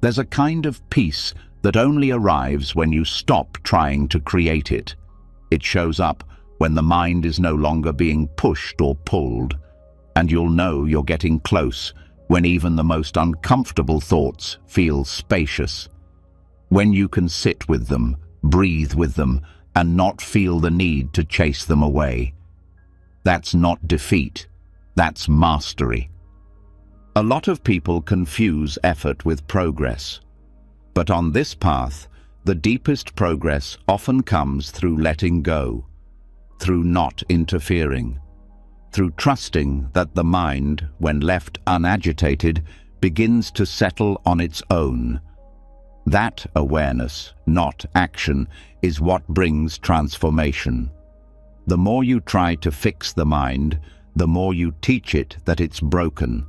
There's a kind of peace that only arrives when you stop trying to create it. It shows up when the mind is no longer being pushed or pulled, and you'll know you're getting close when even the most uncomfortable thoughts feel spacious. When you can sit with them, breathe with them, and not feel the need to chase them away. That's not defeat, that's mastery. A lot of people confuse effort with progress. But on this path, the deepest progress often comes through letting go, through not interfering, through trusting that the mind, when left unagitated, begins to settle on its own. That awareness, not action, is what brings transformation. The more you try to fix the mind, the more you teach it that it's broken.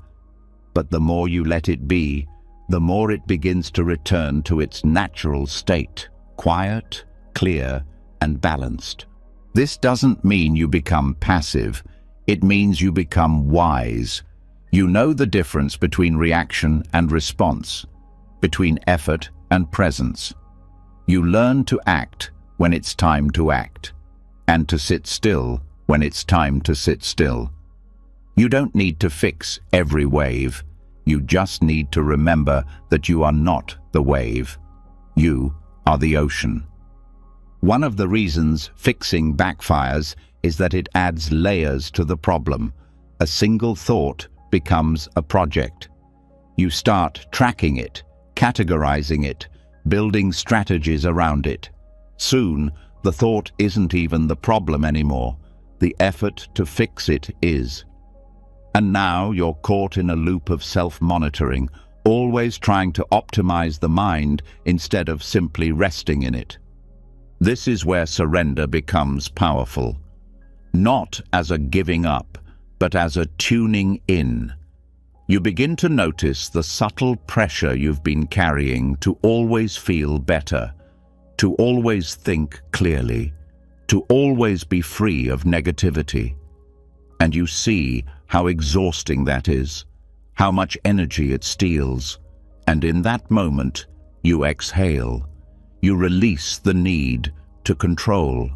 But the more you let it be, the more it begins to return to its natural state, quiet, clear, and balanced. This doesn't mean you become passive. It means you become wise. You know the difference between reaction and response, between effort and presence. You learn to act when it's time to act, and to sit still when it's time to sit still. You don't need to fix every wave. You just need to remember that you are not the wave. You are the ocean. One of the reasons fixing backfires is that it adds layers to the problem. A single thought becomes a project. You start tracking it, categorizing it, building strategies around it. Soon, the thought isn't even the problem anymore. The effort to fix it is. And now you're caught in a loop of self-monitoring, always trying to optimize the mind instead of simply resting in it. This is where surrender becomes powerful. Not as a giving up, but as a tuning in. You begin to notice the subtle pressure you've been carrying to always feel better, to always think clearly, to always be free of negativity. And you see how exhausting that is, how much energy it steals. And in that moment, you exhale. You release the need to control,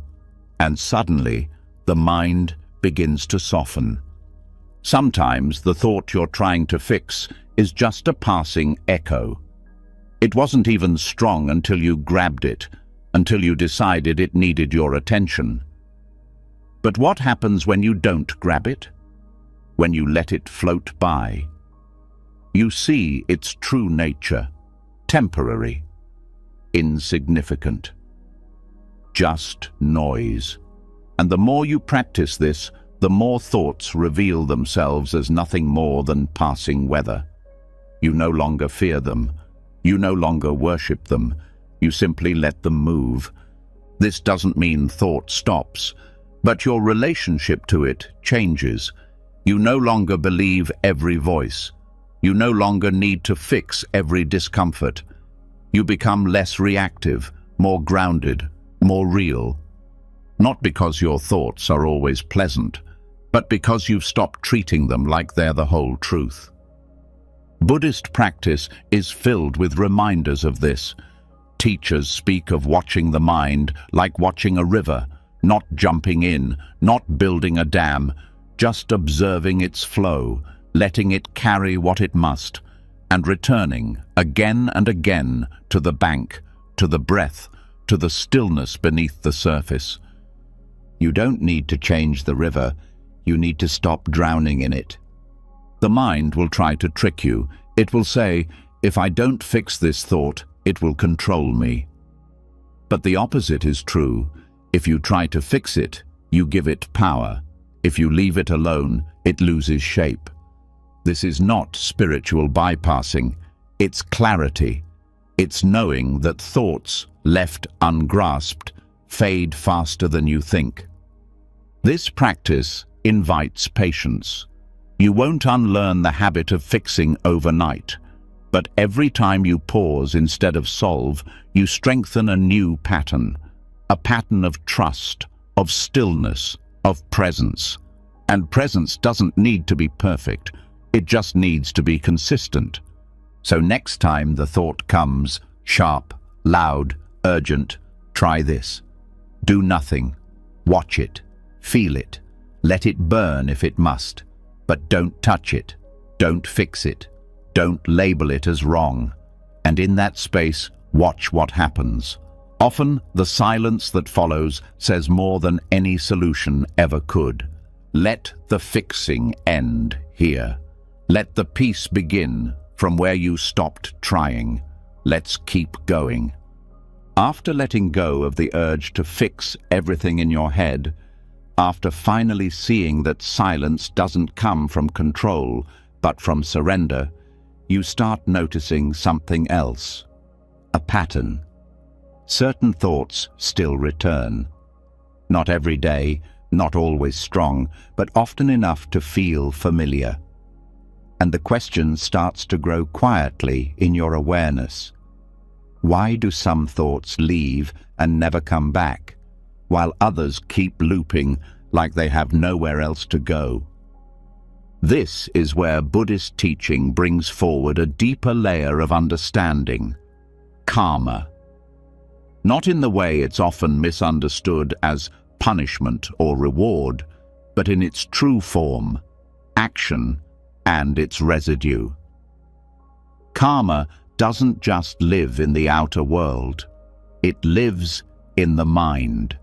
and suddenly the mind begins to soften. Sometimes the thought you're trying to fix is just a passing echo. It wasn't even strong until you grabbed it, until you decided it needed your attention. But what happens when you don't grab it? When you let it float by? You see its true nature, temporary, insignificant, just noise. And the more you practice this, the more thoughts reveal themselves as nothing more than passing weather. You no longer fear them. You no longer worship them. You simply let them move. This doesn't mean thought stops, but your relationship to it changes. You no longer believe every voice. You no longer need to fix every discomfort. You become less reactive, more grounded, more real. Not because your thoughts are always pleasant, but because you've stopped treating them like they're the whole truth. Buddhist practice is filled with reminders of this. Teachers speak of watching the mind like watching a river, not jumping in, not building a dam, just observing its flow, letting it carry what it must, and returning again and again to the bank, to the breath, to the stillness beneath the surface. You don't need to change the river. You need to stop drowning in it. The mind will try to trick you. It will say, if I don't fix this thought, it will control me. But the opposite is true. If you try to fix it, you give it power. If you leave it alone, it loses shape. This is not spiritual bypassing. It's clarity. It's knowing that thoughts, left ungrasped, fade faster than you think. This practice invites patience. You won't unlearn the habit of fixing overnight, but every time you pause instead of solve, you strengthen a new pattern, a pattern of trust, of stillness, of presence. And presence doesn't need to be perfect, it just needs to be consistent. So next time the thought comes, sharp, loud, urgent, try this. Do nothing. Watch it. Feel it. Let it burn if it must. But don't touch it. Don't fix it. Don't label it as wrong. And in that space, watch what happens. Often, the silence that follows says more than any solution ever could. Let the fixing end here. Let the peace begin from where you stopped trying. Let's keep going. After letting go of the urge to fix everything in your head, after finally seeing that silence doesn't come from control, but from surrender, you start noticing something else. a pattern. Certain thoughts still return. Not every day, not always strong, but often enough to feel familiar. And the question starts to grow quietly in your awareness. Why do some thoughts leave and never come back, while others keep looping like they have nowhere else to go? This is where Buddhist teaching brings forward a deeper layer of understanding: karma. Not in the way it's often misunderstood as punishment or reward, but in its true form, action and its residue. Karma doesn't just live in the outer world, it lives in the mind.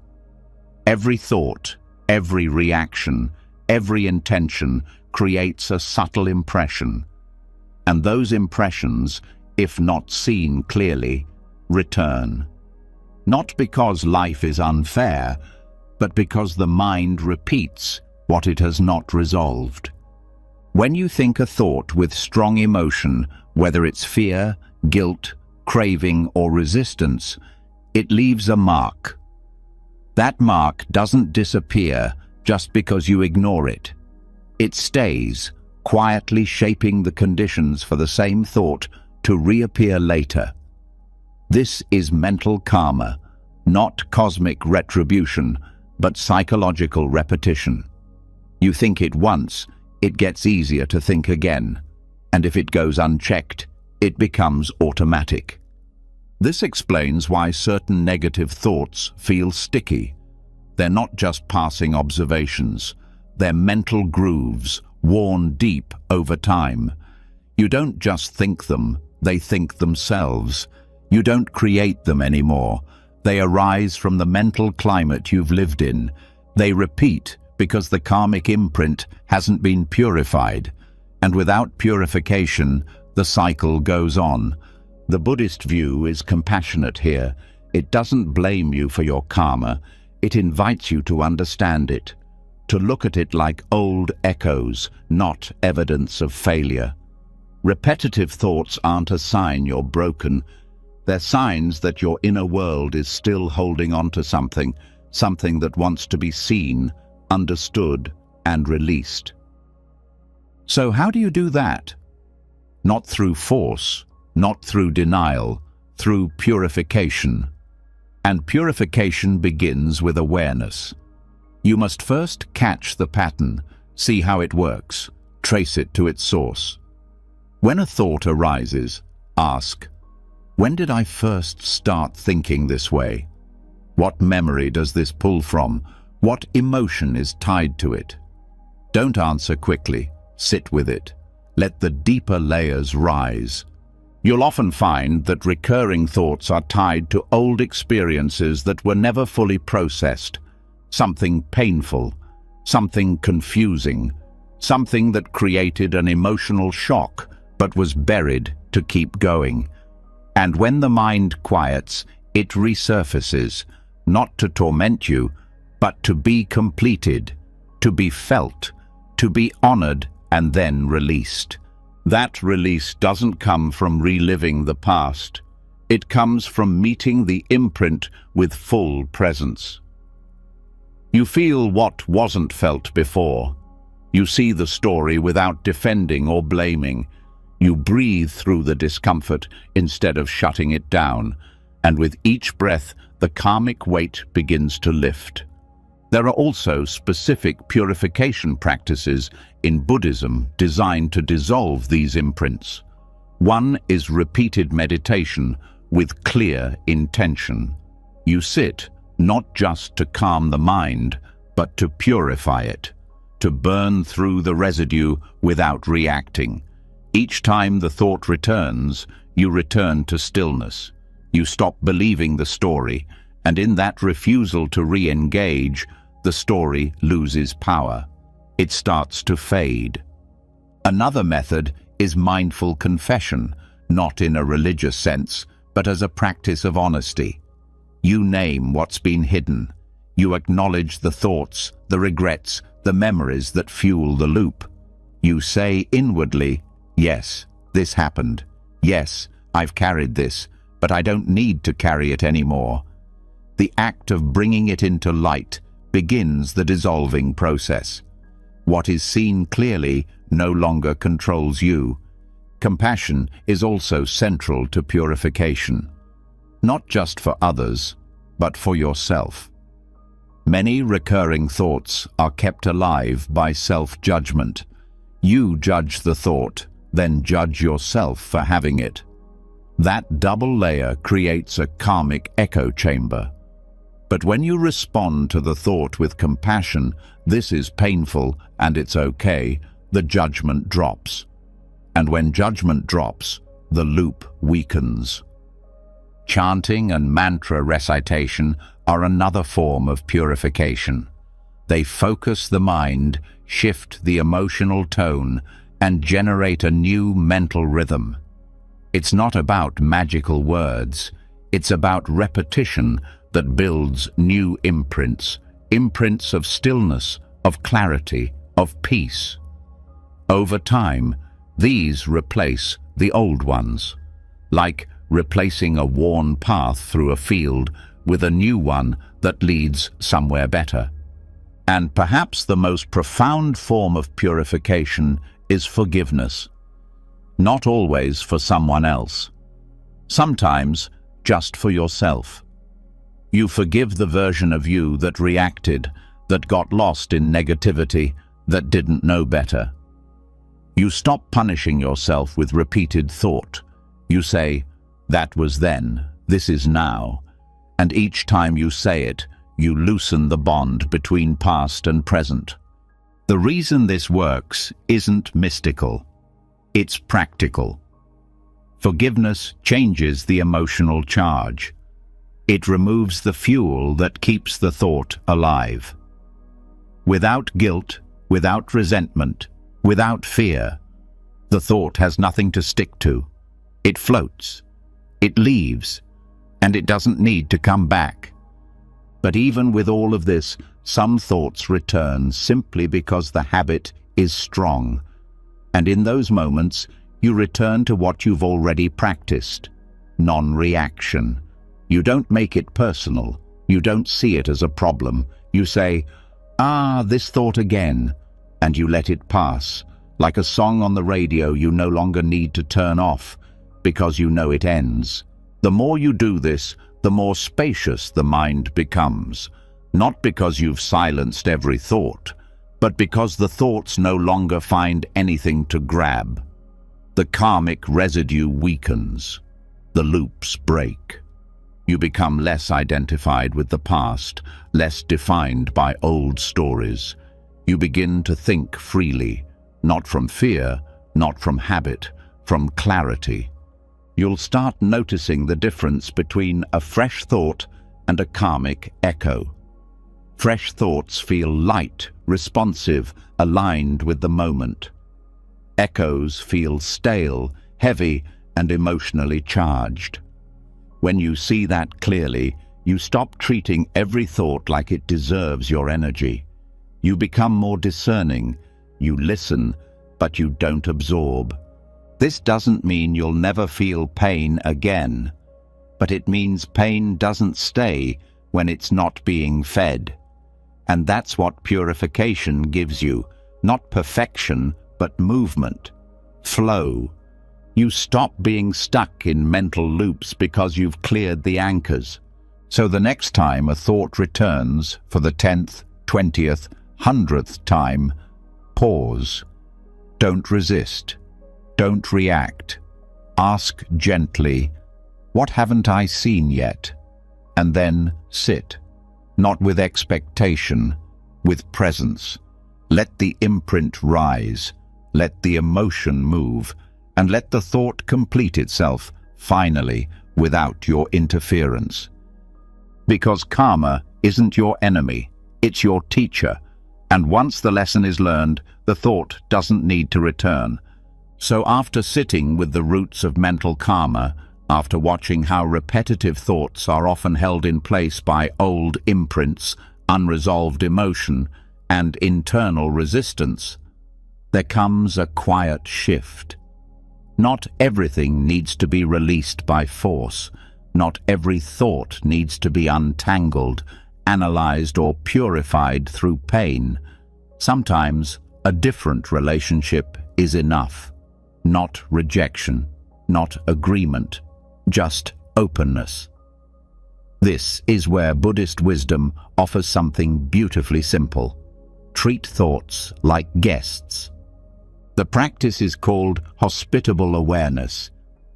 Every thought, every reaction, every intention creates a subtle impression, and those impressions, if not seen clearly, return. Not because life is unfair, but because the mind repeats what it has not resolved. When you think a thought with strong emotion, whether it's fear, guilt, craving, or resistance, it leaves a mark. That mark doesn't disappear just because you ignore it. It stays, quietly shaping the conditions for the same thought to reappear later. This is mental karma, not cosmic retribution, but psychological repetition. You think it once, it gets easier to think again, and if it goes unchecked, it becomes automatic. This explains why certain negative thoughts feel sticky. They're not just passing observations, they're mental grooves, worn deep over time. You don't just think them, they think themselves. You don't create them anymore. They arise from the mental climate you've lived in. They repeat because the karmic imprint hasn't been purified. And without purification, the cycle goes on. The Buddhist view is compassionate here. It doesn't blame you for your karma. It invites you to understand it, to look at it like old echoes, not evidence of failure. Repetitive thoughts aren't a sign you're broken. They're signs that your inner world is still holding on to something that wants to be seen, understood, and released. So how do you do that? Not through force, not through denial, through purification. And purification begins with awareness. You must first catch the pattern, see how it works, trace it to its source. When a thought arises, ask, when did I first start thinking this way? What memory does this pull from? What emotion is tied to it? Don't answer quickly. Sit with it. Let the deeper layers rise. You'll often find that recurring thoughts are tied to old experiences that were never fully processed. Something painful, something confusing, something that created an emotional shock but was buried to keep going. And when the mind quiets, it resurfaces, not to torment you, but to be completed, to be felt, to be honored and then released. That release doesn't come from reliving the past. It comes from meeting the imprint with full presence. You feel what wasn't felt before. You see the story without defending or blaming. You breathe through the discomfort instead of shutting it down, and with each breath, the karmic weight begins to lift. There are also specific purification practices in Buddhism designed to dissolve these imprints. One is repeated meditation with clear intention. You sit not just to calm the mind, but to purify it, to burn through the residue without reacting. Each time the thought returns, you return to stillness. You stop believing the story, and in that refusal to re-engage, the story loses power. It starts to fade. Another method is mindful confession, not in a religious sense, but as a practice of honesty. You name what's been hidden. You acknowledge the thoughts, the regrets, the memories that fuel the loop. You say inwardly, yes, this happened. Yes, I've carried this, but I don't need to carry it anymore. The act of bringing it into light begins the dissolving process. What is seen clearly no longer controls you. Compassion is also central to purification, not just for others, but for yourself. Many recurring thoughts are kept alive by self-judgment. You judge the thought, then judge yourself for having it. That double layer creates a karmic echo chamber. But when you respond to the thought with compassion, this is painful and it's okay, the judgment drops. And when judgment drops, the loop weakens. Chanting and mantra recitation are another form of purification. They focus the mind, shift the emotional tone, and generate a new mental rhythm. It's not about magical words. It's about repetition that builds new imprints, imprints of stillness, of clarity, of peace. Over time, these replace the old ones, like replacing a worn path through a field with a new one that leads somewhere better. And perhaps the most profound form of purification is forgiveness. Not always for someone else. Sometimes just for yourself. You forgive the version of you that reacted, that got lost in negativity, that didn't know better. You stop punishing yourself with repeated thought. You say, "That was then, this is now." And each time you say it, you loosen the bond between past and present. The reason this works isn't mystical. It's practical. Forgiveness changes the emotional charge. It removes the fuel that keeps the thought alive. Without guilt, without resentment, without fear, the thought has nothing to stick to. It floats, it leaves, and it doesn't need to come back. But even with all of this, some thoughts return simply because the habit is strong. And in those moments, you return to what you've already practiced: non-reaction. You don't make it personal. You don't see it as a problem. You say, this thought again, and you let it pass. Like a song on the radio you no longer need to turn off, because you know it ends. The more you do this, the more spacious the mind becomes. Not because you've silenced every thought, but because the thoughts no longer find anything to grab. The karmic residue weakens. The loops break. You become less identified with the past, less defined by old stories. You begin to think freely, not from fear, not from habit, from clarity. You'll start noticing the difference between a fresh thought and a karmic echo. Fresh thoughts feel light, responsive, aligned with the moment. Echoes feel stale, heavy, and emotionally charged. When you see that clearly, you stop treating every thought like it deserves your energy. You become more discerning. You listen, but you don't absorb. This doesn't mean you'll never feel pain again, but it means pain doesn't stay when it's not being fed. And that's what purification gives you, not perfection, but movement, flow. You stop being stuck in mental loops because you've cleared the anchors. So the next time a thought returns, for the 10th, 20th, 100th time, pause. Don't resist. Don't react. Ask gently, "What haven't I seen yet?" And then sit, not with expectation, with presence. Let the imprint rise. Let the emotion move. And let the thought complete itself, finally, without your interference. Because karma isn't your enemy, it's your teacher. And once the lesson is learned, the thought doesn't need to return. So after sitting with the roots of mental karma, after watching how repetitive thoughts are often held in place by old imprints, unresolved emotion, and internal resistance, there comes a quiet shift. Not everything needs to be released by force. Not every thought needs to be untangled, analyzed, or purified through pain. Sometimes a different relationship is enough. Not rejection, not agreement, just openness. This is where Buddhist wisdom offers something beautifully simple. Treat thoughts like guests. The practice is called hospitable awareness,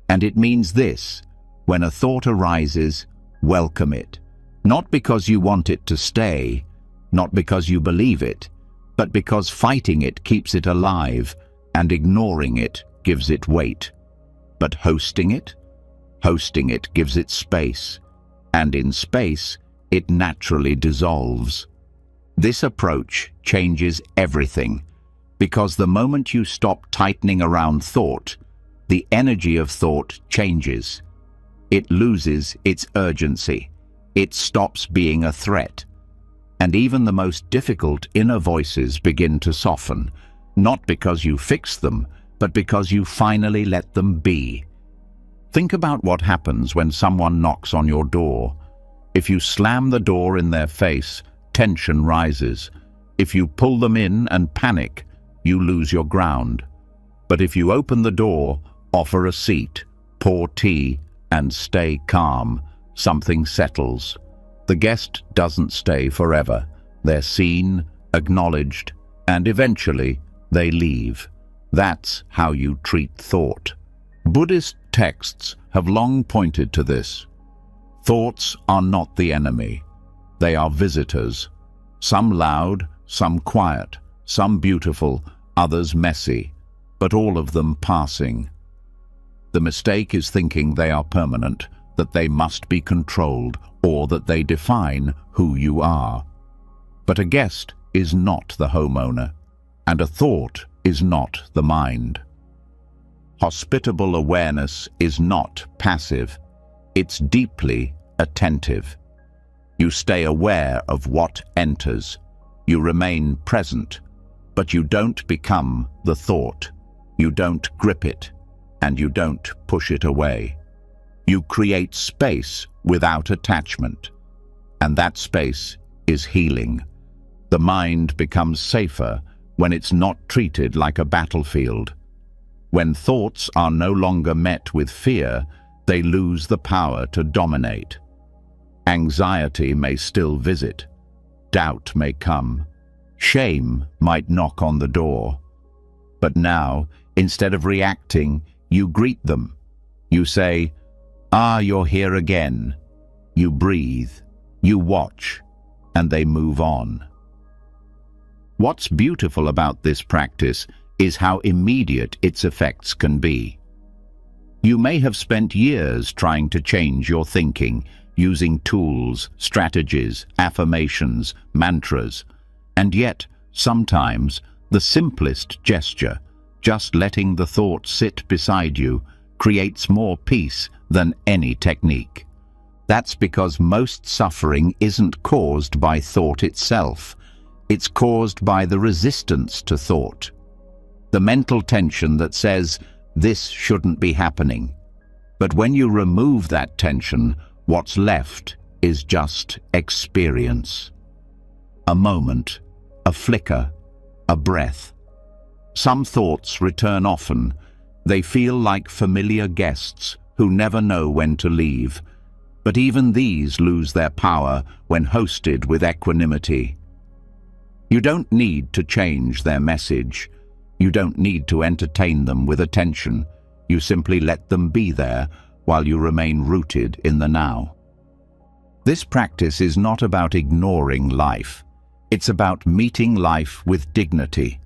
and it means this: when a thought arises, welcome it. Not because you want it to stay, not because you believe it, but because fighting it keeps it alive, and ignoring it gives it weight. But hosting it gives it space, and in space, it naturally dissolves. This approach changes everything, because the moment you stop tightening around thought, the energy of thought changes. It loses its urgency. It stops being a threat. And even the most difficult inner voices begin to soften, not because you fix them, but because you finally let them be. Think about what happens when someone knocks on your door. If you slam the door in their face, tension rises. If you pull them in and panic, you lose your ground. But if you open the door, offer a seat, pour tea, and stay calm, something settles. The guest doesn't stay forever. They're seen, acknowledged, and eventually they leave. That's how you treat thought. Buddhist texts have long pointed to this. Thoughts are not the enemy. They are visitors. Some loud, some quiet, some beautiful, others messy, but all of them passing. The mistake is thinking they are permanent, that they must be controlled, or that they define who you are. But a guest is not the homeowner, and a thought is not the mind. Hospitable awareness is not passive. It's deeply attentive. You stay aware of what enters. You remain present, but you don't become the thought. You don't grip it, and you don't push it away. You create space without attachment, and that space is healing. The mind becomes safer when it's not treated like a battlefield. When thoughts are no longer met with fear, they lose the power to dominate. Anxiety may still visit. Doubt may come. Shame might knock on the door. But now, instead of reacting, you greet them. You say, "Ah, you're here again." You breathe, you watch, and they move on. What's beautiful about this practice is how immediate its effects can be. You may have spent years trying to change your thinking, using tools, strategies, affirmations, mantras, and yet, sometimes, the simplest gesture, just letting the thought sit beside you, creates more peace than any technique. That's because most suffering isn't caused by thought itself. It's caused by the resistance to thought. The mental tension that says, "This shouldn't be happening." But when you remove that tension, what's left is just experience. A moment, a flicker, a breath. Some thoughts return often. They feel like familiar guests who never know when to leave. But even these lose their power when hosted with equanimity. You don't need to change their message. You don't need to entertain them with attention. You simply let them be there while you remain rooted in the now. This practice is not about ignoring life. It's about meeting life with dignity.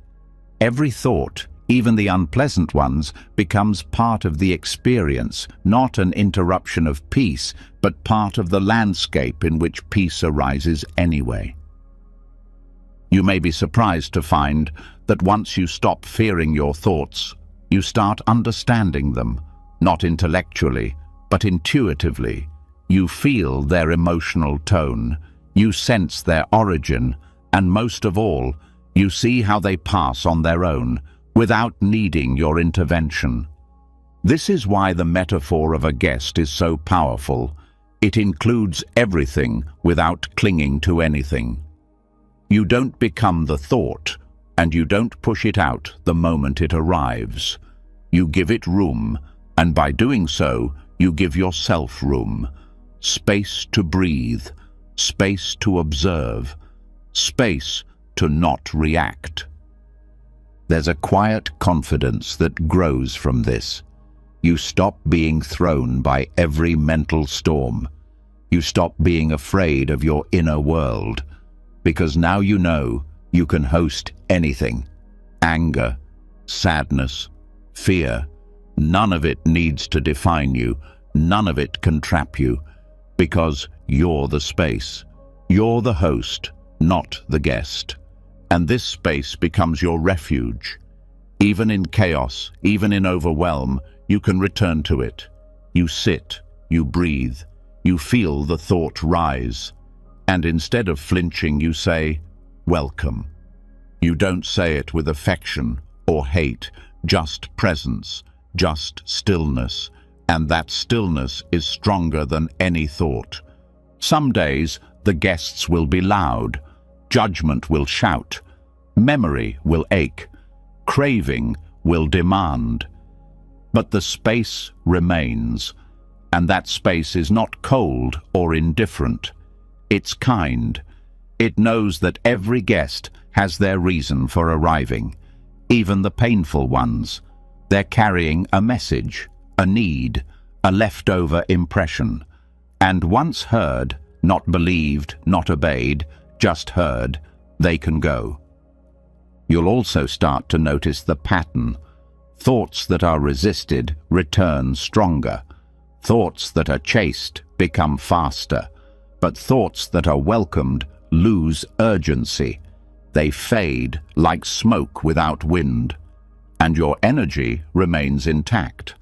Every thought, even the unpleasant ones, becomes part of the experience, not an interruption of peace, but part of the landscape in which peace arises anyway. You may be surprised to find that once you stop fearing your thoughts, you start understanding them, not intellectually, but intuitively. You feel their emotional tone, you sense their origin, and most of all, you see how they pass on their own, without needing your intervention. This is why the metaphor of a guest is so powerful. It includes everything without clinging to anything. You don't become the thought, and you don't push it out the moment it arrives. You give it room, and by doing so, you give yourself room. Space to breathe, space to observe, space to not react. There's a quiet confidence that grows from this. You stop being thrown by every mental storm. You stop being afraid of your inner world, because now you know you can host anything. Anger, sadness, fear, none of it needs to define you. None of it can trap you, because you're the space. You're the host, not the guest. And this space becomes your refuge. Even in chaos, even in overwhelm, you can return to it. You sit, you breathe, you feel the thought rise. And instead of flinching, you say, welcome. You don't say it with affection or hate, just presence, just stillness. And that stillness is stronger than any thought. Some days, the guests will be loud. Judgment will shout. Memory will ache. Craving will demand. But the space remains, and that space is not cold or indifferent. It's kind. It knows that every guest has their reason for arriving, even the painful ones. They're carrying a message, a need, a leftover impression. And once heard, not believed, not obeyed, just heard, they can go. You'll also start to notice the pattern. Thoughts that are resisted return stronger. Thoughts that are chased become faster. But thoughts that are welcomed lose urgency. They fade like smoke without wind, and your energy remains intact.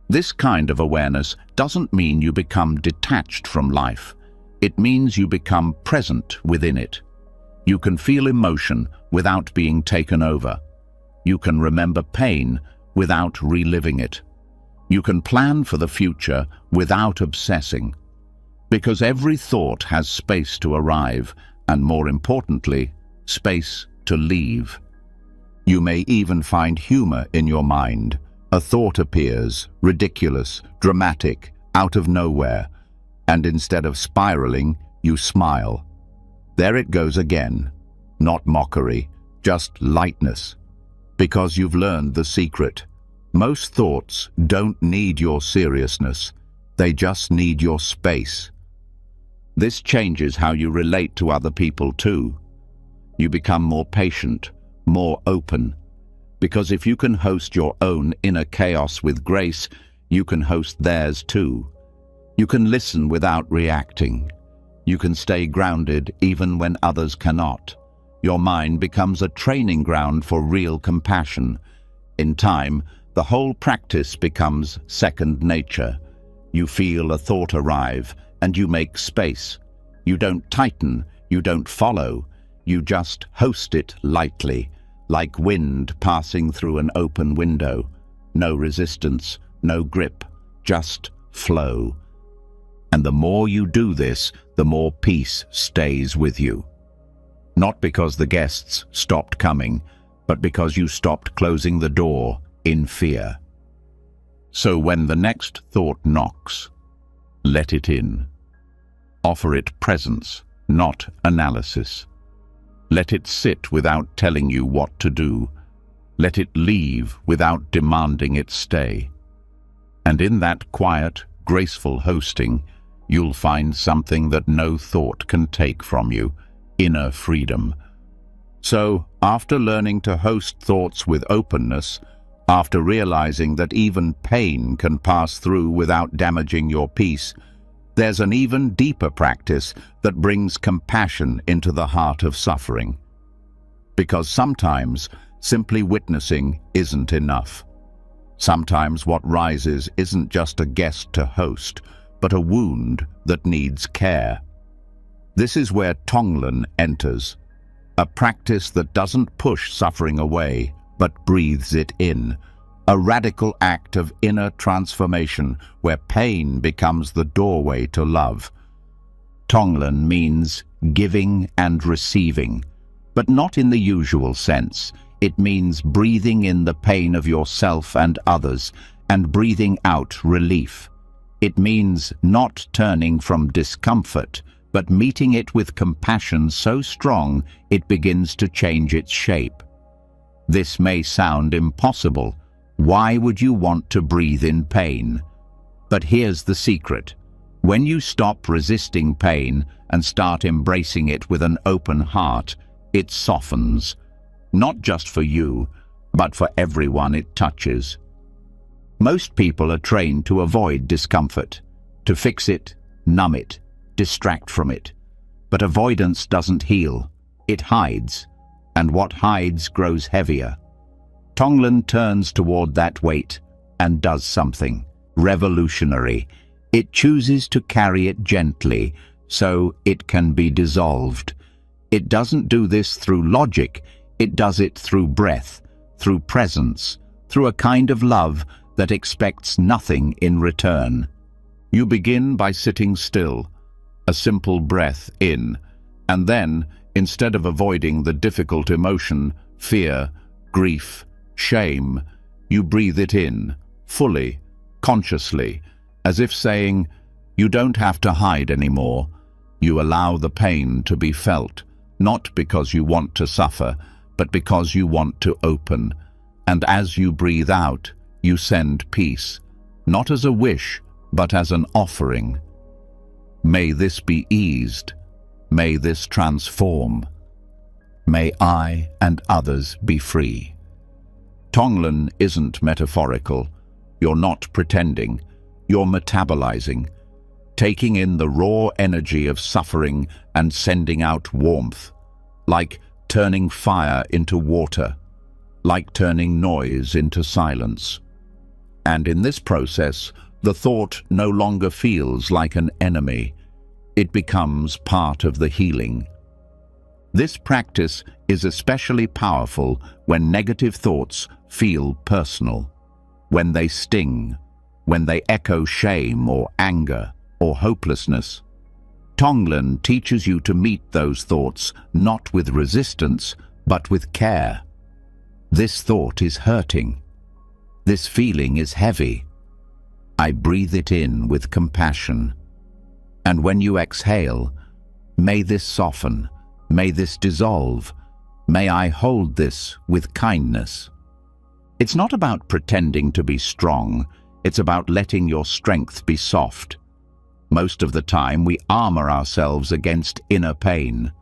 This kind of awareness doesn't mean you become detached from life. It means you become present within it. You can feel emotion without being taken over. You can remember pain without reliving it. You can plan for the future without obsessing. Because every thought has space to arrive, and more importantly, space to leave. You may even find humor in your mind. A thought appears, ridiculous, dramatic, out of nowhere, and instead of spiraling, you smile. There it goes again. Not mockery, just lightness. Because you've learned the secret. Most thoughts don't need your seriousness. They just need your space. This changes how you relate to other people too. You become more patient, more open. Because if you can host your own inner chaos with grace, you can host theirs too. You can listen without reacting. You can stay grounded even when others cannot. Your mind becomes a training ground for real compassion. In time, the whole practice becomes second nature. You feel a thought arrive, and you make space. You don't tighten, you don't follow. You just host it lightly, like wind passing through an open window. No resistance, no grip, just flow. And the more you do this, the more peace stays with you. Not because the guests stopped coming, but because you stopped closing the door in fear. So when the next thought knocks, let it in. Offer it presence, not analysis. Let it sit without telling you what to do. Let it leave without demanding it stay. And in that quiet, graceful hosting, you'll find something that no thought can take from you, inner freedom. So, after learning to host thoughts with openness, after realizing that even pain can pass through without damaging your peace, there's an even deeper practice that brings compassion into the heart of suffering. Because sometimes, simply witnessing isn't enough. Sometimes what rises isn't just a guest to host, but a wound that needs care. This is where Tonglen enters, a practice that doesn't push suffering away, but breathes it in. a radical act of inner transformation where pain becomes the doorway to love. Tonglen means giving and receiving, but not in the usual sense. It means breathing in the pain of yourself and others and breathing out relief. It means not turning from discomfort, but meeting it with compassion so strong it begins to change its shape. This may sound impossible. Why would you want to breathe in pain? But here's the secret. When you stop resisting pain and start embracing it with an open heart, it softens, not just for you, but for everyone it touches. Most people are trained to avoid discomfort, to fix it, numb it, distract from it. But avoidance doesn't heal, it hides, and what hides grows heavier. Tonglen turns toward that weight and does something revolutionary. It chooses to carry it gently so it can be dissolved. It doesn't do this through logic, it does it through breath, through presence, through a kind of love that expects nothing in return. You begin by sitting still, a simple breath in, and then, instead of avoiding the difficult emotion, fear, grief, shame, you breathe it in, fully, consciously, as if saying, you don't have to hide anymore. You allow the pain to be felt, not because you want to suffer, but because you want to open. And as you breathe out, you send peace, not as a wish, but as an offering. May this be eased. May this transform. May I and others be free. Tonglen isn't metaphorical. You're not pretending. You're metabolizing, taking in the raw energy of suffering and sending out warmth, like turning fire into water, like turning noise into silence. And in this process, the thought no longer feels like an enemy. It becomes part of the healing. This practice is especially powerful when negative thoughts feel personal, when they sting, when they echo shame or anger or hopelessness. Tonglen teaches you to meet those thoughts not with resistance, but with care. This thought is hurting. This feeling is heavy. I breathe it in with compassion. And when you exhale, may this soften, may this dissolve, may I hold this with kindness. It's not about pretending to be strong, it's about letting your strength be soft. Most of the time we armor ourselves against inner pain.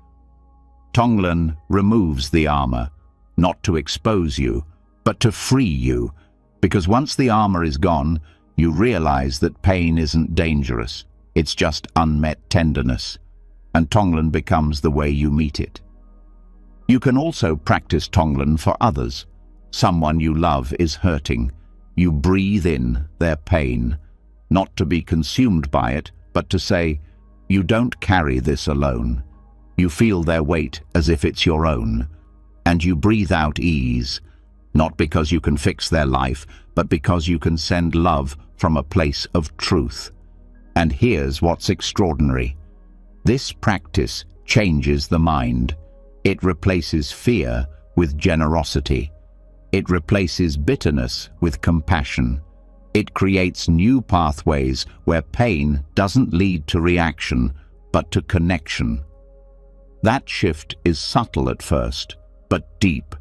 Tonglen removes the armor, not to expose you, but to free you, because once the armor is gone, you realize that pain isn't dangerous. It's just unmet tenderness, and Tonglen becomes the way you meet it. You can also practice Tonglen for others. Someone you love is hurting. You breathe in their pain, not to be consumed by it, but to say, you don't carry this alone. You feel their weight as if it's your own, and you breathe out ease, not because you can fix their life, but because you can send love from a place of truth. And here's what's extraordinary. This practice changes the mind. It replaces fear with generosity. It replaces bitterness with compassion. It creates new pathways where pain doesn't lead to reaction, but to connection. That shift is subtle at first, but deep.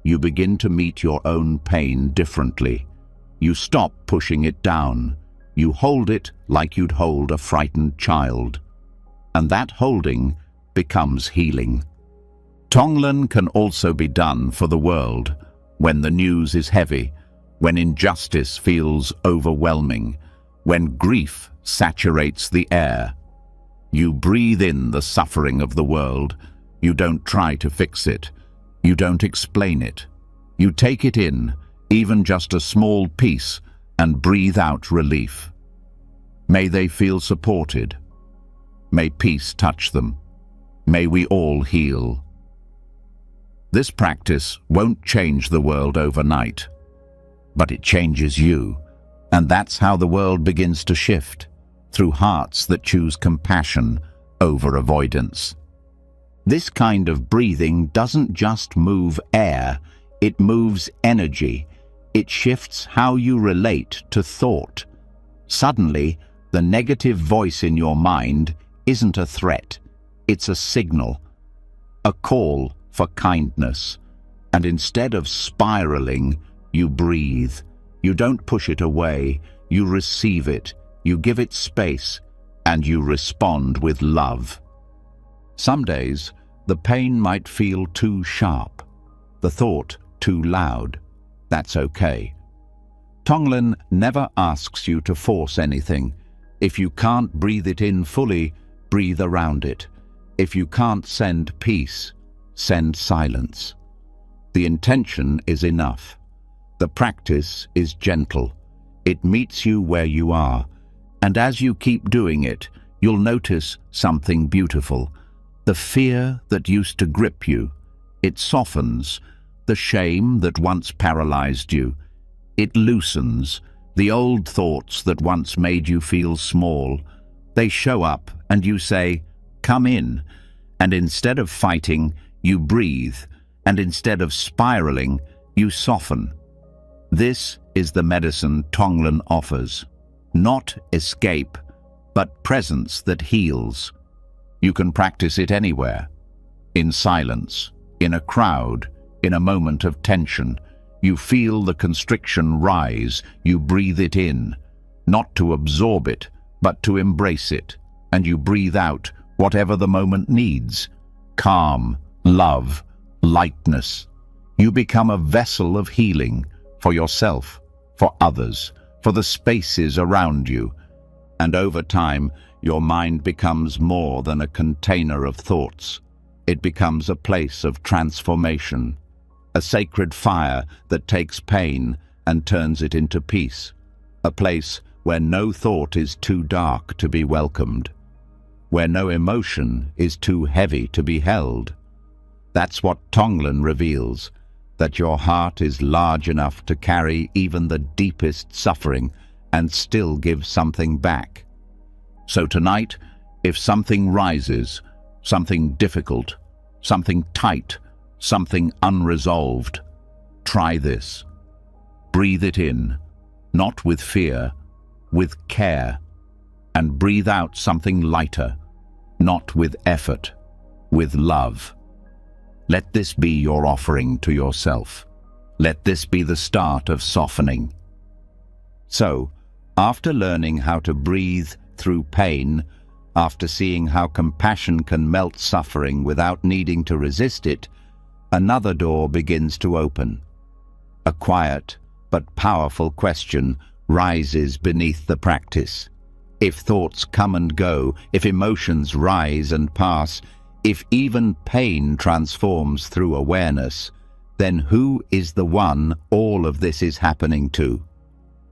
You begin to meet your own pain differently. You stop pushing it down. You hold it like you'd hold a frightened child. And that holding becomes healing. Tonglen can also be done for the world, when the news is heavy, when injustice feels overwhelming, when grief saturates the air. You breathe in the suffering of the world. You don't try to fix it. You don't explain it. You take it in, even just a small piece, and breathe out relief. May they feel supported. May peace touch them. May we all heal. This practice won't change the world overnight, but it changes you. And that's how the world begins to shift, through hearts that choose compassion over avoidance. This kind of breathing doesn't just move air, it moves energy. It shifts how you relate to thought. Suddenly, the negative voice in your mind isn't a threat, it's a signal, a call for kindness. And instead of spiraling, you breathe. You don't push it away, you receive it, you give it space, and you respond with love. Some days, the pain might feel too sharp, the thought too loud. That's okay. Tonglen never asks you to force anything. If you can't breathe it in fully, breathe around it. If you can't send peace, send silence. The intention is enough. The practice is gentle. It meets you where you are. And as you keep doing it, you'll notice something beautiful. The fear that used to grip you, it softens. The shame that once paralyzed you, it loosens. The old thoughts that once made you feel small, they show up and you say, "Come in." And instead of fighting, you breathe. And instead of spiraling, you soften. This is the medicine Tonglen offers. Not escape, but presence that heals. You can practice it anywhere. In silence, in a crowd, in a moment of tension. You feel the constriction rise, you breathe it in, not to absorb it, but to embrace it, and you breathe out whatever the moment needs. Calm, love, lightness. You become a vessel of healing for yourself, for others, for the spaces around you. And over time, your mind becomes more than a container of thoughts. It becomes a place of transformation, a sacred fire that takes pain and turns it into peace, a place where no thought is too dark to be welcomed, where no emotion is too heavy to be held. That's what Tonglen reveals, that your heart is large enough to carry even the deepest suffering and still give something back. So tonight, if something rises, something difficult, something tight, something unresolved, try this. Breathe it in, not with fear, with care, and breathe out something lighter, not with effort, with love. Let this be your offering to yourself. Let this be the start of softening. So, after learning how to breathe through pain, after seeing how compassion can melt suffering without needing to resist it, another door begins to open. A quiet but powerful question rises beneath the practice. If thoughts come and go, if emotions rise and pass, if even pain transforms through awareness, then who is the one all of this is happening to?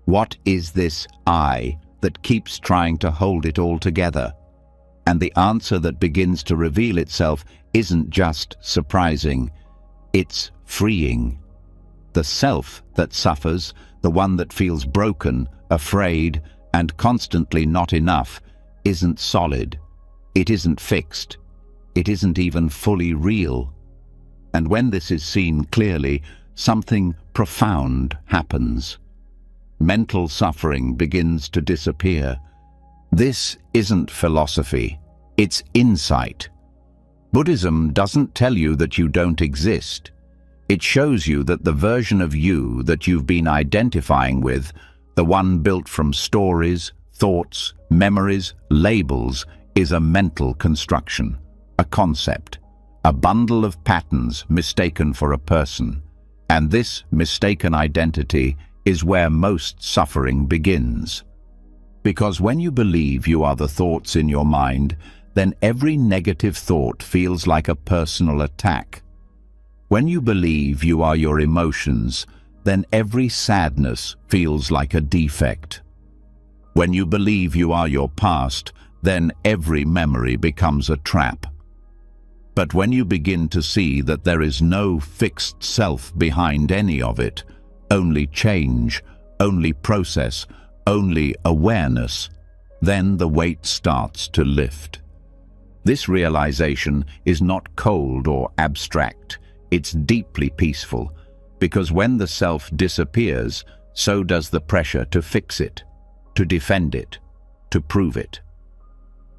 What is this I that keeps trying to hold it all together? And the answer that begins to reveal itself isn't just surprising, it's freeing. The self that suffers, the one that feels broken, afraid, and constantly not enough, isn't solid. It isn't fixed. It isn't even fully real. And when this is seen clearly, something profound happens. Mental suffering begins to disappear. This isn't philosophy, it's insight. Buddhism doesn't tell you that you don't exist. It shows you that the version of you that you've been identifying with, the one built from stories, thoughts, memories, labels, is a mental construction, a concept, a bundle of patterns mistaken for a person. And this mistaken identity is where most suffering begins. Because when you believe you are the thoughts in your mind, then every negative thought feels like a personal attack. When you believe you are your emotions, then every sadness feels like a defect. When you believe you are your past, then every memory becomes a trap. But when you begin to see that there is no fixed self behind any of it, only change, only process, only awareness, then the weight starts to lift. This realization is not cold or abstract, it's deeply peaceful, because when the self disappears, so does the pressure to fix it, to defend it, to prove it.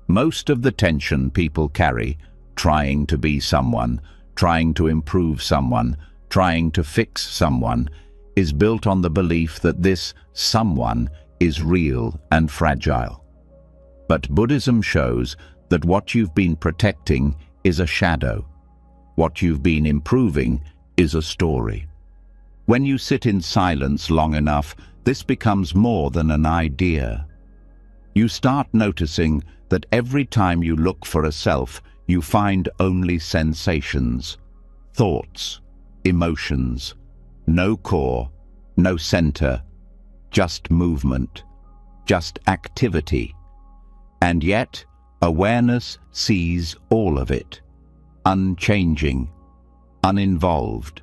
Most of the tension people carry, trying to be someone, trying to improve someone, trying to fix someone, is built on the belief that this someone is real and fragile. But Buddhism shows that what you've been protecting is a shadow. What you've been improving is a story. When you sit in silence long enough, this becomes more than an idea. You start noticing that every time you look for a self, you find only sensations, thoughts, emotions, no core, no center, just movement, just activity. And yet, awareness sees all of it, unchanging, uninvolved.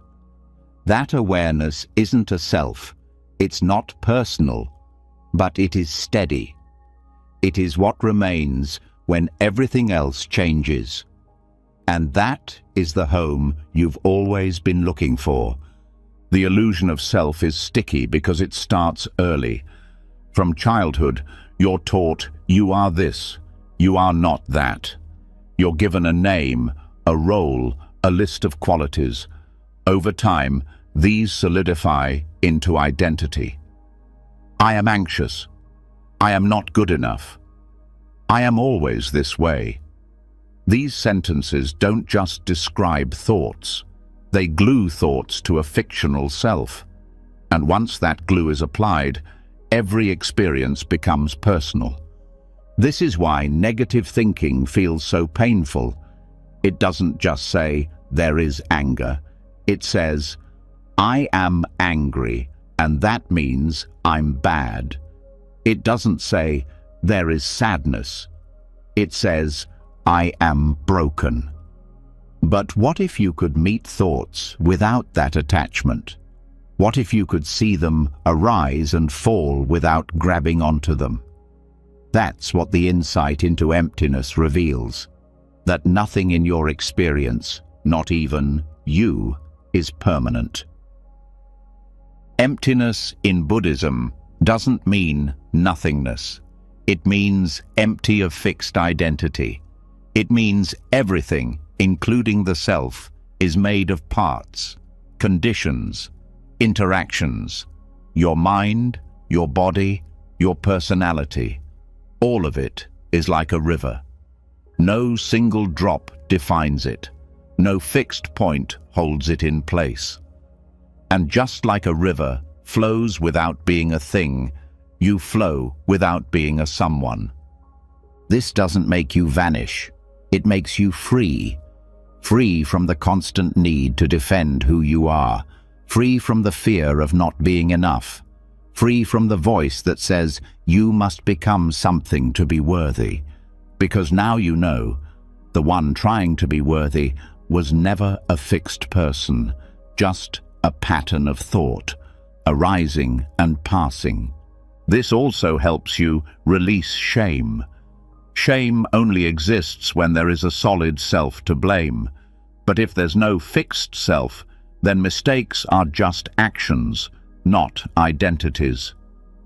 That awareness isn't a self, it's not personal, but it is steady. It is what remains when everything else changes. And that is the home you've always been looking for. The illusion of self is sticky because it starts early. From childhood, you're taught you are this, you are not that. You're given a name, a role, a list of qualities. Over time, these solidify into identity. I am anxious. I am not good enough. I am always this way. These sentences don't just describe thoughts. They glue thoughts to a fictional self. And once that glue is applied, every experience becomes personal. This is why negative thinking feels so painful. It doesn't just say, there is anger. It says, I am angry, and that means I'm bad. It doesn't say, there is sadness. It says, I am broken. But what if you could meet thoughts without that attachment? What if you could see them arise and fall without grabbing onto them? That's what the insight into emptiness reveals. That nothing in your experience, not even you, is permanent. Emptiness in Buddhism doesn't mean nothingness. It means empty of fixed identity. It means everything, including the self, is made of parts, conditions, interactions. Your mind, your body, your personality. All of it is like a river. No single drop defines it. No fixed point holds it in place. And just like a river flows without being a thing, you flow without being a someone. This doesn't make you vanish. It makes you free. Free from the constant need to defend who you are. Free from the fear of not being enough. Free from the voice that says you must become something to be worthy. Because now you know, the one trying to be worthy was never a fixed person, just a pattern of thought, arising and passing. This also helps you release shame. Shame only exists when there is a solid self to blame. But if there's no fixed self, then mistakes are just actions, not identities.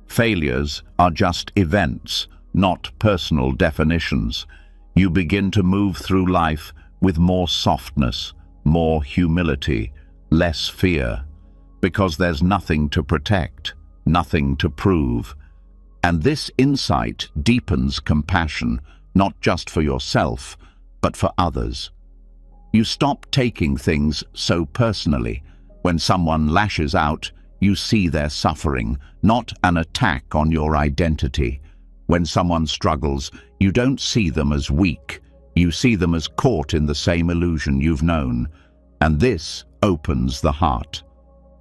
Failures are just events, not personal definitions. You begin to move through life with more softness, more humility, less fear, because there's nothing to protect, nothing to prove. And this insight deepens compassion, not just for yourself, but for others. You stop taking things so personally. When someone lashes out, you see their suffering, not an attack on your identity. When someone struggles, you don't see them as weak. You see them as caught in the same illusion you've known. And this opens the heart.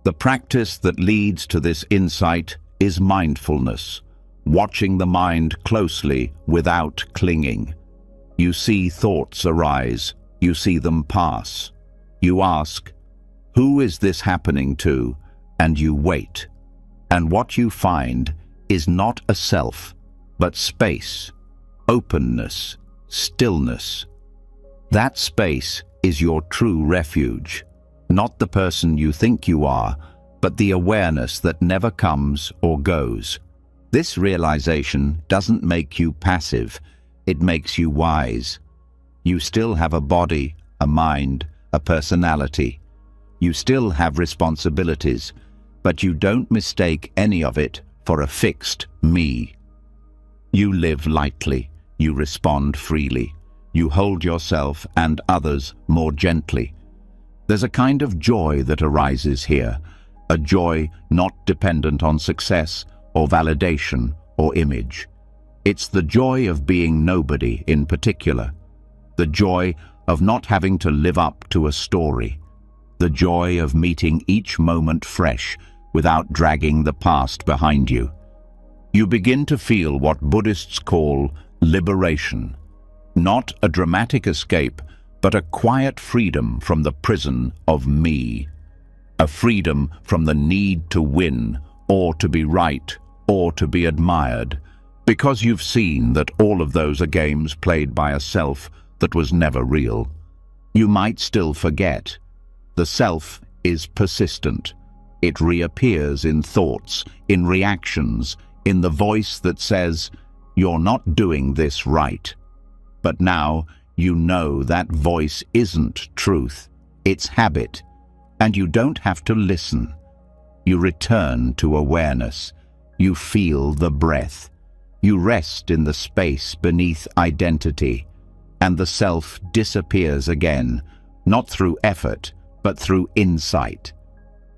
The practice that leads to this insight is mindfulness, watching the mind closely without clinging. You see thoughts arise. You see them pass. You ask, who is this happening to? and you wait. And what you find is not a self, but space, openness, stillness. That space is your true refuge, not the person you think you are, but the awareness that never comes or goes. This realization doesn't make you passive, it makes you wise. You still have a body, a mind, a personality. You still have responsibilities, but you don't mistake any of it for a fixed me. You live lightly, you respond freely, you hold yourself and others more gently. There's a kind of joy that arises here, a joy not dependent on success or validation or image. It's the joy of being nobody in particular, the joy of not having to live up to a story, the joy of meeting each moment fresh without dragging the past behind you. You begin to feel what Buddhists call liberation, not a dramatic escape, but a quiet freedom from the prison of me, a freedom from the need to win or to be right or to be admired, because you've seen that all of those are games played by a self that was never real. You might still forget. The self is persistent. It reappears in thoughts, in reactions, in the voice that says, "You're not doing this right." But now you know that voice isn't truth, it's habit, and you don't have to listen. You return to awareness. You feel the breath. You rest in the space beneath identity, and the self disappears again, not through effort, but through insight.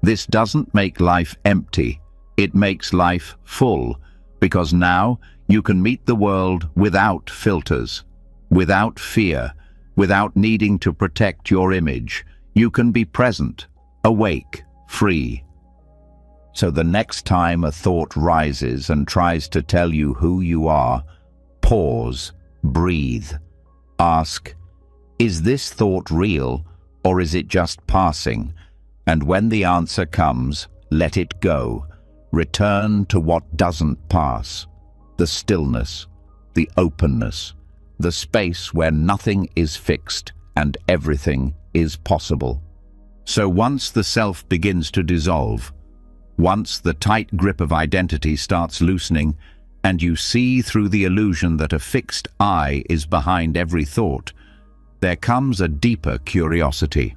This doesn't make life empty, it makes life full, because now you can meet the world without filters, without fear, without needing to protect your image. You can be present, awake, free. So the next time a thought rises and tries to tell you who you are, pause, breathe, ask, is this thought real or is it just passing? And when the answer comes, let it go. Return to what doesn't pass, the stillness, the openness, the space where nothing is fixed and everything is possible. So once the self begins to dissolve, once the tight grip of identity starts loosening, and you see through the illusion that a fixed I is behind every thought, there comes a deeper curiosity.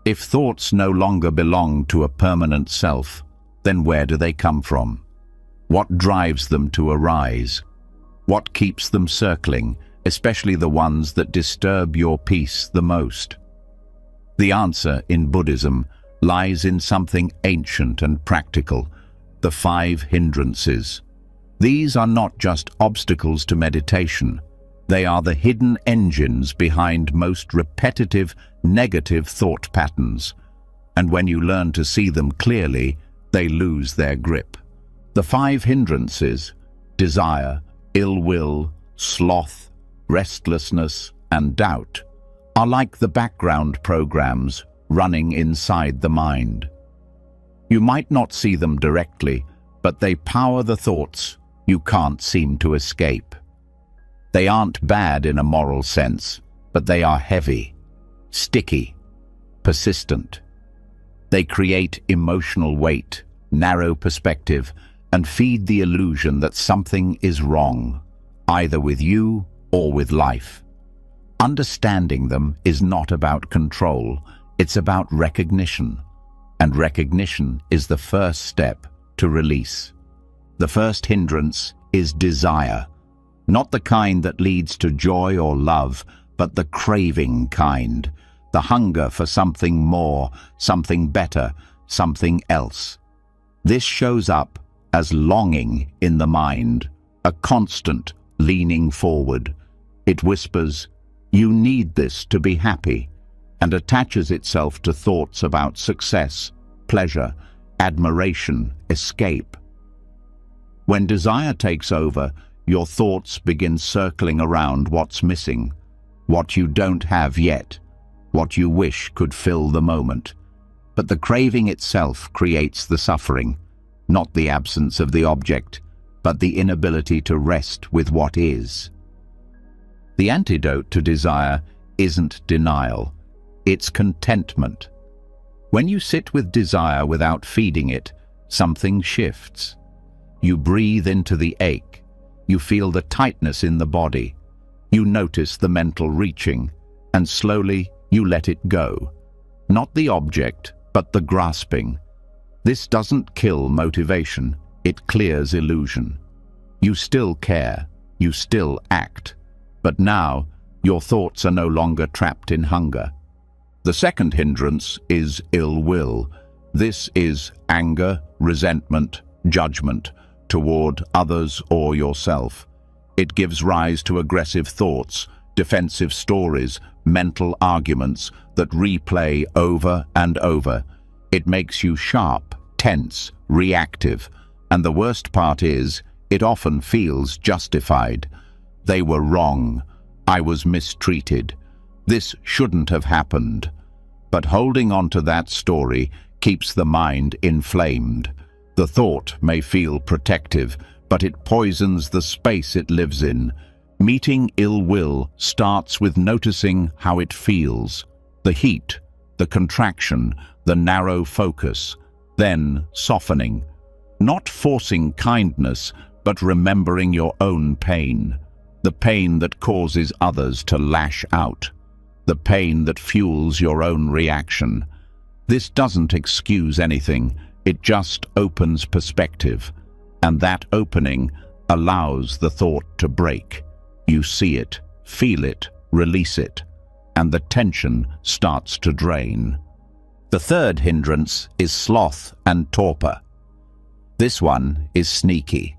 If thoughts no longer belong to a permanent self, then where do they come from? What drives them to arise? What keeps them circling, especially the ones that disturb your peace the most? The answer in Buddhism lies in something ancient and practical, the 5 hindrances. These are not just obstacles to meditation. They are the hidden engines behind most repetitive, negative thought patterns. And when you learn to see them clearly, they lose their grip. The 5 hindrances, desire, ill will, sloth, restlessness, and doubt, are like the background programs running inside the mind. You might not see them directly, but they power the thoughts you can't seem to escape. They aren't bad in a moral sense, but they are heavy, sticky, persistent. They create emotional weight, narrow perspective, and feed the illusion that something is wrong, either with you or with life. Understanding them is not about control, it's about recognition. And recognition is the first step to release. The first hindrance is desire, not the kind that leads to joy or love, but the craving kind, the hunger for something more, something better, something else. This shows up as longing in the mind, a constant leaning forward. It whispers, "You need this to be happy," and attaches itself to thoughts about success, pleasure, admiration, escape. When desire takes over, your thoughts begin circling around what's missing, what you don't have yet, what you wish could fill the moment. But the craving itself creates the suffering, not the absence of the object, but the inability to rest with what is. The antidote to desire isn't denial, it's contentment. When you sit with desire without feeding it, something shifts. You breathe into the ache, you feel the tightness in the body, you notice the mental reaching, and slowly you let it go. Not the object, but the grasping. This doesn't kill motivation, it clears illusion. You still care, you still act, but now your thoughts are no longer trapped in hunger. The second hindrance is ill will. This is anger, resentment, judgment toward others or yourself. It gives rise to aggressive thoughts, defensive stories, mental arguments that replay over and over. It makes you sharp, tense, reactive, and the worst part is, it often feels justified. They were wrong. I was mistreated. This shouldn't have happened. But holding on to that story keeps the mind inflamed. The thought may feel protective, but it poisons the space it lives in. Meeting ill will starts with noticing how it feels. The heat, the contraction, the narrow focus. Then softening. Not forcing kindness, but remembering your own pain. The pain that causes others to lash out. The pain that fuels your own reaction. This doesn't excuse anything, it just opens perspective. And that opening allows the thought to break. You see it, feel it, release it, and the tension starts to drain. The third hindrance is sloth and torpor. This one is sneaky.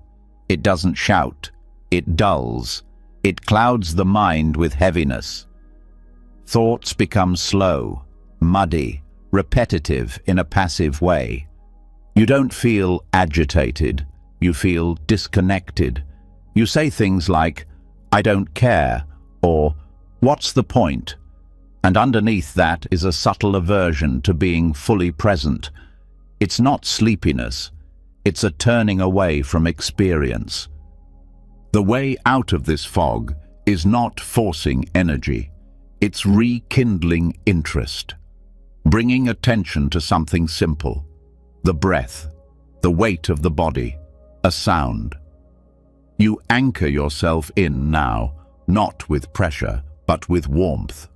It doesn't shout, it dulls, it clouds the mind with heaviness. Thoughts become slow, muddy, repetitive in a passive way. You don't feel agitated, you feel disconnected. You say things like, I don't care, or what's the point? And underneath that is a subtle aversion to being fully present. It's not sleepiness, it's a turning away from experience. The way out of this fog is not forcing energy, it's rekindling interest. Bringing attention to something simple, the breath, the weight of the body, a sound. You anchor yourself in now, not with pressure, but with warmth.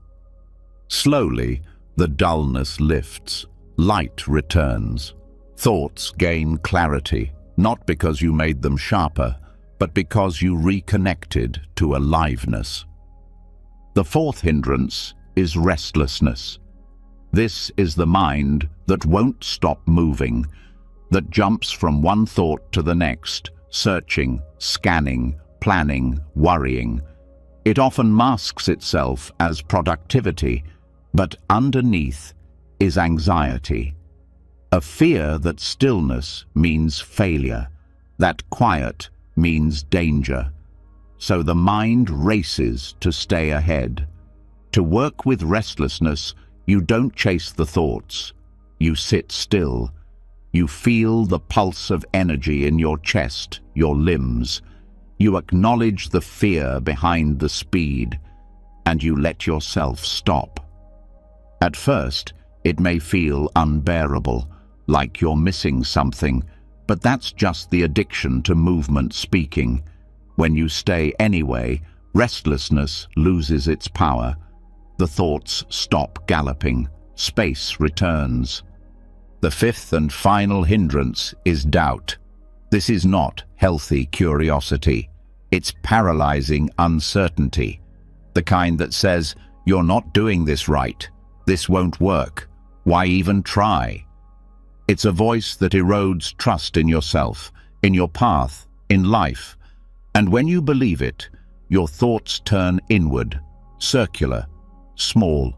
Slowly, the dullness lifts, light returns. Thoughts gain clarity, not because you made them sharper, but because you reconnected to aliveness. The fourth hindrance is restlessness. This is the mind that won't stop moving, that jumps from one thought to the next, searching, scanning, planning, worrying. It often masks itself as productivity, but underneath is anxiety. A fear that stillness means failure, that quiet means danger. So the mind races to stay ahead. To work with restlessness, you don't chase the thoughts. You sit still. You feel the pulse of energy in your chest, your limbs. You acknowledge the fear behind the speed, and you let yourself stop. At first, it may feel unbearable, like you're missing something, but that's just the addiction to movement speaking. When you stay anyway, restlessness loses its power. The thoughts stop galloping. Space returns. The fifth and final hindrance is doubt. This is not healthy curiosity. It's paralyzing uncertainty. The kind that says, you're not doing this right. This won't work. Why even try? It's a voice that erodes trust in yourself, in your path, in life. And when you believe it, your thoughts turn inward, circular, small.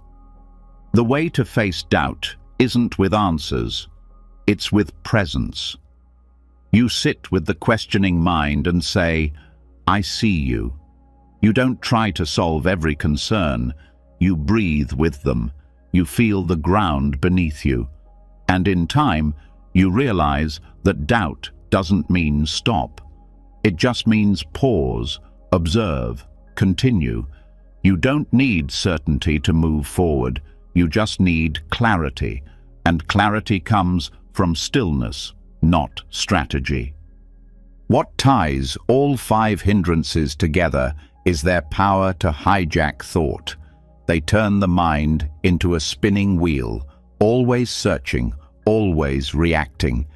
The way to face doubt isn't with answers, it's with presence. You sit with the questioning mind and say, I see you. You don't try to solve every concern, you breathe with them. You feel the ground beneath you. And in time, you realize that doubt doesn't mean stop. It just means pause, observe, continue. You don't need certainty to move forward. You just need clarity. And clarity comes from stillness, not strategy. What ties all 5 hindrances together is their power to hijack thought. They turn the mind into a spinning wheel, always searching, always reacting.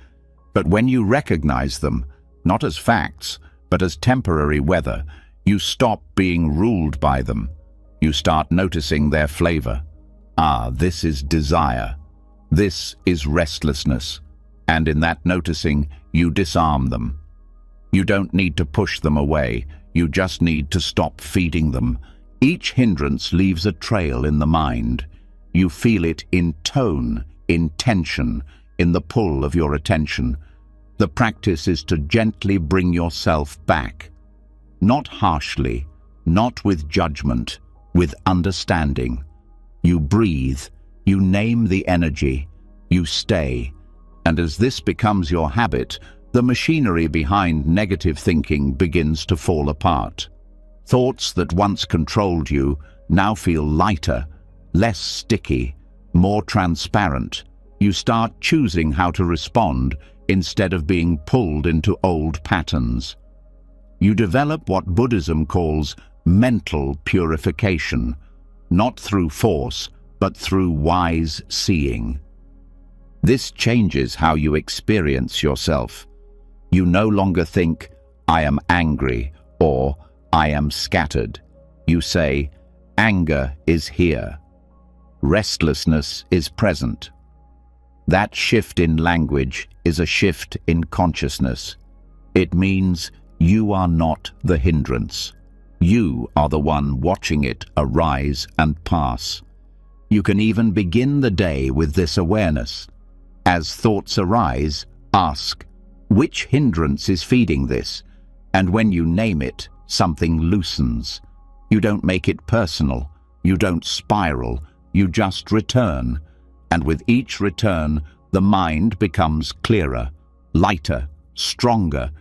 But when you recognize them, not as facts, but as temporary weather, you stop being ruled by them. You start noticing their flavor. This is desire. This is restlessness. And in that noticing, you disarm them. You don't need to push them away. You just need to stop feeding them. Each hindrance leaves a trail in the mind. You feel it in tone, in tension, in the pull of your attention. The practice is to gently bring yourself back. Not harshly, not with judgment, with understanding. You breathe, you name the energy, you stay. And as this becomes your habit, the machinery behind negative thinking begins to fall apart. Thoughts that once controlled you now feel lighter, less sticky, more transparent. You start choosing how to respond instead of being pulled into old patterns. You develop what Buddhism calls mental purification, not through force, but through wise seeing. This changes how you experience yourself. You no longer think, "I am angry," or "I am scattered." You say, "Anger is here. Restlessness is present." That shift in language is a shift in consciousness. It means you are not the hindrance. You are the one watching it arise and pass. You can even begin the day with this awareness. As thoughts arise, ask, which hindrance is feeding this? And when you name it, something loosens. You don't make it personal. You don't spiral. You just return. And with each return, the mind becomes clearer, lighter, stronger.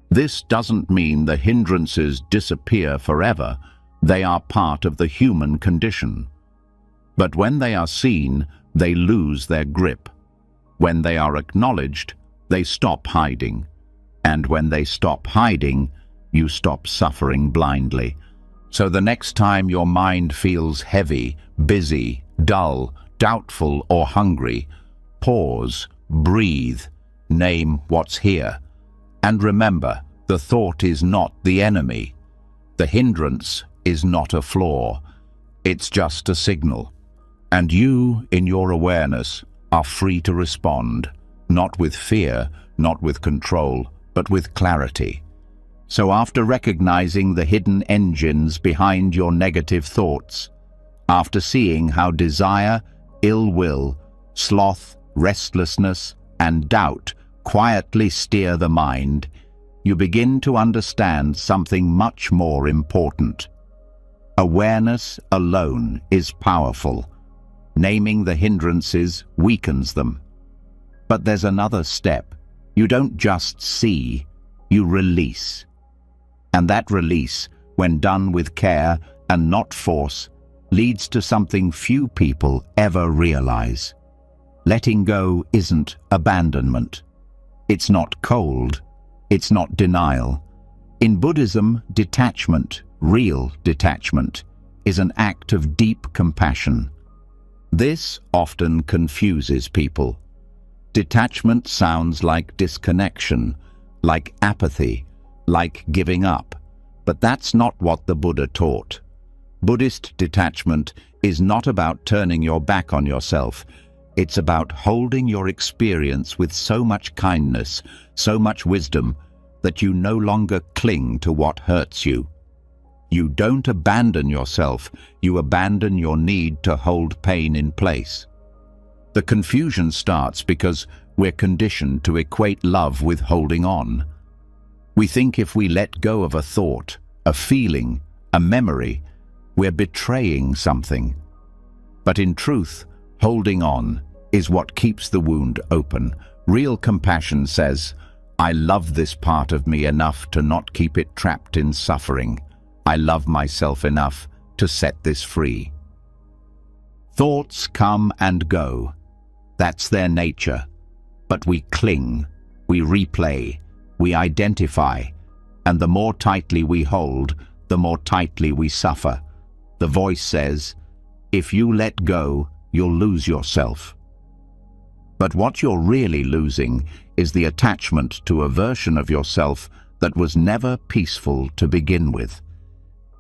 This doesn't mean the hindrances disappear forever. They are part of the human condition. But when they are seen, they lose their grip. When they are acknowledged, they stop hiding. And when they stop hiding, you stop suffering blindly. So the next time your mind feels heavy, busy, dull, doubtful, or hungry, pause, breathe, name what's here. And remember, the thought is not the enemy. The hindrance is not a flaw. It's just a signal. And you, in your awareness, are free to respond, not with fear, not with control, but with clarity. So after recognizing the hidden engines behind your negative thoughts, after seeing how desire, ill will, sloth, restlessness, and doubt quietly steer the mind, you begin to understand something much more important. Awareness alone is powerful. Naming the hindrances weakens them. But there's another step. You don't just see, you release. And that release, when done with care and not force, leads to something few people ever realize. Letting go isn't abandonment. It's not cold. It's not denial. In Buddhism, detachment, real detachment, is an act of deep compassion. This often confuses people. Detachment sounds like disconnection, like apathy, like giving up. But that's not what the Buddha taught. Buddhist detachment is not about turning your back on yourself. It's about holding your experience with so much kindness, so much wisdom, that you no longer cling to what hurts you. You don't abandon yourself, you abandon your need to hold pain in place. The confusion starts because we're conditioned to equate love with holding on. We think if we let go of a thought, a feeling, a memory, we're betraying something. But in truth, holding on is what keeps the wound open. Real compassion says, I love this part of me enough to not keep it trapped in suffering. I love myself enough to set this free. Thoughts come and go. That's their nature. But we cling, we replay, we identify, and the more tightly we hold, the more tightly we suffer. The voice says, if you let go, you'll lose yourself. But what you're really losing is the attachment to a version of yourself that was never peaceful to begin with.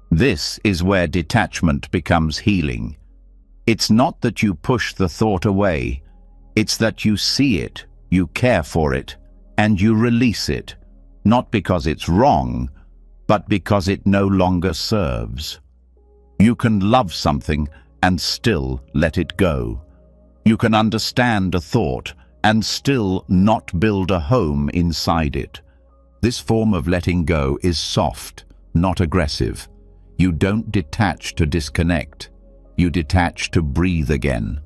This is where detachment becomes healing. It's not that you push the thought away. It's that you see it, you care for it, and you release it, not because it's wrong, but because it no longer serves. You can love something and still let it go. You can understand a thought and still not build a home inside it. This form of letting go is soft, not aggressive. You don't detach to disconnect. You detach to breathe again.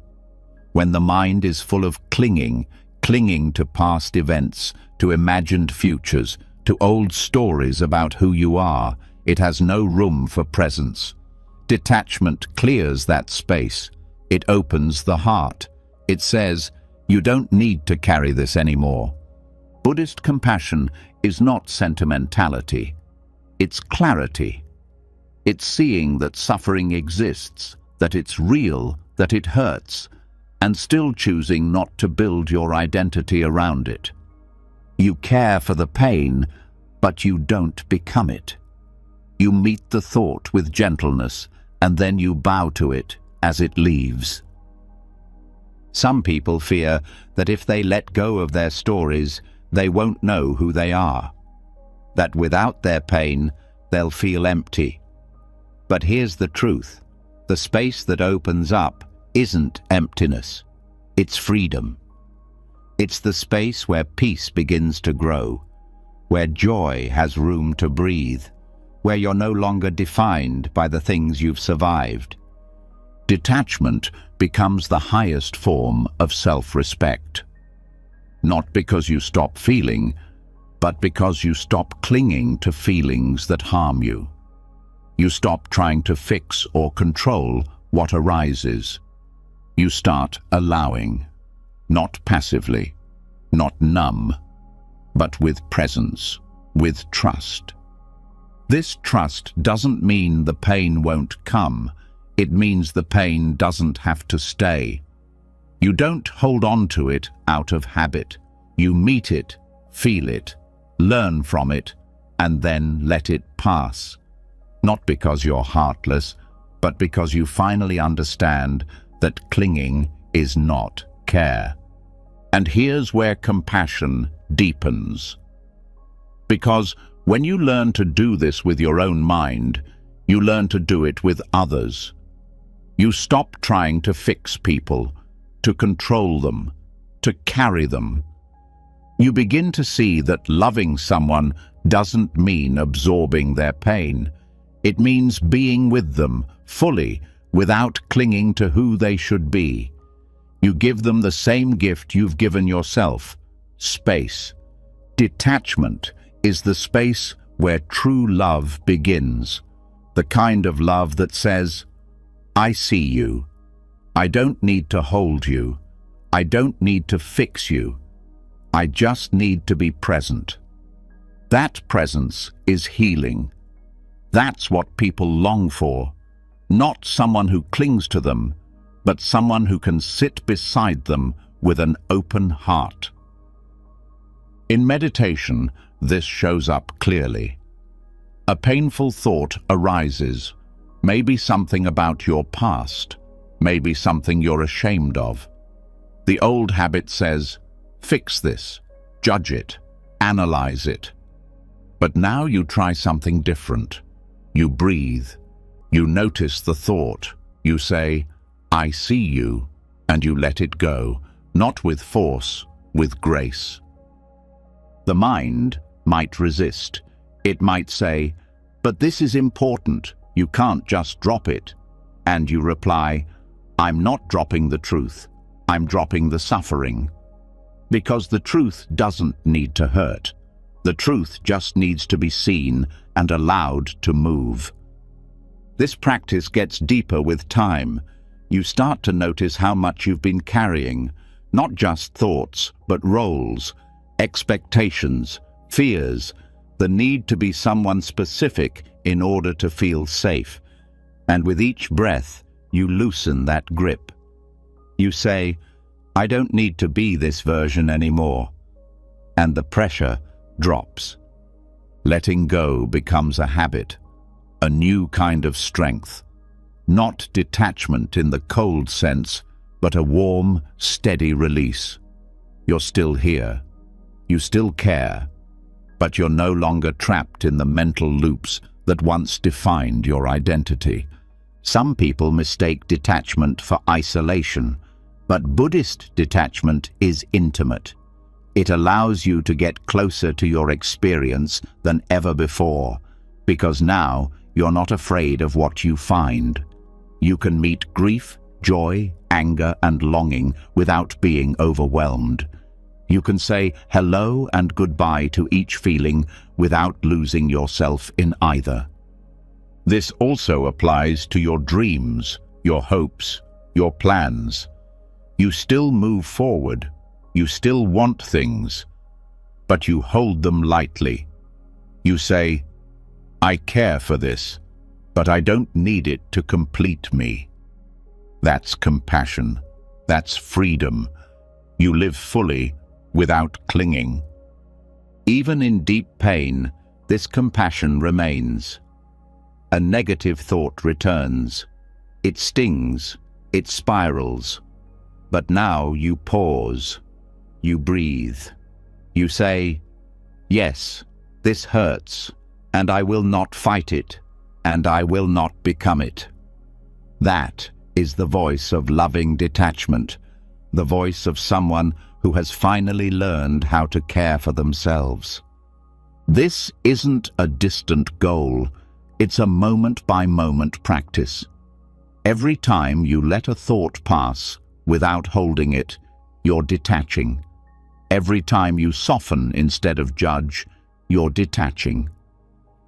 When the mind is full of clinging to past events, to imagined futures, to old stories about who you are, it has no room for presence. Detachment clears that space. It opens the heart. It says, you don't need to carry this anymore. Buddhist compassion is not sentimentality. It's clarity. It's seeing that suffering exists, that it's real, that it hurts, and still choosing not to build your identity around it. You care for the pain, but you don't become it. You meet the thought with gentleness, and then you bow to it as it leaves. Some people fear that if they let go of their stories, they won't know who they are. That without their pain, they'll feel empty. But here's the truth. The space that opens up isn't emptiness. It's freedom. It's the space where peace begins to grow, where joy has room to breathe, where you're no longer defined by the things you've survived. Detachment becomes the highest form of self-respect. Not because you stop feeling, but because you stop clinging to feelings that harm you. You stop trying to fix or control what arises. You start allowing, not passively, not numb, but with presence, with trust. This trust doesn't mean the pain won't come. It means the pain doesn't have to stay. You don't hold on to it out of habit. You meet it, feel it, learn from it, and then let it pass. Not because you're heartless, but because you finally understand that clinging is not care. And here's where compassion deepens. Because when you learn to do this with your own mind, you learn to do it with others. You stop trying to fix people, to control them, to carry them. You begin to see that loving someone doesn't mean absorbing their pain. It means being with them fully, without clinging to who they should be. You give them the same gift you've given yourself: space. Detachment is the space where true love begins. The kind of love that says, I see you. I don't need to hold you. I don't need to fix you. I just need to be present. That presence is healing. That's what people long for. Not someone who clings to them, but someone who can sit beside them with an open heart. In meditation, this shows up clearly. A painful thought arises, maybe something about your past, maybe something you're ashamed of. The old habit says, fix this, judge it, analyze it. But now you try something different. You breathe. You notice the thought. You say, I see you, and you let it go, not with force, with grace. The mind might resist. It might say, but this is important. You can't just drop it. And you reply, I'm not dropping the truth. I'm dropping the suffering. Because the truth doesn't need to hurt. The truth just needs to be seen and allowed to move. This practice gets deeper with time. You start to notice how much you've been carrying, not just thoughts, but roles, expectations, fears, the need to be someone specific in order to feel safe. And with each breath, you loosen that grip. You say, I don't need to be this version anymore. And the pressure drops. Letting go becomes a habit, a new kind of strength. Not detachment in the cold sense, but a warm, steady release. You're still here. You still care. But you're no longer trapped in the mental loops that once defined your identity. Some people mistake detachment for isolation, but Buddhist detachment is intimate. It allows you to get closer to your experience than ever before, because now you're not afraid of what you find. You can meet grief, joy, anger, and longing without being overwhelmed. You can say hello and goodbye to each feeling without losing yourself in either. This also applies to your dreams, your hopes, your plans. You still move forward, you still want things, but you hold them lightly. You say, I care for this, but I don't need it to complete me. That's compassion. That's freedom. You live fully without clinging. Even in deep pain, this compassion remains. A negative thought returns. It stings, it spirals. But now you pause, you breathe. You say, yes, this hurts, and I will not fight it, and I will not become it. That is the voice of loving detachment, the voice of someone who has finally learned how to care for themselves. This isn't a distant goal, it's a moment-by-moment practice. Every time you let a thought pass without holding it, you're detaching. Every time you soften instead of judge, you're detaching.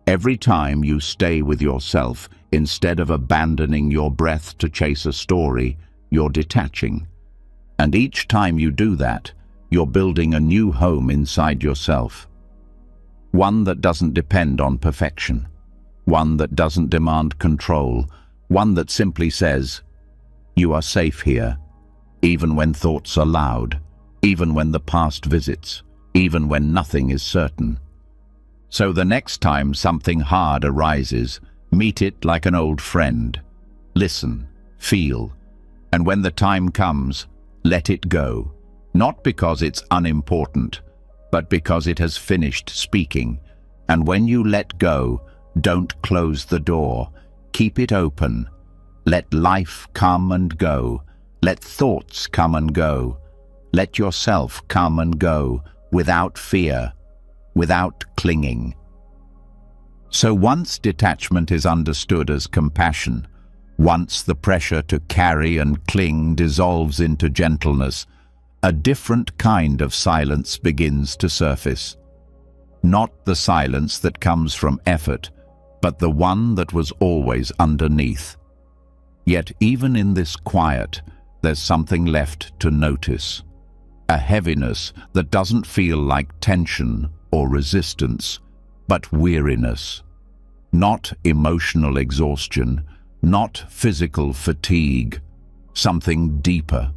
Every time you stay with yourself instead of abandoning your breath to chase a story, you're detaching. And each time you do that, you're building a new home inside yourself. One that doesn't depend on perfection. One that doesn't demand control. One that simply says, you are safe here, even when thoughts are loud, even when the past visits, even when nothing is certain. So the next time something hard arises, meet it like an old friend. Listen, feel, and when the time comes, let it go. Not because it's unimportant, but because it has finished speaking. And when you let go, don't close the door. Keep it open. Let life come and go. Let thoughts come and go. Let yourself come and go without fear, without clinging. So once detachment is understood as compassion, once the pressure to carry and cling dissolves into gentleness, a different kind of silence begins to surface. Not the silence that comes from effort, but the one that was always underneath. Yet even in this quiet, there's something left to notice. A heaviness that doesn't feel like tension or resistance, but weariness. Not emotional exhaustion, not physical fatigue, something deeper.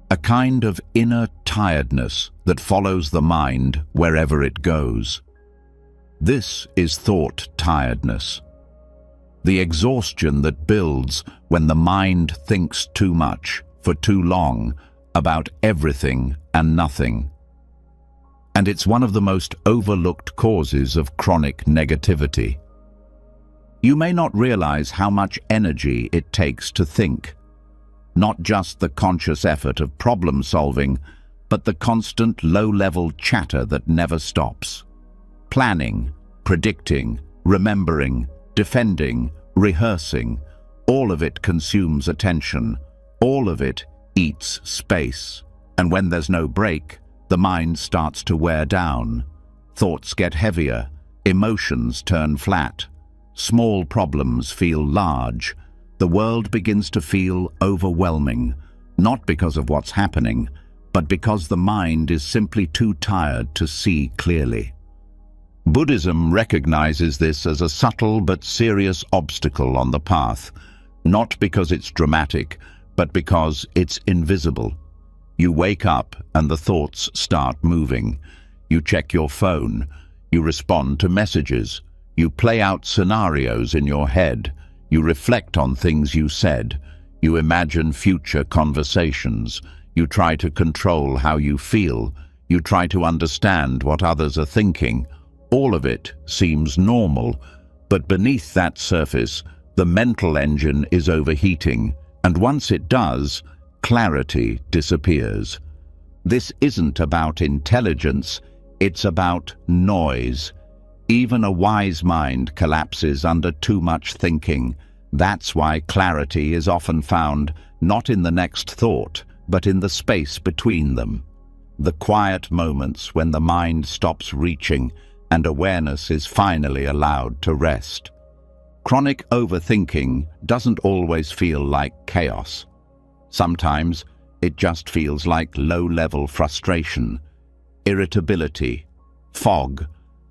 A kind of inner tiredness that follows the mind wherever it goes. This is thought tiredness. The exhaustion that builds when the mind thinks too much, for too long, about everything and nothing. And it's one of the most overlooked causes of chronic negativity. You may not realize how much energy it takes to think. Not just the conscious effort of problem solving, but the constant low-level chatter that never stops. Planning, predicting, remembering, defending, rehearsing, all of it consumes attention. All of it eats space. And when there's no break, the mind starts to wear down. Thoughts get heavier, emotions turn flat. Small problems feel large. The world begins to feel overwhelming, not because of what's happening, but because the mind is simply too tired to see clearly. Buddhism recognizes this as a subtle but serious obstacle on the path, not because it's dramatic, but because it's invisible. You wake up and the thoughts start moving. You check your phone. You respond to messages. You play out scenarios in your head. You reflect on things you said. You imagine future conversations. You try to control how you feel. You try to understand what others are thinking. All of it seems normal, but beneath that surface, the mental engine is overheating, and once it does, clarity disappears. This isn't about intelligence, it's about noise. Even a wise mind collapses under too much thinking. That's why clarity is often found not in the next thought, but in the space between them. The quiet moments when the mind stops reaching and awareness is finally allowed to rest. Chronic overthinking doesn't always feel like chaos. Sometimes it just feels like low-level frustration, irritability, fog,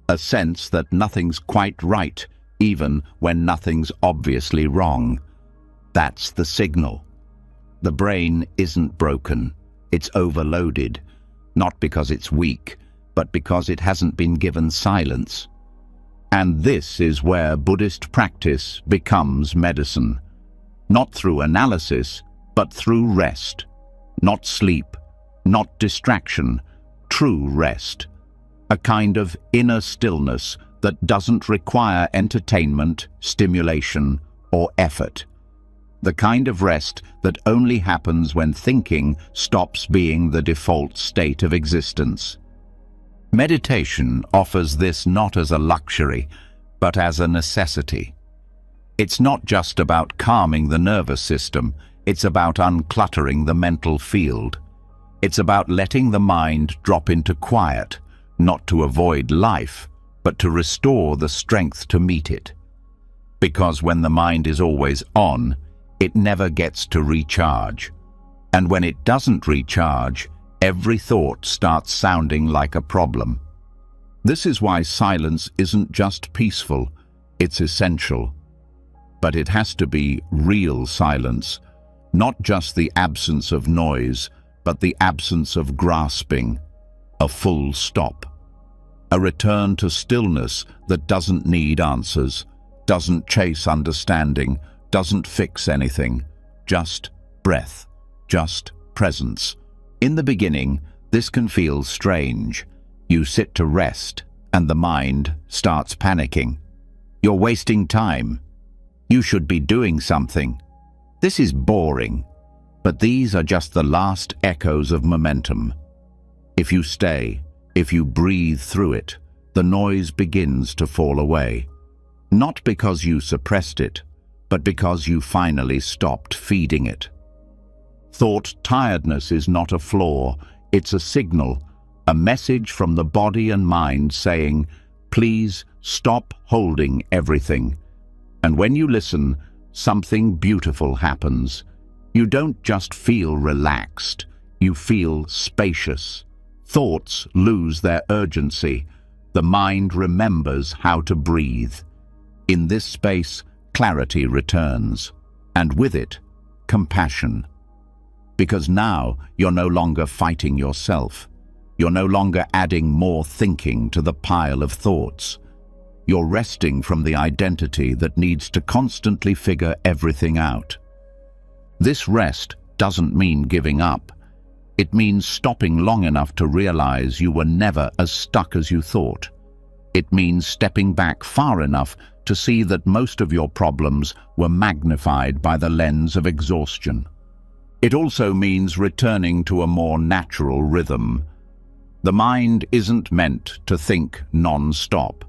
a sense that nothing's quite right, even when nothing's obviously wrong. That's the signal. The brain isn't broken, it's overloaded, not because it's weak, but because it hasn't been given silence. And this is where Buddhist practice becomes medicine. Not through analysis, but through rest. Not sleep, not distraction, true rest. A kind of inner stillness that doesn't require entertainment, stimulation, or effort. The kind of rest that only happens when thinking stops being the default state of existence. Meditation offers this not as a luxury, but as a necessity. It's not just about calming the nervous system, it's about uncluttering the mental field. It's about letting the mind drop into quiet, not to avoid life, but to restore the strength to meet it. Because when the mind is always on, it never gets to recharge. And when it doesn't recharge, every thought starts sounding like a problem. This is why silence isn't just peaceful, it's essential. But it has to be real silence, not just the absence of noise, but the absence of grasping, a full stop. A return to stillness that doesn't need answers, doesn't chase understanding, doesn't fix anything, just breath, just presence. In the beginning, this can feel strange. You sit to rest, and the mind starts panicking. You're wasting time. You should be doing something. This is boring. But these are just the last echoes of momentum. If you stay, if you breathe through it, the noise begins to fall away. Not because you suppressed it, but because you finally stopped feeding it. Thought tiredness is not a flaw, it's a signal, a message from the body and mind saying, please stop holding everything. And when you listen, something beautiful happens. You don't just feel relaxed, you feel spacious. Thoughts lose their urgency. The mind remembers how to breathe. In this space, clarity returns, and with it, compassion. Because now you're no longer fighting yourself. You're no longer adding more thinking to the pile of thoughts. You're resting from the identity that needs to constantly figure everything out. This rest doesn't mean giving up. It means stopping long enough to realize you were never as stuck as you thought. It means stepping back far enough to see that most of your problems were magnified by the lens of exhaustion. It also means returning to a more natural rhythm. The mind isn't meant to think non-stop.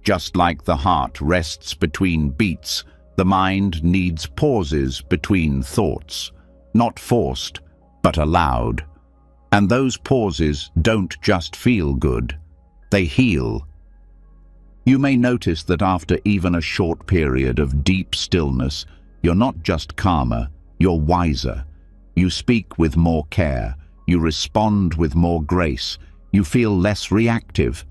Just like the heart rests between beats, the mind needs pauses between thoughts. Not forced, but aloud. And those pauses don't just feel good, they heal. You may notice that after even a short period of deep stillness, you're not just calmer, you're wiser. You speak with more care, you respond with more grace, you feel less reactive,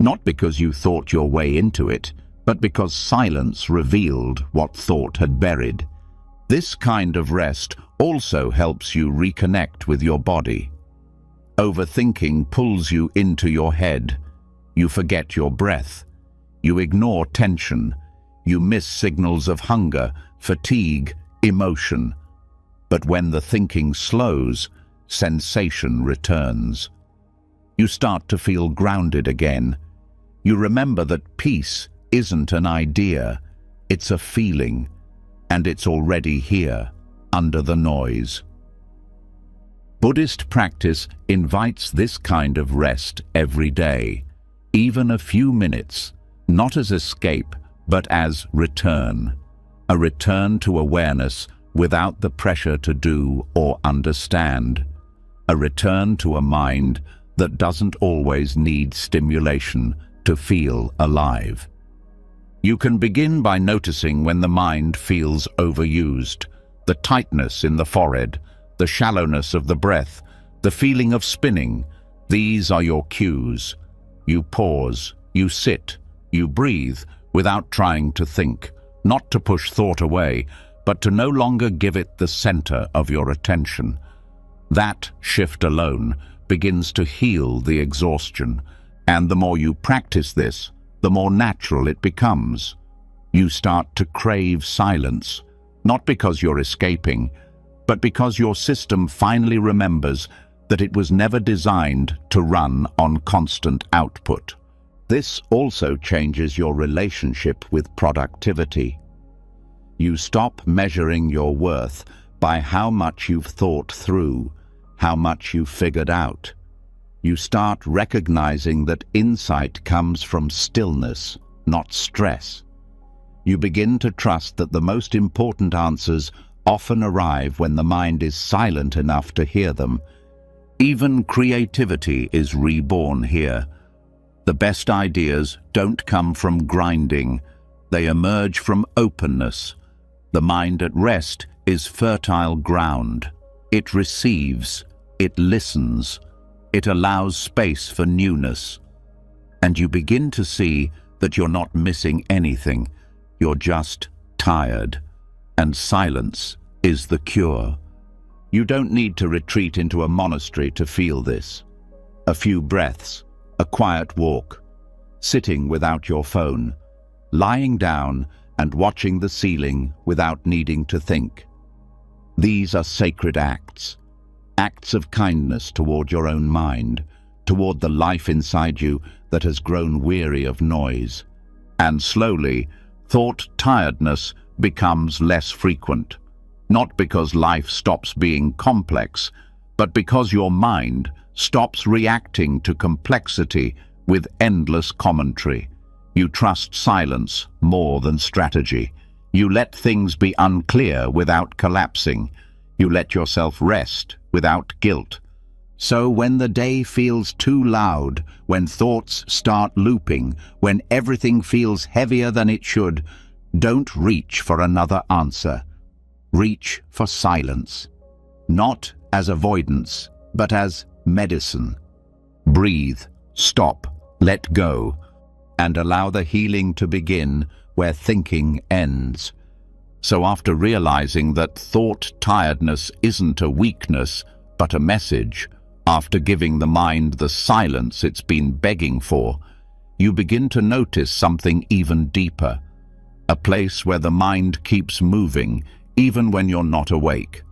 not because you thought your way into it, but because silence revealed what thought had buried. This kind of rest also helps you reconnect with your body. Overthinking pulls you into your head. You forget your breath. You ignore tension. You miss signals of hunger, fatigue, emotion. But when the thinking slows, sensation returns. You start to feel grounded again. You remember that peace isn't an idea, it's a feeling, and it's already here, under the noise. Buddhist practice invites this kind of rest every day, even a few minutes, not as escape, but as return. A return to awareness without the pressure to do or understand. A return to a mind that doesn't always need stimulation to feel alive. You can begin by noticing when the mind feels overused, the tightness in the forehead, the shallowness of the breath, the feeling of spinning. These are your cues. You pause, you sit, you breathe without trying to think, not to push thought away, but to no longer give it the center of your attention. That shift alone begins to heal the exhaustion, and the more you practice this, the more natural it becomes. You start to crave silence, not because you're escaping, but because your system finally remembers that it was never designed to run on constant output. This also changes your relationship with productivity. You stop measuring your worth by how much you've thought through, how much you've figured out. You start recognizing that insight comes from stillness, not stress. You begin to trust that the most important answers often arrive when the mind is silent enough to hear them. Even creativity is reborn here. The best ideas don't come from grinding, they emerge from openness. The mind at rest is fertile ground. It receives, it listens, it allows space for newness. And you begin to see that you're not missing anything, you're just tired. And silence is the cure. You don't need to retreat into a monastery to feel this. A few breaths, a quiet walk, sitting without your phone, lying down and watching the ceiling without needing to think. These are sacred acts of kindness toward your own mind, toward the life inside you that has grown weary of noise. And slowly, thought tiredness becomes less frequent, not because life stops being complex, but because your mind stops reacting to complexity with endless commentary. You trust silence more than strategy. You let things be unclear without collapsing. You let yourself rest without guilt. So when the day feels too loud, when thoughts start looping, when everything feels heavier than it should, don't reach for another answer. Reach for silence, not as avoidance, but as medicine. Breathe, stop, let go, and allow the healing to begin where thinking ends. So after realizing that thought tiredness isn't a weakness, but a message, after giving the mind the silence it's been begging for, you begin to notice something even deeper, a place where the mind keeps moving even when you're not awake.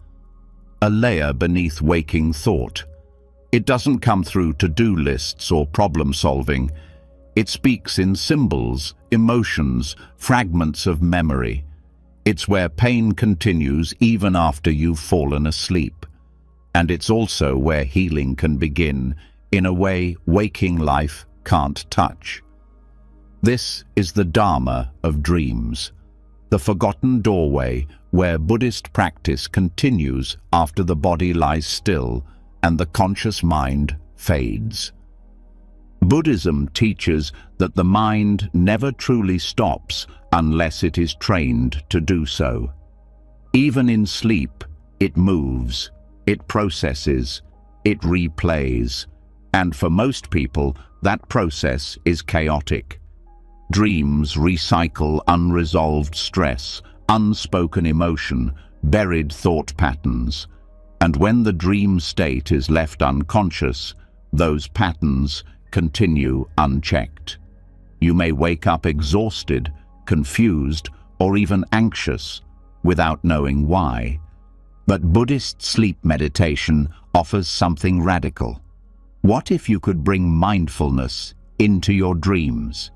A layer beneath waking thought. It doesn't come through to-do lists or problem solving. It speaks in symbols, emotions, fragments of memory. It's where pain continues even after you've fallen asleep. And it's also where healing can begin in a way waking life can't touch. This is the Dharma of dreams. the forgotten doorway where Buddhist practice continues after the body lies still and the conscious mind fades. Buddhism teaches that the mind never truly stops unless it is trained to do so. Even in sleep, it moves, it processes, it replays, and for most people, that process is chaotic. Dreams recycle unresolved stress, unspoken emotion, buried thought patterns, and when the dream state is left unconscious, those patterns continue unchecked. You may wake up exhausted, confused, or even anxious without knowing why. But Buddhist sleep meditation offers something radical. What if you could bring mindfulness into your dreams?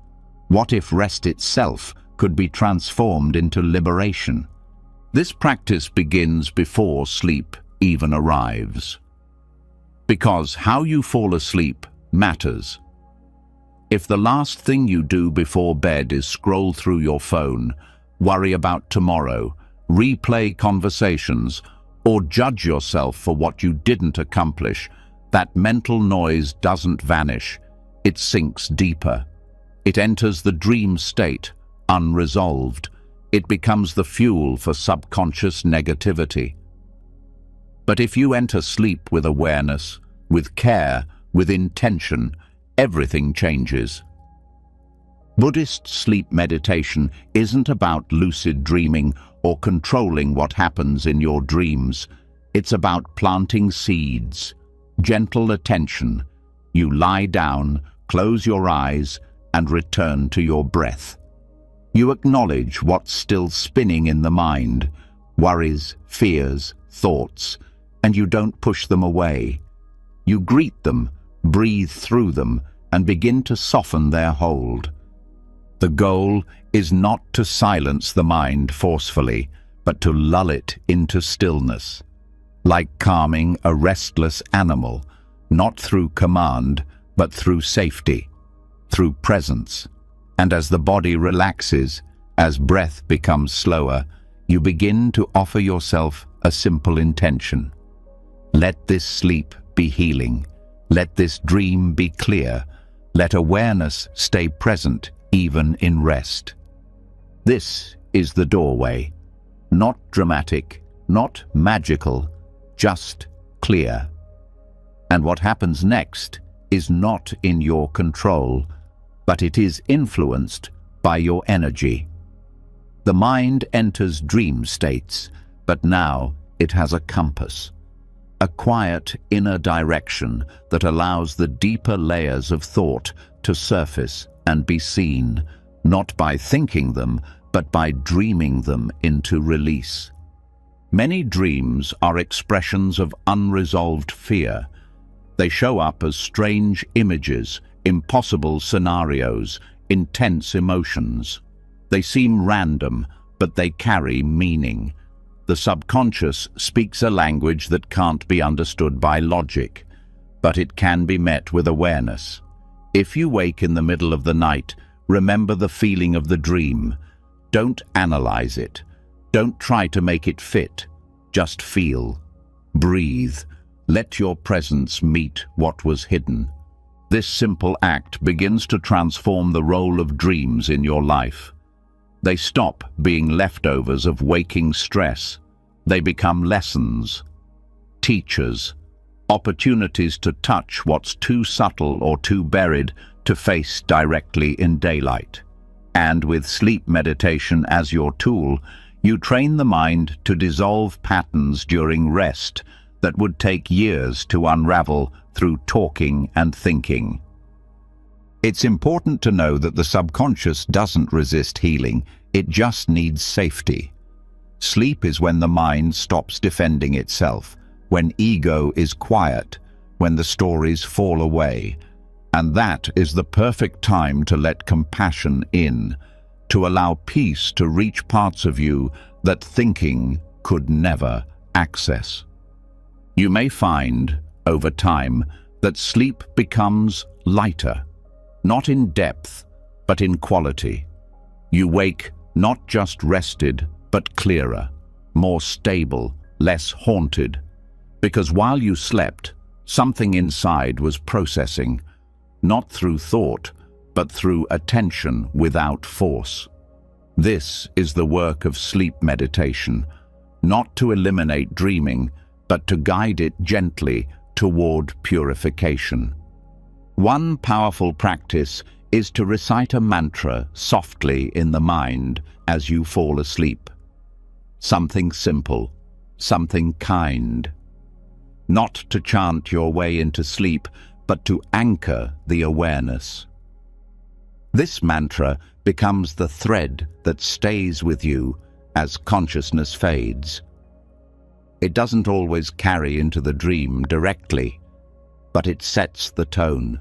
What if rest itself could be transformed into liberation? This practice begins before sleep even arrives. Because how you fall asleep matters. If the last thing you do before bed is scroll through your phone, worry about tomorrow, replay conversations, or judge yourself for what you didn't accomplish, that mental noise doesn't vanish, it sinks deeper. It enters the dream state, unresolved. It becomes the fuel for subconscious negativity. But if you enter sleep with awareness, with care, with intention, everything changes. Buddhist sleep meditation isn't about lucid dreaming or controlling what happens in your dreams. It's about planting seeds, gentle attention. You lie down, close your eyes, and return to your breath. You acknowledge what's still spinning in the mind, worries, fears, thoughts, and you don't push them away. You greet them, breathe through them, and begin to soften their hold. The goal is not to silence the mind forcefully, but to lull it into stillness, like calming a restless animal, not through command, but through safety, through presence. And as the body relaxes, as breath becomes slower, you begin to offer yourself a simple intention. Let this sleep be healing. Let this dream be clear. Let awareness stay present even in rest. This is the doorway. Not dramatic, not magical, just clear. And what happens next is not in your control, but it is influenced by your energy. The mind enters dream states, but now it has a compass, a quiet inner direction that allows the deeper layers of thought to surface and be seen, not by thinking them, but by dreaming them into release. Many dreams are expressions of unresolved fear. They show up as strange images, impossible scenarios, intense emotions. They seem random, but they carry meaning. The subconscious speaks a language that can't be understood by logic, but it can be met with awareness. If you wake in the middle of the night, remember the feeling of the dream. Don't analyze it. Don't try to make it fit. Just feel. Breathe. Let your presence meet what was hidden. This simple act begins to transform the role of dreams in your life. They stop being leftovers of waking stress. They become lessons, teachers, opportunities to touch what's too subtle or too buried to face directly in daylight. And with sleep meditation as your tool, you train the mind to dissolve patterns during rest that would take years to unravel through talking and thinking. It's important to know that the subconscious doesn't resist healing, it just needs safety. Sleep is when the mind stops defending itself, when ego is quiet, when the stories fall away. And that is the perfect time to let compassion in, to allow peace to reach parts of you that thinking could never access. You may find, over time, that sleep becomes lighter, not in depth, but in quality. You wake Not just rested, but clearer, more stable, less haunted. Because while you slept, something inside was processing, not through thought, but through attention without force. This is the work of sleep meditation, not to eliminate dreaming, but to guide it gently toward purification. One powerful practice is to recite a mantra softly in the mind as you fall asleep. Something simple, something kind. Not to chant your way into sleep, but to anchor the awareness. This mantra becomes the thread that stays with you as consciousness fades. It doesn't always carry into the dream directly, but it sets the tone.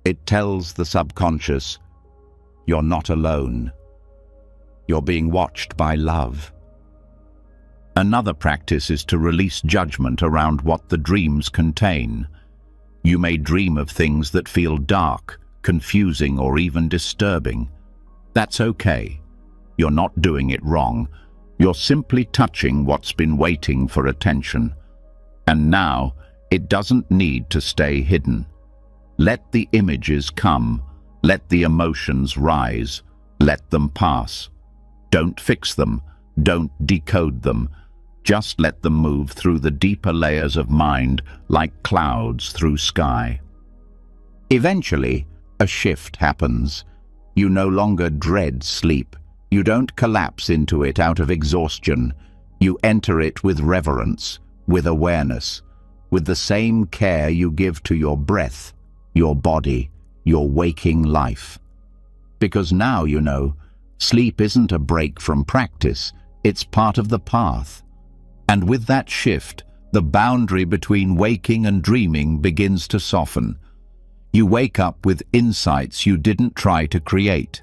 It tells the subconscious, you're not alone. You're being watched by love. Another practice is to release judgment around what the dreams contain. You may dream of things that feel dark, confusing, or even disturbing. That's okay. You're not doing it wrong. You're simply touching what's been waiting for attention. And now, it doesn't need to stay hidden. Let the images come. Let the emotions rise. Let them pass. Don't fix them. Don't decode them. Just let them move through the deeper layers of mind like clouds through sky. Eventually, a shift happens. You no longer dread sleep. You don't collapse into it out of exhaustion. You enter it with reverence, with awareness, with the same care you give to your breath, your body, your waking life. Because now you know, sleep isn't a break from practice, it's part of the path. And with that shift, the boundary between waking and dreaming begins to soften. You wake up with insights you didn't try to create.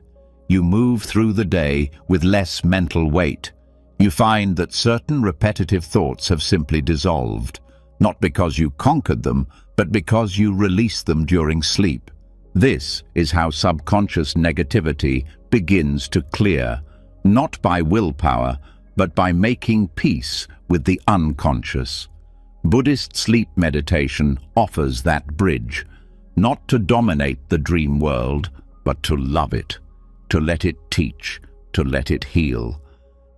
You move through the day with less mental weight. You find that certain repetitive thoughts have simply dissolved, not because you conquered them, but because you released them during sleep. This is how subconscious negativity begins to clear, not by willpower, but by making peace with the unconscious. Buddhist sleep meditation offers that bridge, not to dominate the dream world, but to love it, to let it teach, to let it heal.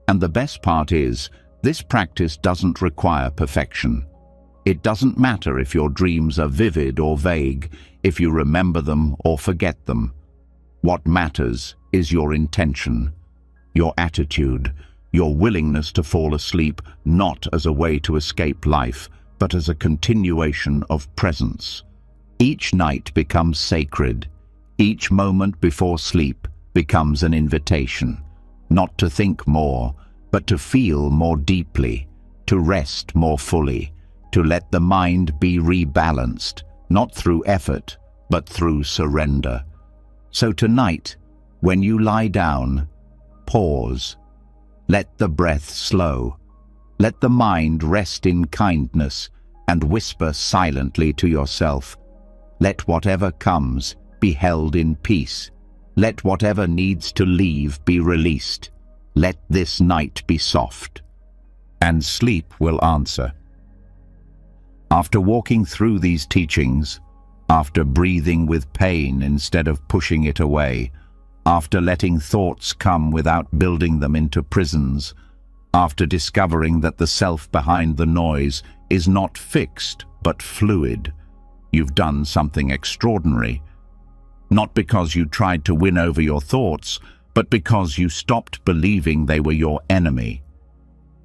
And the best part is, this practice doesn't require perfection. It doesn't matter if your dreams are vivid or vague, if you remember them or forget them. What matters is your intention, your attitude, your willingness to fall asleep not as a way to escape life, but as a continuation of presence. Each night becomes sacred. Each moment before sleep becomes an invitation, not to think more, but to feel more deeply, to rest more fully, to let the mind be rebalanced, not through effort, but through surrender. So tonight, when you lie down, pause. Let the breath slow. Let the mind rest in kindness and whisper silently to yourself. Let whatever comes be held in peace. Let whatever needs to leave be released. Let this night be soft. And sleep will answer. After walking through these teachings, after breathing with pain instead of pushing it away, after letting thoughts come without building them into prisons, after discovering that the self behind the noise is not fixed but fluid, you've done something extraordinary. Not because you tried to win over your thoughts, but because you stopped believing they were your enemy.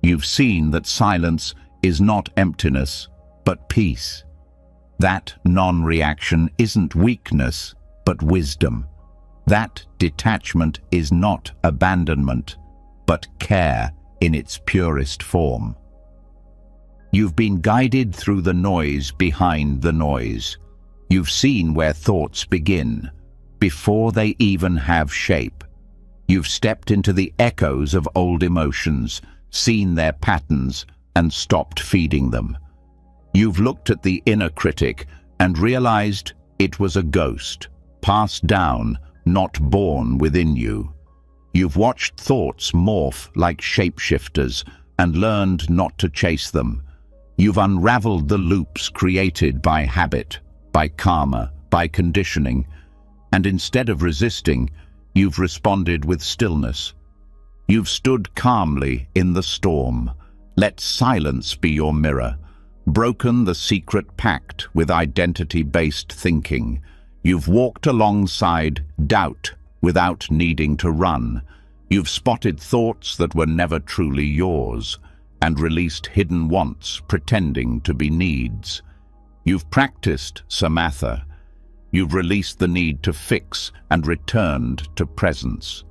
You've seen that silence is not emptiness, but peace. That non-reaction isn't weakness, but wisdom. That detachment is not abandonment, but care in its purest form. You've been guided through the noise behind the noise. You've seen where thoughts begin, before they even have shape. You've stepped into the echoes of old emotions, seen their patterns, and stopped feeding them. You've looked at the inner critic and realized it was a ghost, passed down, not born within you. You've watched thoughts morph like shapeshifters and learned not to chase them. You've unraveled the loops created by habit, by karma, by conditioning, and instead of resisting, you've responded with stillness. You've stood calmly in the storm, let silence be your mirror, broken the secret pact with identity-based thinking. You've walked alongside doubt without needing to run. You've spotted thoughts that were never truly yours and released hidden wants pretending to be needs. You've practiced samatha. You've released the need to fix and returned to presence.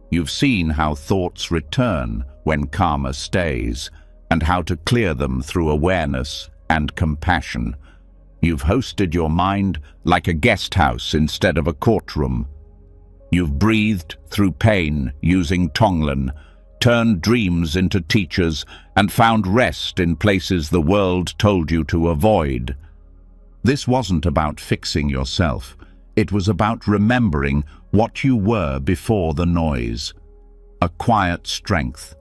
You've seen how thoughts return when karma stays and how to clear them through awareness and compassion. You've hosted your mind like a guest house instead of a courtroom. You've breathed through pain using Tonglen, turned dreams into teachers, and found rest in places the world told you to avoid. This wasn't about fixing yourself. It was about remembering what you were before the noise. A quiet strength,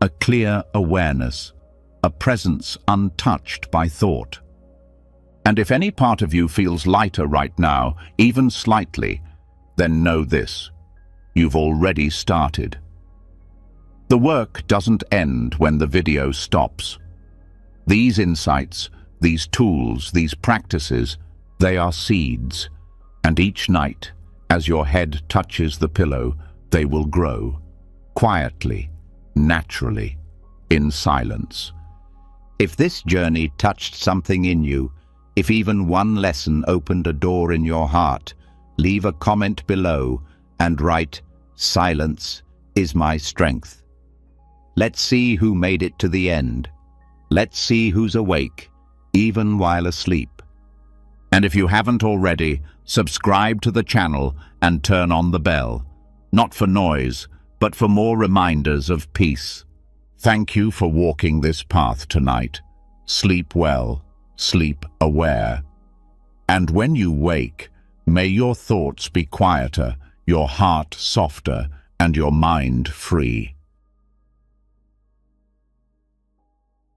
a clear awareness, a presence untouched by thought. And if any part of you feels lighter right now, even slightly, then know this: you've already started. The work doesn't end when the video stops. These insights, these tools, these practices, they are seeds. And each night, as your head touches the pillow, they will grow, quietly, naturally, in silence. If this journey touched something in you, if even one lesson opened a door in your heart, leave a comment below and write, "Silence is my strength." Let's see who made it to the end. Let's see who's awake, even while asleep. And if you haven't already, subscribe to the channel and turn on the bell. Not for noise, but for more reminders of peace. Thank you for walking this path tonight. Sleep well, sleep aware. And when you wake, may your thoughts be quieter, your heart softer, and your mind free.